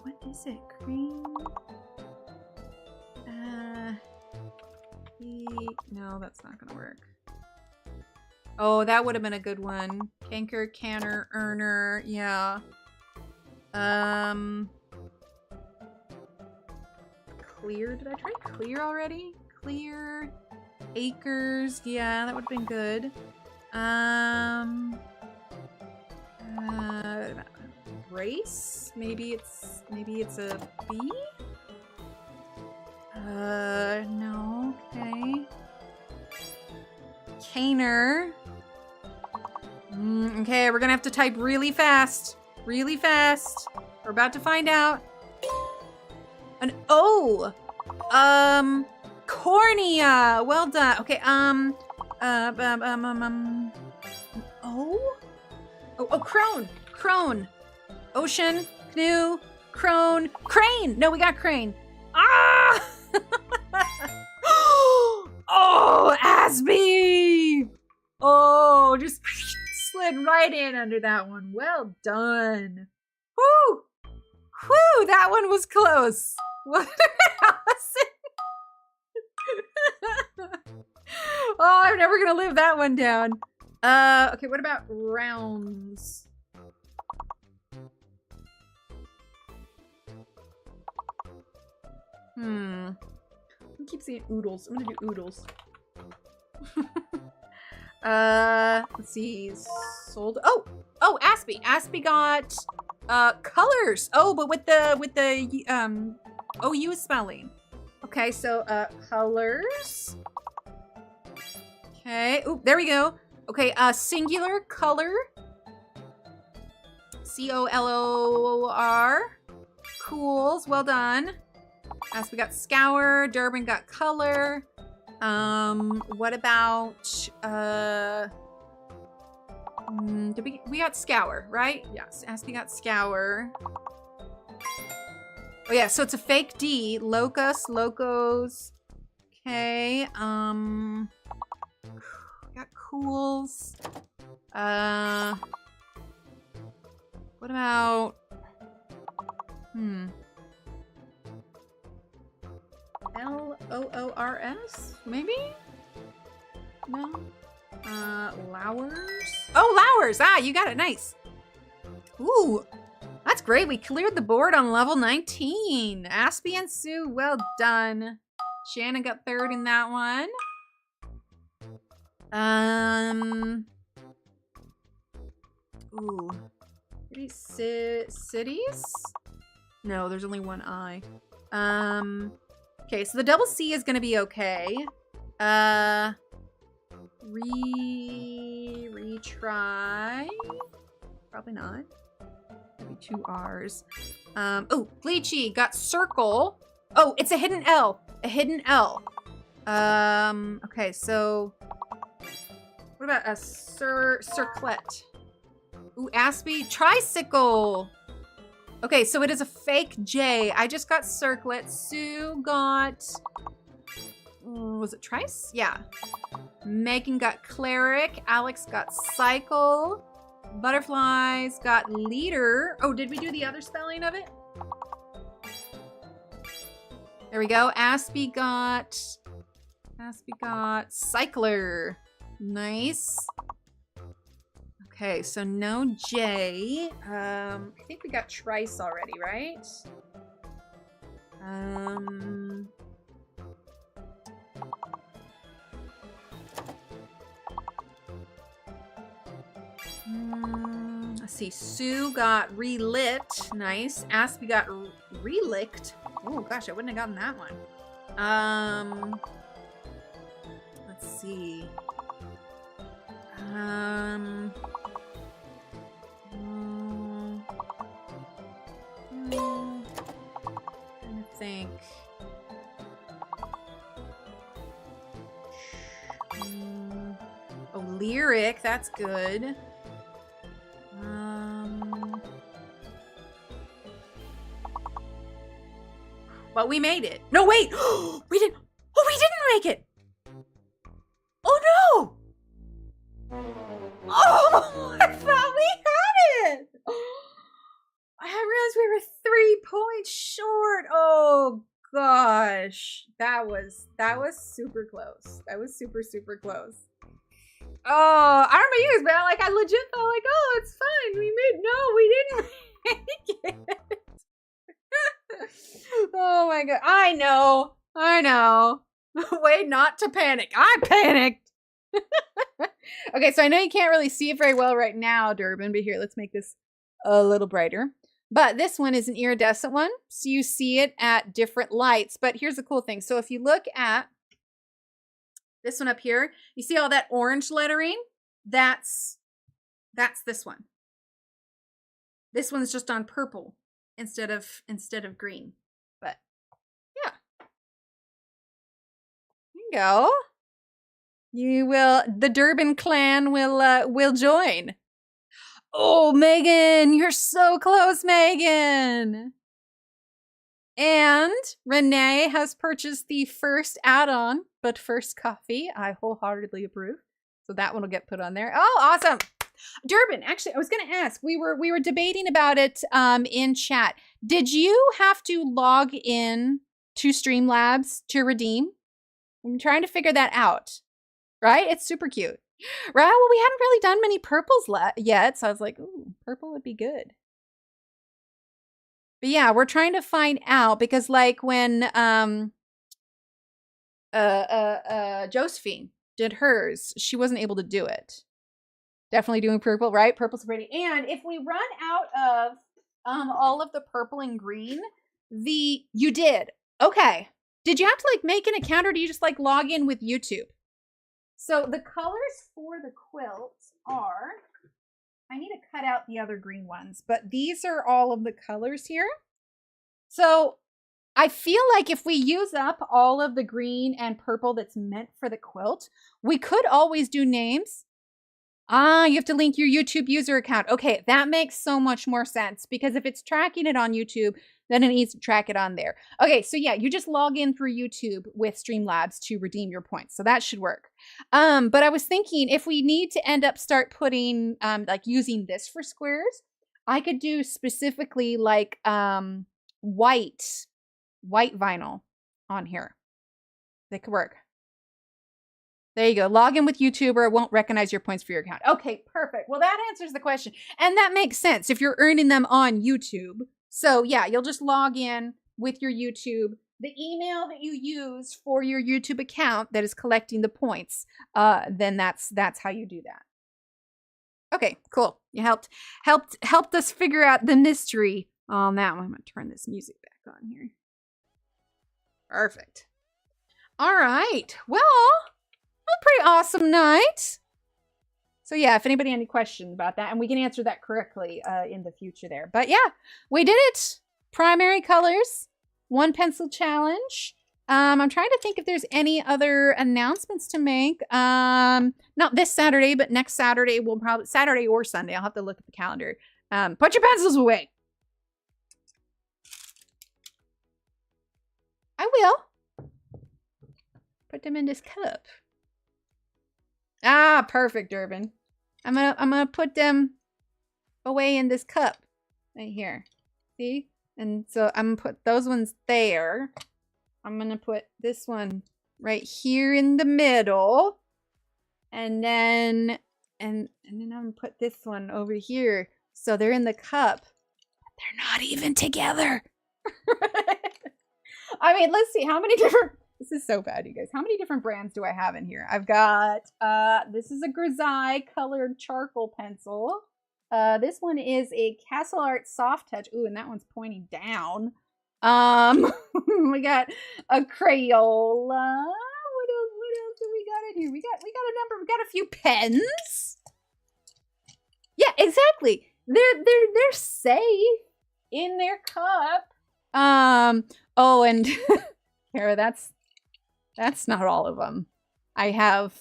What is it? Cream? No, that's not gonna work. Oh, that would have been a good one. Canker, canner, earner, yeah. Clear, did I try clear already? Clear, acres, yeah, that would have been good. Race? Maybe it's a B? No, okay. Caner. Okay, we're gonna have to type really fast. Really fast. We're about to find out. An O. Cornea. Well done. Okay, O? Oh, crone. Crone. Ocean, canoe, crone, crane. No, we got crane. Ah! Oh, Aspie! Oh, just slid right in under that one. Well done. Whoo! Whoo! That one was close. What Oh, I'm never gonna live that one down. Okay, what about rounds? I keep saying oodles. I'm gonna do oodles. Let's see. Sold. Oh, Aspie. Aspie got colors. Oh, but with the OU spelling. Okay, so colors. Okay. Oh, there we go. Okay, singular color. COLOR. Cools. Well done. As we got scour, Durbin got color. What about we got scour, right? Yes, Aspie got scour. Oh yeah, so it's a fake D. Locus, locos. Okay, got cools. What about LOORS? Maybe? No? Lowers? Oh, Lowers! Ah, you got it. Nice. Ooh, that's great. We cleared the board on level 19. Aspie and Sue, well done. Shannon got third in that one. Ooh. Maybe cities? No, there's only one I. Okay, so the double C is gonna be okay. Retry. Probably not. Maybe 2 R's. Oh, Bleachy got circle. Oh, it's a hidden L. A hidden L. Okay, so what about a circlet? Ooh, Aspie, tricycle. Okay, so it is a fake J. I just got circlet. Sue got, was it trice? Yeah. Megan got cleric. Alex got cycle. Butterflies got leader. Oh, did we do the other spelling of it? There we go. Aspie got cycler. Nice. Okay, so no J. I think we got trice already, right? Let's see. Sue got relit. Nice. Aspie got relicked. Oh gosh, I wouldn't have gotten that one. Let's see. Trying to think. Oh, lyric, that's good. But we made it. No, wait! We didn't make it! Oh no! Oh, I thought we had it! I realized we were 3 points short. Oh gosh. That was super close. That was super, super close. Oh, I don't know you guys, but I legit thought oh, it's fine. We didn't make it. Oh my god. I know. Way not to panic. I panicked. Okay, so I know you can't really see it very well right now, Durbin, but here, let's make this a little brighter. But this one is an iridescent one, so you see it at different lights. But here's the cool thing. So if you look at this one up here, you see all that orange lettering? That's this one. This one's just on purple instead of green. But yeah. There you go. The Durbin clan will join. Oh, Megan, you're so close, Megan. And Renee has purchased the first add-on, but first coffee. I wholeheartedly approve. So that one will get put on there. Oh, awesome. Durbin, actually, I was going to ask. We were debating about it in chat. Did you have to log in to Streamlabs to redeem? I'm trying to figure that out. Right? It's super cute. Right? Well, we haven't really done many purples yet, so I was like, ooh, purple would be good. But yeah, we're trying to find out because like when Josephine did hers, she wasn't able to do it. Definitely doing purple, right? Purple's pretty. And if we run out of all of the purple and green, you did. Okay. Did you have to like make an account or do you just like log in with YouTube? So the colors for the quilt are, I need to cut out the other green ones, but these are all of the colors here. So I feel like if we use up all of the green and purple that's meant for the quilt, we could always do names. You have to link your YouTube user account. Okay, that makes so much more sense because if it's tracking it on YouTube, then it needs to track it on there. Okay, so yeah, you just log in through YouTube with Streamlabs to redeem your points. So that should work. But I was thinking if we need to start putting, like using this for squares, I could do specifically like white vinyl on here. That could work. There you go. Log in with YouTube or it won't recognize your points for your account. Okay, perfect. Well, that answers the question. And that makes sense if you're earning them on YouTube. So yeah, you'll just log in with your YouTube. The email that you use for your YouTube account that is collecting the points, then that's how you do that. Okay, cool. You helped us figure out the mystery on that one. I'm going to turn this music back on here. Perfect. All right. Well, a pretty awesome night. So yeah, if anybody had any questions about that, and we can answer that correctly in the future there. But yeah, we did it. Primary colors, 1 pencil challenge. I'm trying to think if there's any other announcements to make. Not this Saturday, but next Saturday, we'll probably, Saturday or Sunday, I'll have to look at the calendar. Put your pencils away. I will. Put them in this cup. Ah, perfect, Durbin. I'm gonna put them away in this cup right here. See? And so I'm gonna put those ones there. I'm gonna put this one right here in the middle. And then I'm gonna put this one over here. So they're in the cup. But they're not even together. I mean, let's see how many different. This is so bad, you guys. How many different brands do I have in here? I've got, this is a Grisaille colored charcoal pencil. This one is a Castle Art Soft Touch. Ooh, and that one's pointing down. We got a Crayola. What else do we got in here? We got a number. We got a few pens. Yeah, exactly. They're safe in their cup. Oh, and Kara, that's not all of them. I have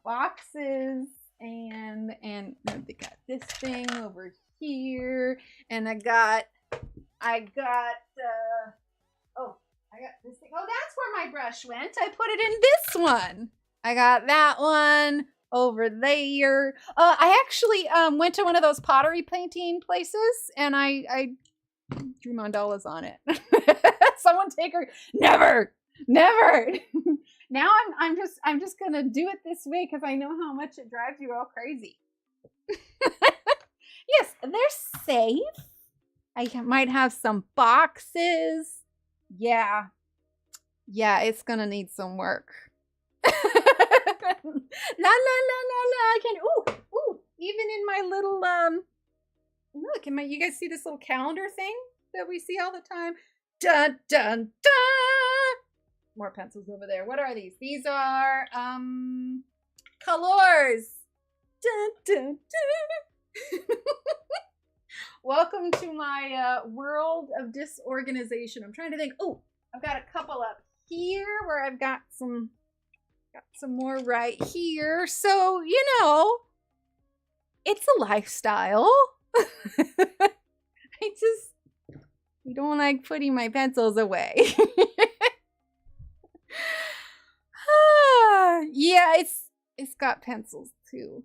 boxes and they got this thing over here, and I got this thing. Oh, that's where my brush went. I put it in this one. I got that one over there. I actually went to one of those pottery painting places, and I drew mandalas on it. Someone take her. Never. Now I'm just gonna do it this way because I know how much it drives you all crazy. Yes, they're safe. I might have some boxes. Yeah, it's gonna need some work. La la la la la. I can. Ooh. Even in my little look, you guys see this little calendar thing that we see all the time? Dun dun dun. More pencils over there. What are these? These are colors. Dun dun dun. Welcome to my world of disorganization. I'm trying to think. Oh, I've got a couple up here where I've got some more right here. So, it's a lifestyle. I don't like putting my pencils away. Yeah, it's got pencils too.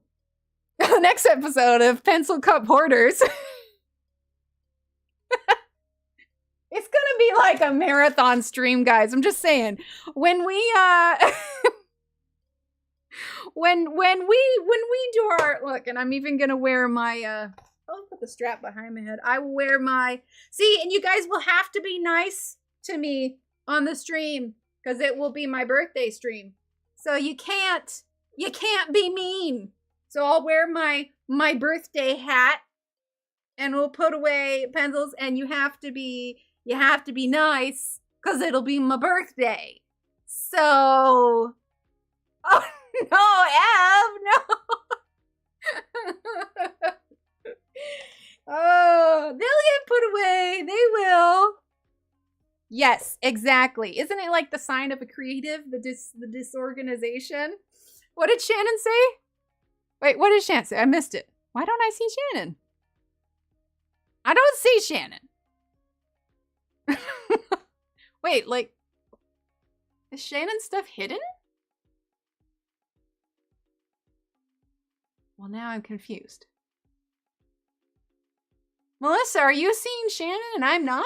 Next episode of Pencil Cup Hoarders. It's gonna be like a marathon stream, guys. I'm just saying. When we when we do our look, and I'm even gonna wear my I'll put the strap behind my head. I will wear my see, and you guys will have to be nice to me on the stream because it will be my birthday stream. So you can't be mean. So I'll wear my birthday hat and we'll put away pencils, and you have to be nice because it'll be my birthday. So oh no, Ev, no. Oh, they'll get put away. They will. Yes, exactly. Isn't it like the sign of a creative, the disorganization? What did Shannon say? Wait, what did Shannon say? I missed it. Why don't I see Shannon? I don't see Shannon. Wait, like, is Shannon's stuff hidden? Well, now I'm confused. Melissa, are you seeing Shannon and I'm not?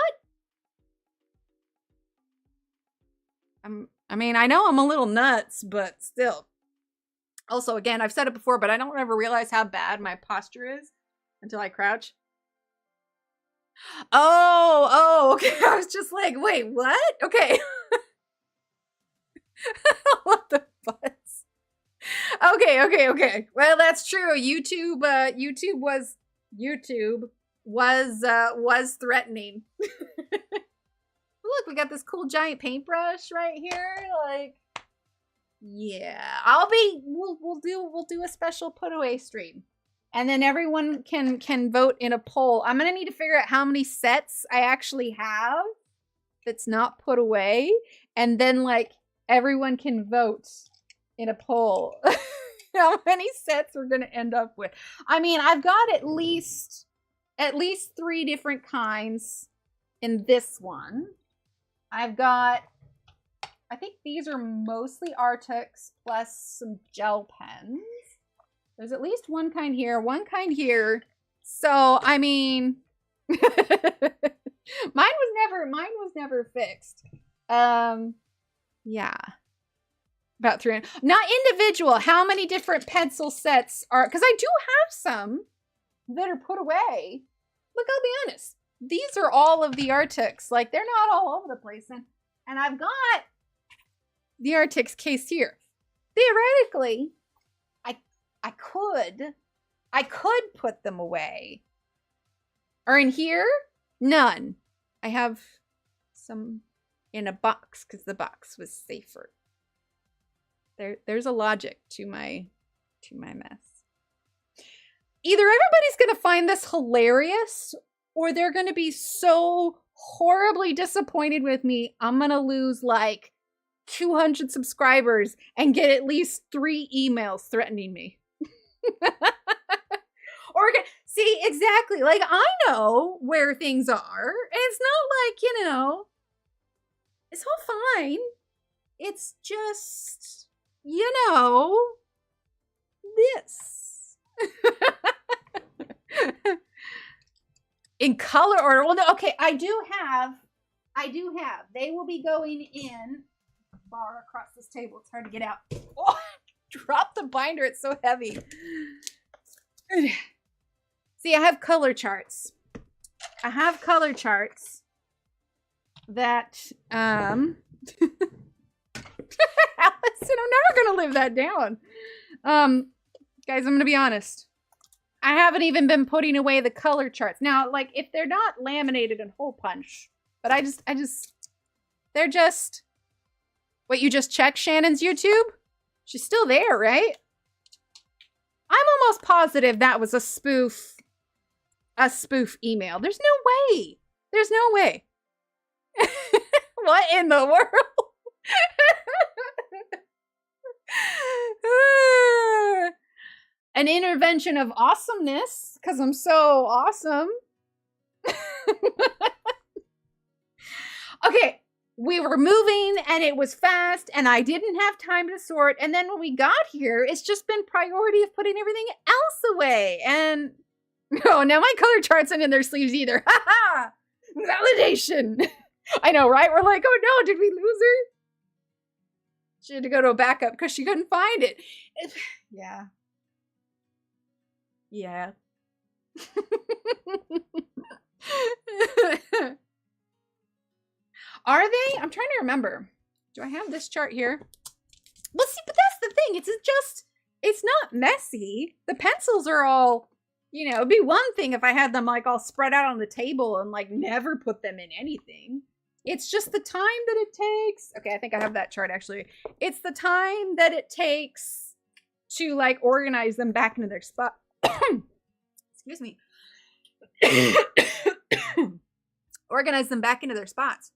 I mean, I know I'm a little nuts, but still. Also, again, I've said it before, but I don't ever realize how bad my posture is until I crouch. Oh, okay. I was just like, wait, what? Okay. What the butts? Okay. Well, that's true. YouTube was threatening. Look, we got this cool giant paintbrush right here. Like, yeah, we'll do a special put away stream, and then everyone can vote in a poll. I'm gonna need to figure out how many sets I actually have that's not put away, and then like everyone can vote in a poll how many sets we're gonna end up with. I mean, I've got at least 3 different kinds in this one. I've got, I think these are mostly Arctics plus some gel pens. There's at least one kind here, one kind here. So, I mean, mine was never fixed. Yeah. About 3. Not individual. How many different pencil sets are, because I do have some that are put away. Look, I'll be honest. These are all of the Arctics. Like, they're not all over the place. And I've got the Arctics case here. Theoretically, I could put them away. Or in here, none. I have some in a box because the box was safer. There's a logic to my mess. Either everybody's gonna find this hilarious, or they're gonna be so horribly disappointed with me, I'm gonna lose like 200 subscribers and get at least 3 emails threatening me. Or see, exactly, like I know where things are. It's not like, you know, it's all fine. It's just, you know, this. In color order. Well, no, okay, I do have. They will be going in bar across this table. It's hard to get out. Oh, drop the binder. It's so heavy. See, I have color charts. That Allison, I'm never gonna live that down. Guys, I'm gonna be honest. I haven't even been putting away the color charts. Now, like, if they're not laminated in hole punch, but they're just, wait, you just checked Shannon's YouTube? She's still there, right? I'm almost positive that was a spoof email. There's no way. What in the world? An intervention of awesomeness, because I'm so awesome. Okay, we were moving and it was fast and I didn't have time to sort. And then when we got here, it's just been priority of putting everything else away. And no, now my color charts aren't in their sleeves either. Ha ha! Validation. I know, right? We're like, oh no, did we lose her? She had to go to a backup because she couldn't find it. Yeah. Yeah. Are they? I'm trying to remember. Do I have this chart here? Well, see, but that's the thing. It's not messy. The pencils are all, you know, it'd be one thing if I had them like all spread out on the table and like never put them in anything. It's just the time that it takes. Okay, I think I have that chart actually. It's the time that it takes to like organize them back into their spot. Excuse me. Organize them back into their spots.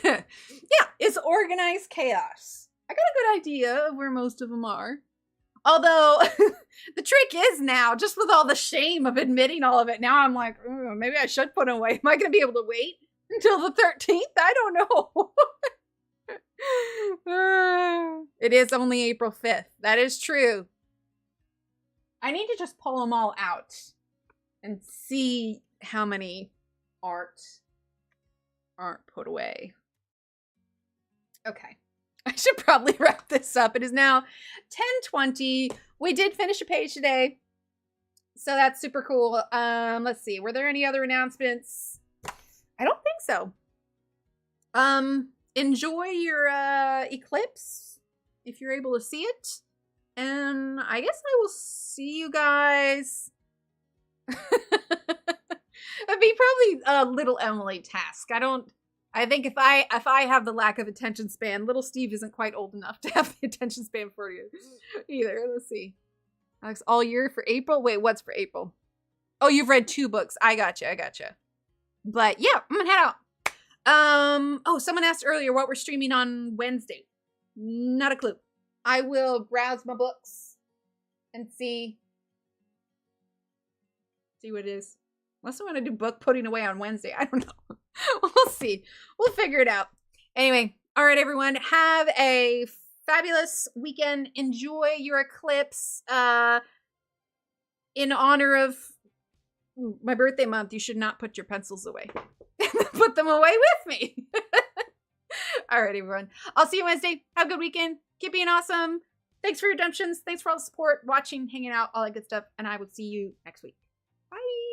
Yeah, it's organized chaos. I got a good idea of where most of them are. Although, the trick is now, just with all the shame of admitting all of it, now I'm like, maybe I should put them away. Am I going to be able to wait until the 13th? I don't know. It is only April 5th. That is true. I need to just pull them all out and see how many aren't put away. Okay. I should probably wrap this up. It is now 10:20. We did finish a page today, so that's super cool. Let's see. Were there any other announcements? I don't think so. Enjoy your eclipse if you're able to see it. And I guess I will see you guys. It'd be probably a little Emily task. I think if I have the lack of attention span, little Steve isn't quite old enough to have the attention span for you either. Let's see. Alex, all year for April? Wait, what's for April? Oh, you've read 2 books. I gotcha. But yeah, I'm gonna head out. Oh, someone asked earlier what we're streaming on Wednesday. Not a clue. I will browse my books and see what it is. Unless I want to do book putting away on Wednesday. I don't know. We'll see. We'll figure it out. Anyway, all right, everyone. Have a fabulous weekend. Enjoy your eclipse. In honor of my birthday month, you should not put your pencils away. Put them away with me. All right, everyone. I'll see you Wednesday. Have a good weekend. Keep being awesome. Thanks for your redemptions. Thanks for all the support, watching, hanging out, all that good stuff. And I will see you next week. Bye.